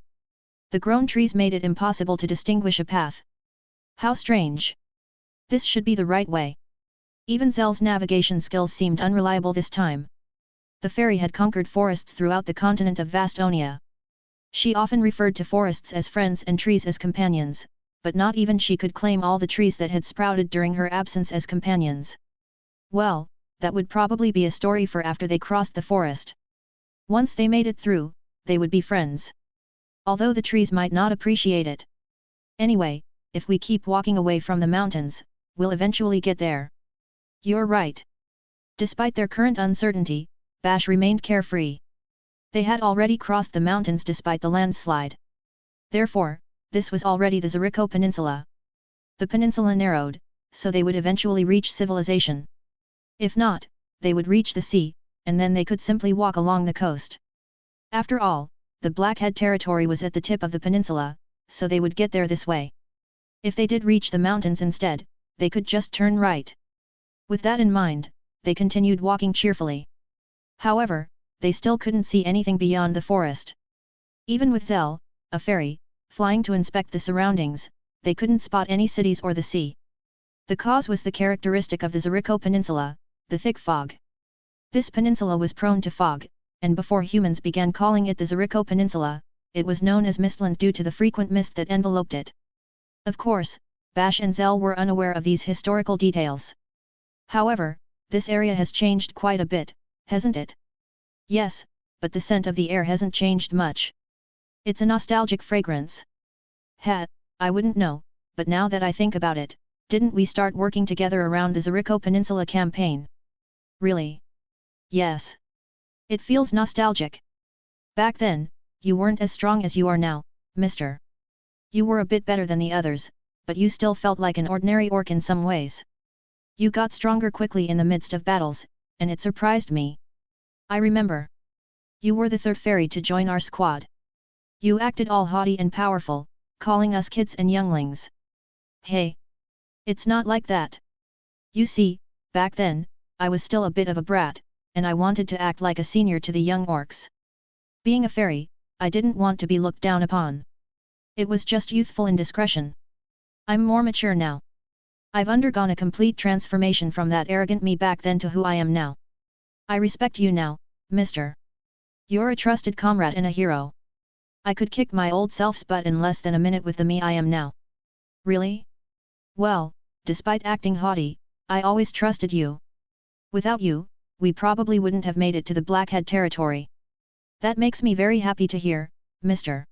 The grown trees made it impossible to distinguish a path. How strange! This should be the right way. Even Zell's navigation skills seemed unreliable this time. The fairy had conquered forests throughout the continent of Vastonia. She often referred to forests as friends and trees as companions, but not even she could claim all the trees that had sprouted during her absence as companions. Well, that would probably be a story for after they crossed the forest. Once they made it through, they would be friends. Although the trees might not appreciate it. Anyway, if we keep walking away from the mountains, we'll eventually get there. You're right. Despite their current uncertainty, Bash remained carefree. They had already crossed the mountains despite the landslide. Therefore, this was already the Zeriko Peninsula. The peninsula narrowed, so they would eventually reach civilization. If not, they would reach the sea, and then they could simply walk along the coast. After all, the Blackhead territory was at the tip of the peninsula, so they would get there this way. If they did reach the mountains instead, they could just turn right. With that in mind, they continued walking cheerfully. However, they still couldn't see anything beyond the forest. Even with Zell, a fairy, flying to inspect the surroundings, they couldn't spot any cities or the sea. The cause was the characteristic of the Zeriko Peninsula, the thick fog. This peninsula was prone to fog, and before humans began calling it the Zeriko Peninsula, it was known as Mistland due to the frequent mist that enveloped it. Of course, Bash and Zell were unaware of these historical details. However, this area has changed quite a bit, hasn't it? Yes, but the scent of the air hasn't changed much. It's a nostalgic fragrance. I wouldn't know, but now that I think about it, didn't we start working together around the Zeriko Peninsula campaign? Really? Yes. It feels nostalgic. Back then, you weren't as strong as you are now, mister. You were a bit better than the others, but you still felt like an ordinary orc in some ways. You got stronger quickly in the midst of battles, and it surprised me. I remember. You were the third fairy to join our squad. You acted all haughty and powerful, calling us kids and younglings. Hey! It's not like that. You see, back then, I was still a bit of a brat, and I wanted to act like a senior to the young orcs. Being a fairy, I didn't want to be looked down upon. It was just youthful indiscretion. I'm more mature now. I've undergone a complete transformation from that arrogant me back then to who I am now. I respect you now, mister. You're a trusted comrade and a hero. I could kick my old self's butt in less than a minute with the me I am now. Really? Well, despite acting haughty, I always trusted you. Without you, we probably wouldn't have made it to the Blackhead territory. That makes me very happy to hear, mister.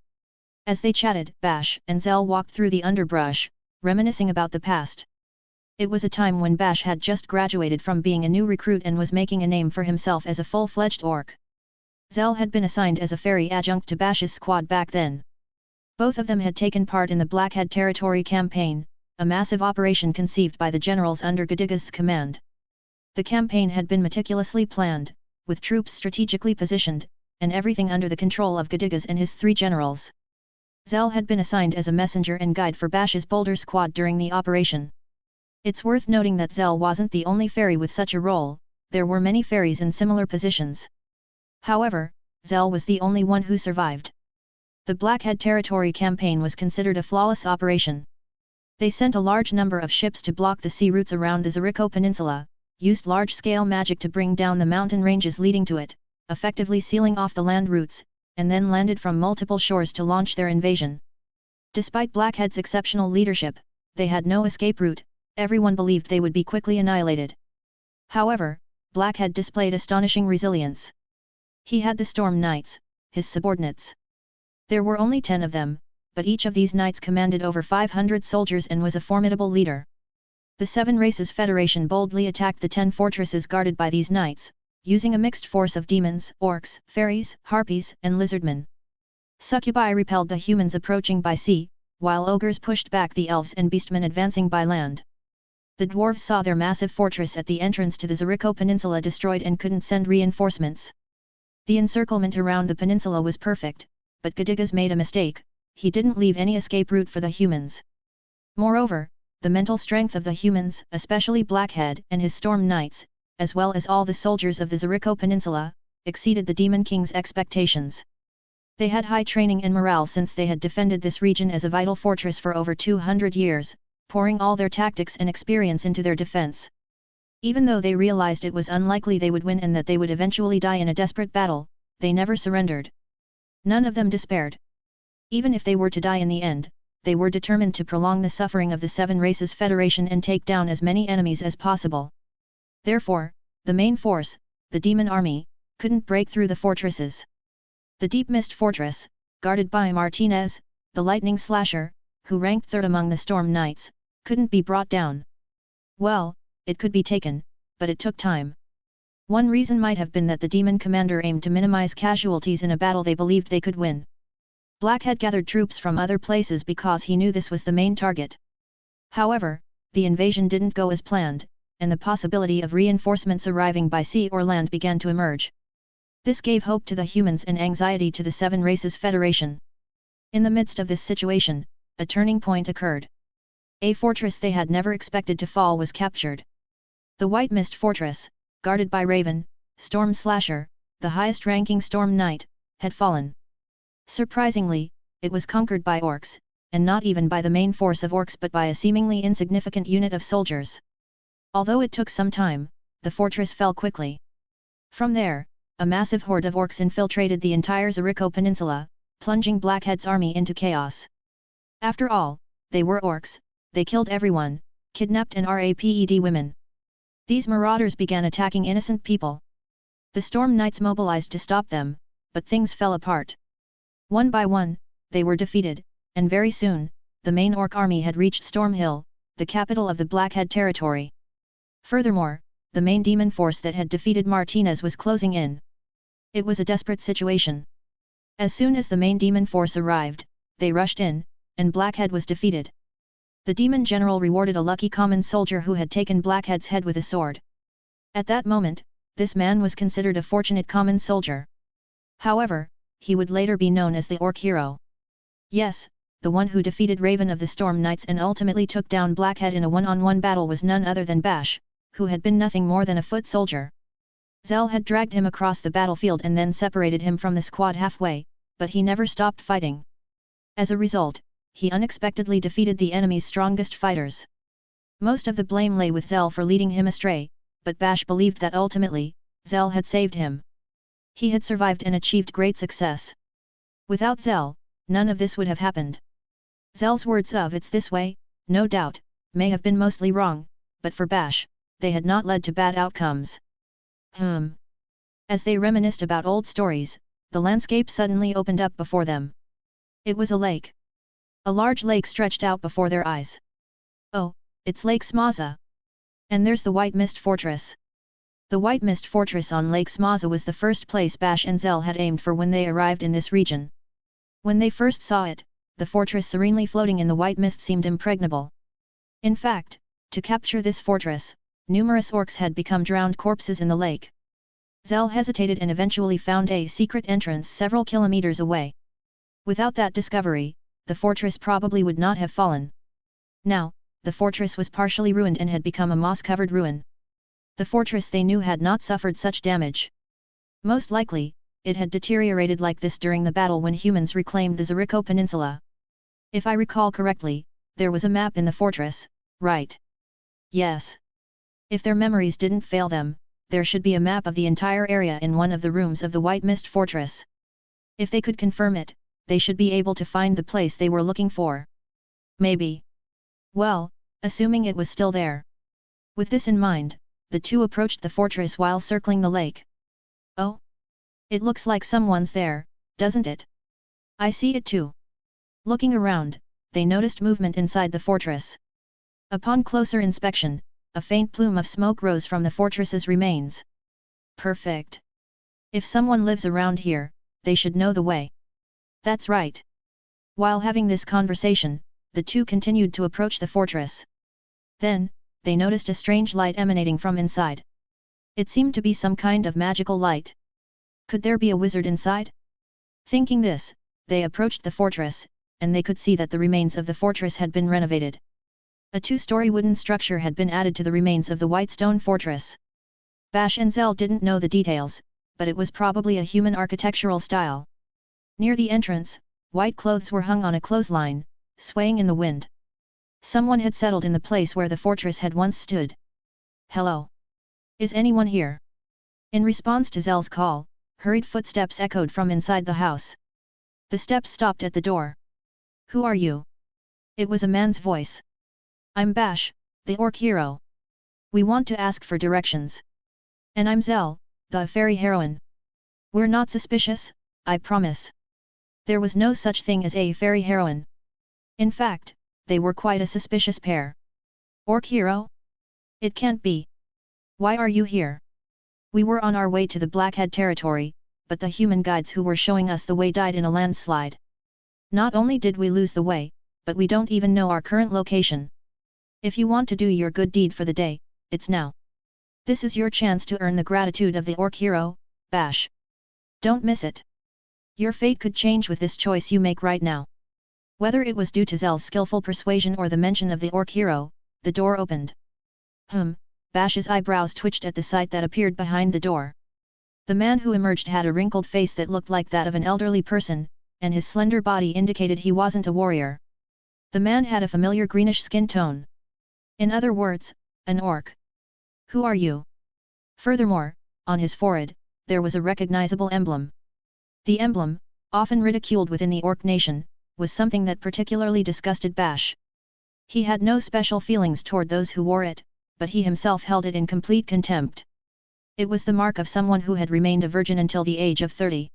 As they chatted, Bash and Zell walked through the underbrush, reminiscing about the past. It was a time when Bash had just graduated from being a new recruit and was making a name for himself as a full-fledged orc. Zell had been assigned as a fairy adjunct to Bash's squad back then. Both of them had taken part in the Blackhead Territory campaign, a massive operation conceived by the generals under Gadiga's command. The campaign had been meticulously planned, with troops strategically positioned, and everything under the control of Gadigas and his 3 generals. Zell had been assigned as a messenger and guide for Bash's Boulder squad during the operation. It's worth noting that Zell wasn't the only fairy with such a role, there were many fairies in similar positions. However, Zell was the only one who survived. The Blackhead territory campaign was considered a flawless operation. They sent a large number of ships to block the sea routes around the Ziriko Peninsula, used large-scale magic to bring down the mountain ranges leading to it, effectively sealing off the land routes, and then landed from multiple shores to launch their invasion. Despite Blackhead's exceptional leadership, they had no escape route. Everyone believed they would be quickly annihilated. However, Blackhead displayed astonishing resilience. He had the Storm Knights, his subordinates. There were only 10 of them, but each of these knights commanded over 500 soldiers and was a formidable leader. The Seven Races Federation boldly attacked the 10 fortresses guarded by these knights, using a mixed force of demons, orcs, fairies, harpies, and lizardmen. Succubi repelled the humans approaching by sea, while ogres pushed back the elves and beastmen advancing by land. The dwarves saw their massive fortress at the entrance to the Ziriko Peninsula destroyed and couldn't send reinforcements. The encirclement around the peninsula was perfect, but Gadigas made a mistake. He didn't leave any escape route for the humans. Moreover, the mental strength of the humans, especially Blackhead and his Storm Knights, as well as all the soldiers of the Ziriko Peninsula, exceeded the Demon King's expectations. They had high training and morale since they had defended this region as a vital fortress for over 200 years, pouring all their tactics and experience into their defense. Even though they realized it was unlikely they would win and that they would eventually die in a desperate battle, they never surrendered. None of them despaired. Even if they were to die in the end, they were determined to prolong the suffering of the Seven Races Federation and take down as many enemies as possible. Therefore, the main force, the Demon Army, couldn't break through the fortresses. The Deep Mist Fortress, guarded by Martinez, the Lightning Slasher, who ranked third among the Storm Knights, couldn't be brought down. Well, it could be taken, but it took time. One reason might have been that the demon commander aimed to minimize casualties in a battle they believed they could win. Blackhead gathered troops from other places because he knew this was the main target. However, the invasion didn't go as planned, and the possibility of reinforcements arriving by sea or land began to emerge. This gave hope to the humans and anxiety to the Seven Races Federation. In the midst of this situation, a turning point occurred. A fortress they had never expected to fall was captured. The White Mist Fortress, guarded by Raven, Storm Slasher, the highest-ranking Storm Knight, had fallen. Surprisingly, it was conquered by orcs, and not even by the main force of orcs but by a seemingly insignificant unit of soldiers. Although it took some time, the fortress fell quickly. From there, a massive horde of orcs infiltrated the entire Ziriko Peninsula, plunging Blackhead's army into chaos. After all, they were orcs, they killed everyone, kidnapped and raped women. These marauders began attacking innocent people. The Storm Knights mobilized to stop them, but things fell apart. One by one, they were defeated, and very soon, the main orc army had reached Storm Hill, the capital of the Blackhead territory. Furthermore, the main demon force that had defeated Martinez was closing in. It was a desperate situation. As soon as the main demon force arrived, they rushed in, and Blackhead was defeated. The demon general rewarded a lucky common soldier who had taken Blackhead's head with a sword. At that moment, this man was considered a fortunate common soldier. However, he would later be known as the Orc Hero. Yes, the one who defeated Raven of the Storm Knights and ultimately took down Blackhead in a one-on-one battle was none other than Bash, who had been nothing more than a foot soldier. Zell had dragged him across the battlefield and then separated him from the squad halfway, but he never stopped fighting. As a result, he unexpectedly defeated the enemy's strongest fighters. Most of the blame lay with Zell for leading him astray, but Bash believed that ultimately, Zell had saved him. He had survived and achieved great success. Without Zell, none of this would have happened. Zell's words of "it's this way," no doubt, may have been mostly wrong, but for Bash, they had not led to bad outcomes. As they reminisced about old stories, the landscape suddenly opened up before them. It was a lake. A large lake stretched out before their eyes. Oh, it's Lake Smaza. And there's the White Mist Fortress. The White Mist Fortress on Lake Smaza was the first place Bash and Zell had aimed for when they arrived in this region. When they first saw it, the fortress serenely floating in the white mist seemed impregnable. In fact, to capture this fortress, numerous orcs had become drowned corpses in the lake. Zell hesitated and eventually found a secret entrance several kilometers away. Without that discovery, the fortress probably would not have fallen. Now, the fortress was partially ruined and had become a moss-covered ruin. The fortress they knew had not suffered such damage. Most likely, it had deteriorated like this during the battle when humans reclaimed the Zeriko Peninsula. If I recall correctly, there was a map in the fortress, right? Yes. If their memories didn't fail them, there should be a map of the entire area in one of the rooms of the White Mist Fortress. If they could confirm it, they should be able to find the place they were looking for. Maybe. Well, assuming it was still there. With this in mind, the two approached the fortress while circling the lake. Oh? It looks like someone's there, doesn't it? I see it too. Looking around, they noticed movement inside the fortress. Upon closer inspection, a faint plume of smoke rose from the fortress's remains. Perfect. If someone lives around here, they should know the way. That's right. While having this conversation, the two continued to approach the fortress. Then, they noticed a strange light emanating from inside. It seemed to be some kind of magical light. Could there be a wizard inside? Thinking this, they approached the fortress, and they could see that the remains of the fortress had been renovated. A two-story wooden structure had been added to the remains of the white stone fortress. Bash and Zell didn't know the details, but it was probably a human architectural style. Near the entrance, white clothes were hung on a clothesline, swaying in the wind. Someone had settled in the place where the fortress had once stood. Hello? Is anyone here? In response to Zell's call, hurried footsteps echoed from inside the house. The steps stopped at the door. Who are you? It was a man's voice. I'm Bash, the Orc Hero. We want to ask for directions. And I'm Zell, the fairy heroine. We're not suspicious, I promise. There was no such thing as a fairy heroine. In fact, they were quite a suspicious pair. Orc Hero? It can't be. Why are you here? We were on our way to the Blackhead territory, but the human guides who were showing us the way died in a landslide. Not only did we lose the way, but we don't even know our current location. If you want to do your good deed for the day, it's now. This is your chance to earn the gratitude of the Orc Hero, Bash. Don't miss it. Your fate could change with this choice you make right now. Whether it was due to Zell's skillful persuasion or the mention of the Orc Hero, the door opened. Bash's eyebrows twitched at the sight that appeared behind the door. The man who emerged had a wrinkled face that looked like that of an elderly person, and his slender body indicated he wasn't a warrior. The man had a familiar greenish skin tone. In other words, an orc. Who are you? Furthermore, on his forehead, there was a recognizable emblem. The emblem, often ridiculed within the orc nation, was something that particularly disgusted Bash. He had no special feelings toward those who wore it, but he himself held it in complete contempt. It was the mark of someone who had remained a virgin until the age of 30.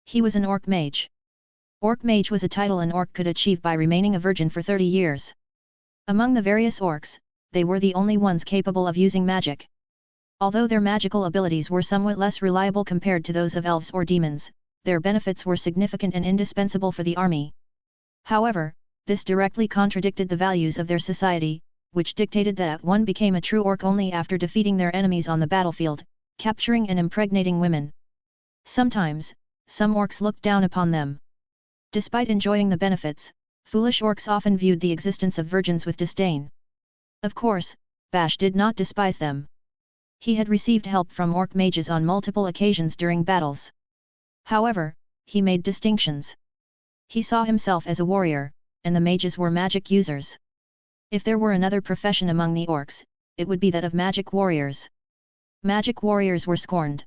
He was an orc mage. Orc mage was a title an orc could achieve by remaining a virgin for 30 years. Among the various orcs, they were the only ones capable of using magic. Although their magical abilities were somewhat less reliable compared to those of elves or demons, their benefits were significant and indispensable for the army. However, this directly contradicted the values of their society, which dictated that one became a true orc only after defeating their enemies on the battlefield, capturing and impregnating women. Sometimes, some orcs looked down upon them. Despite enjoying the benefits, foolish orcs often viewed the existence of virgins with disdain. Of course, Bash did not despise them. He had received help from orc mages on multiple occasions during battles. However, he made distinctions. He saw himself as a warrior, and the mages were magic users. If there were another profession among the orcs, it would be that of magic warriors. Magic warriors were scorned.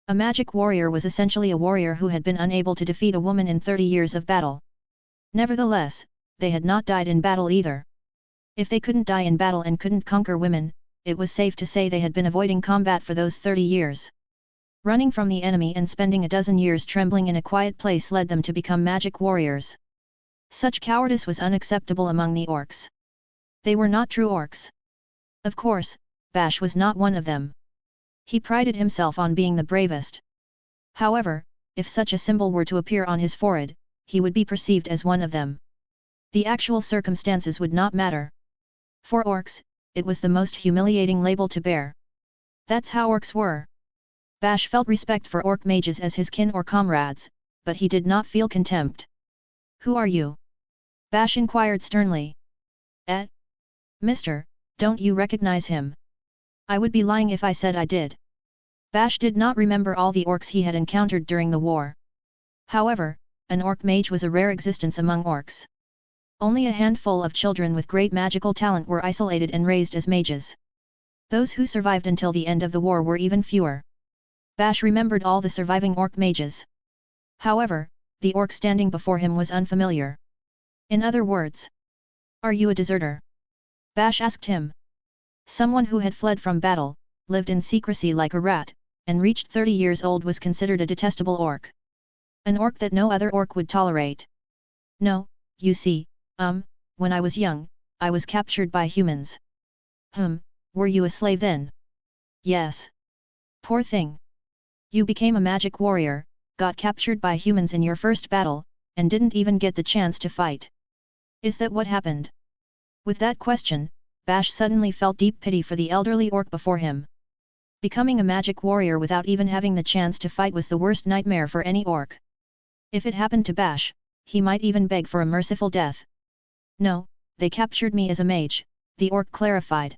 A magic warrior was essentially a warrior who had been unable to defeat a woman in 30 years of battle. Nevertheless, they had not died in battle either. If they couldn't die in battle and couldn't conquer women, it was safe to say they had been avoiding combat for those 30 years. Running from the enemy and spending a dozen years trembling in a quiet place led them to become magic warriors. Such cowardice was unacceptable among the orcs. They were not true orcs. Of course, Bash was not one of them. He prided himself on being the bravest. However, if such a symbol were to appear on his forehead, he would be perceived as one of them. The actual circumstances would not matter. For orcs, it was the most humiliating label to bear. That's how orcs were. Bash felt respect for orc mages as his kin or comrades, but he did not feel contempt. Who are you? Bash inquired sternly. Mister, don't you recognize him? I would be lying if I said I did. Bash did not remember all the orcs he had encountered during the war. However, an orc mage was a rare existence among orcs. Only a handful of children with great magical talent were isolated and raised as mages. Those who survived until the end of the war were even fewer. Bash remembered all the surviving orc mages. However, the orc standing before him was unfamiliar. In other words, "Are you a deserter?" Bash asked him. Someone who had fled from battle, lived in secrecy like a rat, and reached 30 years old was considered a detestable orc. An orc that no other orc would tolerate. "No, you see, when I was young, I was captured by humans." Were you a slave then?" "Yes." "Poor thing. You became a magic warrior, got captured by humans in your first battle, and didn't even get the chance to fight. Is that what happened?" With that question, Bash suddenly felt deep pity for the elderly orc before him. Becoming a magic warrior without even having the chance to fight was the worst nightmare for any orc. If it happened to Bash, he might even beg for a merciful death. "No, they captured me as a mage," the orc clarified.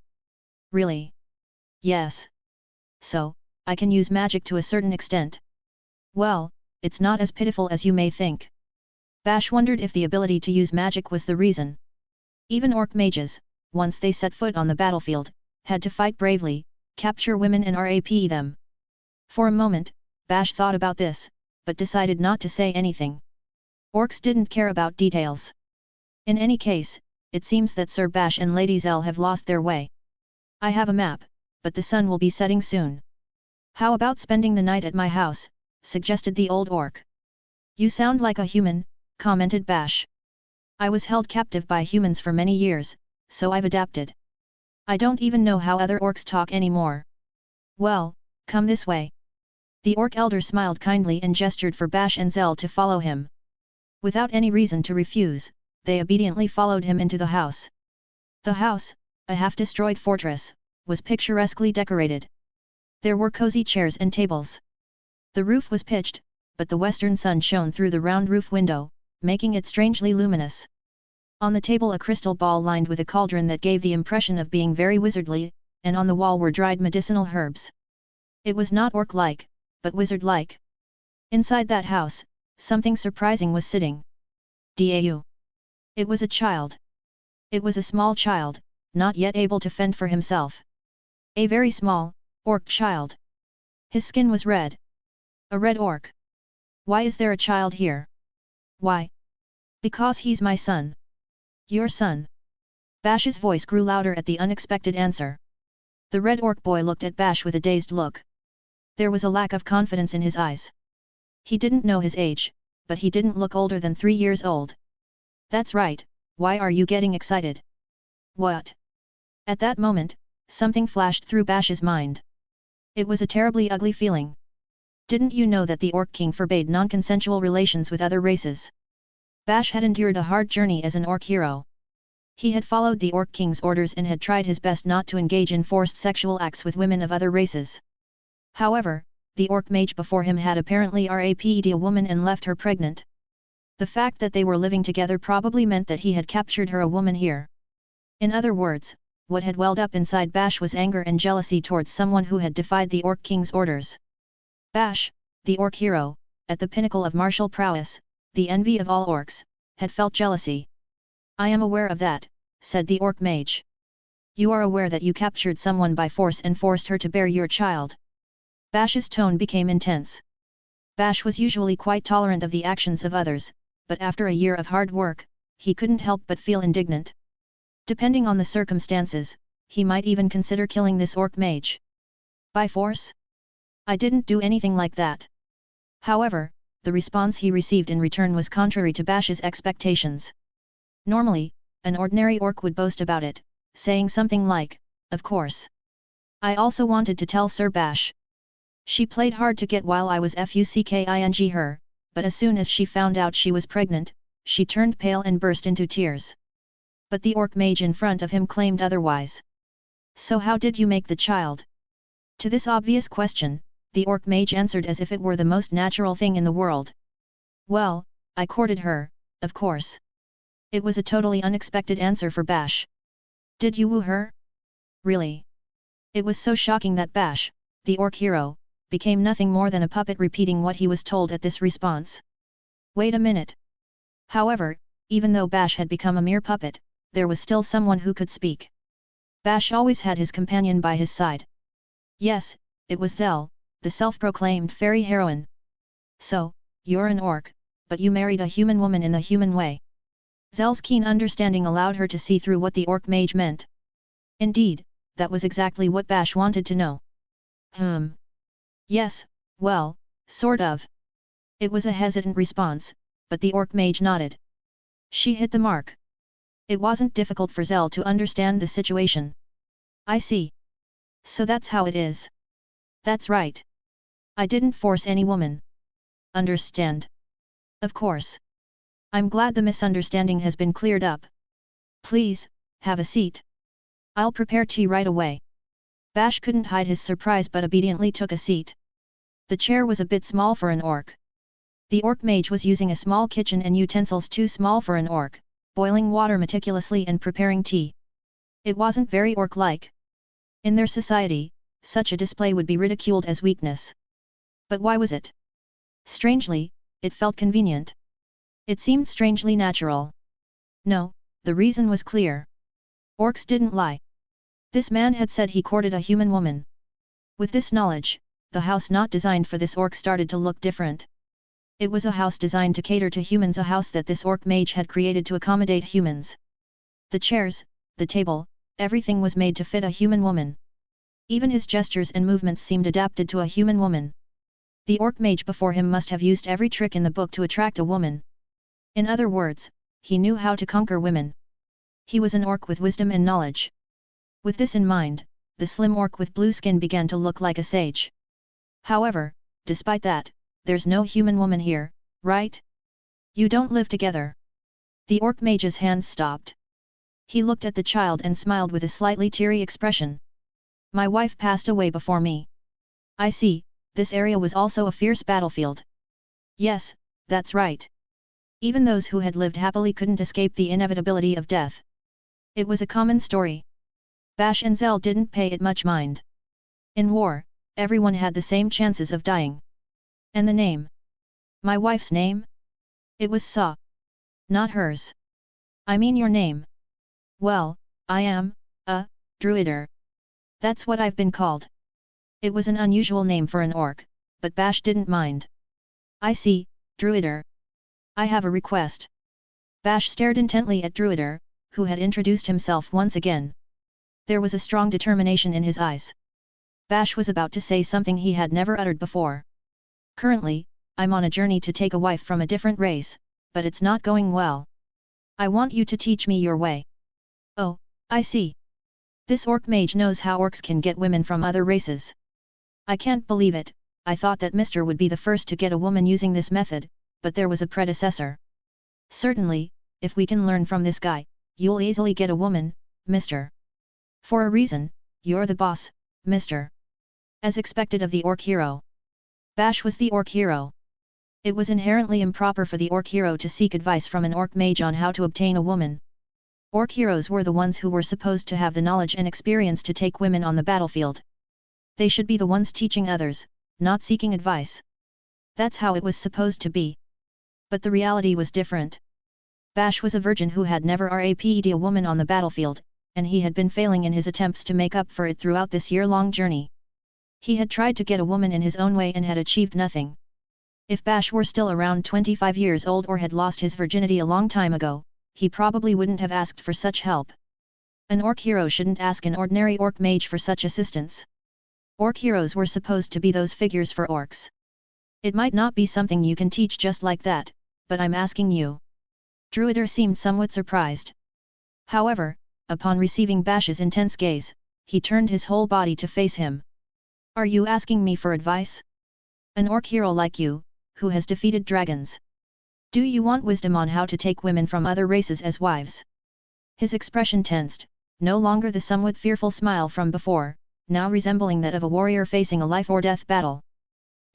"Really?" "Yes. So, I can use magic to a certain extent." "Well, it's not as pitiful as you may think." Bash wondered if the ability to use magic was the reason. Even orc mages, once they set foot on the battlefield, had to fight bravely, capture women and rap them. For a moment, Bash thought about this, but decided not to say anything. Orcs didn't care about details. In any case, it seems that Sir Bash and Lady Zell have lost their way. "I have a map, but the sun will be setting soon. How about spending the night at my house?" suggested the old orc. "You sound like a human," commented Bash. "I was held captive by humans for many years, so I've adapted. I don't even know how other orcs talk anymore." "Well, come this way." The orc elder smiled kindly and gestured for Bash and Zell to follow him. Without any reason to refuse, they obediently followed him into the house. The house, a half-destroyed fortress, was picturesquely decorated. There were cozy chairs and tables. The roof was pitched, but the western sun shone through the round roof window, making it strangely luminous. On the table a crystal ball lined with a cauldron that gave the impression of being very wizardly, and on the wall were dried medicinal herbs. It was not orc-like, but wizard-like. Inside that house, something surprising was sitting. "Dau." It was a child. It was a small child, not yet able to fend for himself. A very small, orc child. His skin was red. A red orc. "Why is there a child here?" "Why? Because he's my son." "Your son?" Bash's voice grew louder at the unexpected answer. The red orc boy looked at Bash with a dazed look. There was a lack of confidence in his eyes. He didn't know his age, but he didn't look older than 3 years old. "That's right, why are you getting excited?" "What?" At that moment, something flashed through Bash's mind. It was a terribly ugly feeling. Didn't you know that the Orc King forbade non-consensual relations with other races? Bash had endured a hard journey as an Orc hero. He had followed the Orc King's orders and had tried his best not to engage in forced sexual acts with women of other races. However, the Orc mage before him had apparently raped a woman and left her pregnant. The fact that they were living together probably meant that he had captured her, a woman here. In other words, what had welled up inside Bash was anger and jealousy towards someone who had defied the Orc King's orders. Bash, the Orc hero, at the pinnacle of martial prowess, the envy of all orcs, had felt jealousy. "I am aware of that," said the Orc mage. "You are aware that you captured someone by force and forced her to bear your child." Bash's tone became intense. Bash was usually quite tolerant of the actions of others, but after a year of hard work, he couldn't help but feel indignant. Depending on the circumstances, he might even consider killing this Orc mage. By force? "I didn't do anything like that." However, the response he received in return was contrary to Bash's expectations. Normally, an ordinary orc would boast about it, saying something like, "Of course. I also wanted to tell Sir Bash. She played hard to get while I was fucking her, but as soon as she found out she was pregnant, she turned pale and burst into tears." But the Orc mage in front of him claimed otherwise. "So how did you make the child?" To this obvious question, the Orc mage answered as if it were the most natural thing in the world. "Well, I courted her, of course." It was a totally unexpected answer for Bash. "Did you woo her?" "Really?" It was so shocking that Bash, the Orc hero, became nothing more than a puppet repeating what he was told at this response. Wait a minute. However, even though Bash had become a mere puppet, there was still someone who could speak. Bash always had his companion by his side. Yes, it was Zell, the self-proclaimed fairy heroine. So, you're an orc, but you married a human woman in the human way. Zell's keen understanding allowed her to see through what the orc mage meant. Indeed, that was exactly what Bash wanted to know. Yes, well, sort of. It was a hesitant response, but the orc mage nodded. She hit the mark. It wasn't difficult for Zell to understand the situation. I see. So that's how it is. That's right. I didn't force any woman. Understand? Of course. I'm glad the misunderstanding has been cleared up. Please, have a seat. I'll prepare tea right away. Bash couldn't hide his surprise but obediently took a seat. The chair was a bit small for an orc. The orc mage was using a small kitchen and utensils too small for an orc, boiling water meticulously and preparing tea. It wasn't very orc-like. In their society, such a display would be ridiculed as weakness. But why was it? Strangely, it felt convenient. It seemed strangely natural. No, the reason was clear. Orcs didn't lie. This man had said he courted a human woman. With this knowledge, the house not designed for this orc started to look different. It was a house designed to cater to humans, a house that this orc mage had created to accommodate humans. The chairs, the table, everything was made to fit a human woman. Even his gestures and movements seemed adapted to a human woman. The orc mage before him must have used every trick in the book to attract a woman. In other words, he knew how to conquer women. He was an orc with wisdom and knowledge. With this in mind, the slim orc with blue skin began to look like a sage. However, despite that, there's no human woman here, right? You don't live together. The orc mage's hands stopped. He looked at the child and smiled with a slightly teary expression. My wife passed away before me. I see, this area was also a fierce battlefield. Yes, that's right. Even those who had lived happily couldn't escape the inevitability of death. It was a common story. Bash and Zell didn't pay it much mind. In war, everyone had the same chances of dying. And the name? My wife's name? It was Saw. Not hers. I mean your name. Well, I am, druider. That's what I've been called. It was an unusual name for an orc, but Bash didn't mind. I see, druider. I have a request. Bash stared intently at druider, who had introduced himself once again. There was a strong determination in his eyes. Bash was about to say something he had never uttered before. Currently, I'm on a journey to take a wife from a different race, but it's not going well. I want you to teach me your way. Oh, I see. This orc mage knows how orcs can get women from other races. I can't believe it. I thought that Mr. would be the first to get a woman using this method, but there was a predecessor. Certainly, if we can learn from this guy, you'll easily get a woman, Mr. For a reason, you're the boss, Mr. As expected of the Orc Hero. Bash was the Orc Hero. It was inherently improper for the Orc Hero to seek advice from an Orc mage on how to obtain a woman. Orc Heroes were the ones who were supposed to have the knowledge and experience to take women on the battlefield. They should be the ones teaching others, not seeking advice. That's how it was supposed to be. But the reality was different. Bash was a virgin who had never raped a woman on the battlefield, and he had been failing in his attempts to make up for it throughout this year-long journey. He had tried to get a woman in his own way and had achieved nothing. If Bash were still around 25 years old or had lost his virginity a long time ago, he probably wouldn't have asked for such help. An Orc Hero shouldn't ask an ordinary Orc mage for such assistance. Orc Heroes were supposed to be those figures for orcs. It might not be something you can teach just like that, but I'm asking you. Druider seemed somewhat surprised. However, upon receiving Bash's intense gaze, he turned his whole body to face him. Are you asking me for advice? An Orc Hero like you, who has defeated dragons. Do you want wisdom on how to take women from other races as wives? His expression tensed, no longer the somewhat fearful smile from before, now resembling that of a warrior facing a life-or-death battle.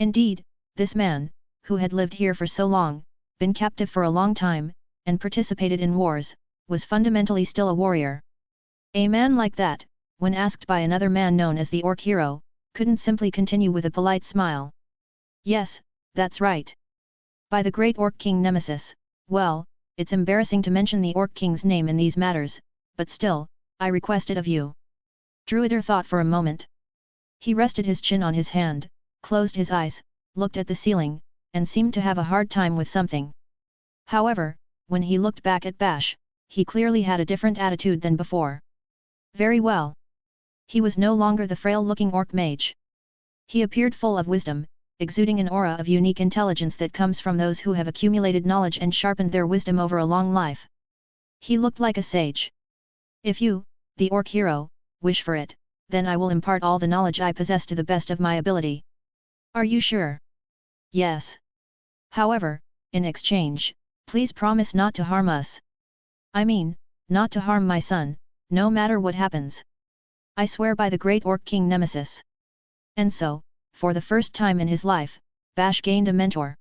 Indeed, this man, who had lived here for so long, been captive for a long time, and participated in wars, was fundamentally still a warrior. A man like that, when asked by another man known as the Orc Hero, couldn't simply continue with a polite smile. Yes, that's right. By the great Orc King Nemesis, well, it's embarrassing to mention the Orc King's name in these matters, but still, I request it of you. Druider thought for a moment. He rested his chin on his hand, closed his eyes, looked at the ceiling, and seemed to have a hard time with something. However, when he looked back at Bash, he clearly had a different attitude than before. Very well. He was no longer the frail-looking orc mage. He appeared full of wisdom, exuding an aura of unique intelligence that comes from those who have accumulated knowledge and sharpened their wisdom over a long life. He looked like a sage. If you, the Orc Hero, wish for it, then I will impart all the knowledge I possess to the best of my ability. Are you sure? Yes. However, in exchange, please promise not to harm us. I mean, not to harm my son, no matter what happens. I swear by the great Orc King Nemesis. And so, for the first time in his life, Bash gained a mentor.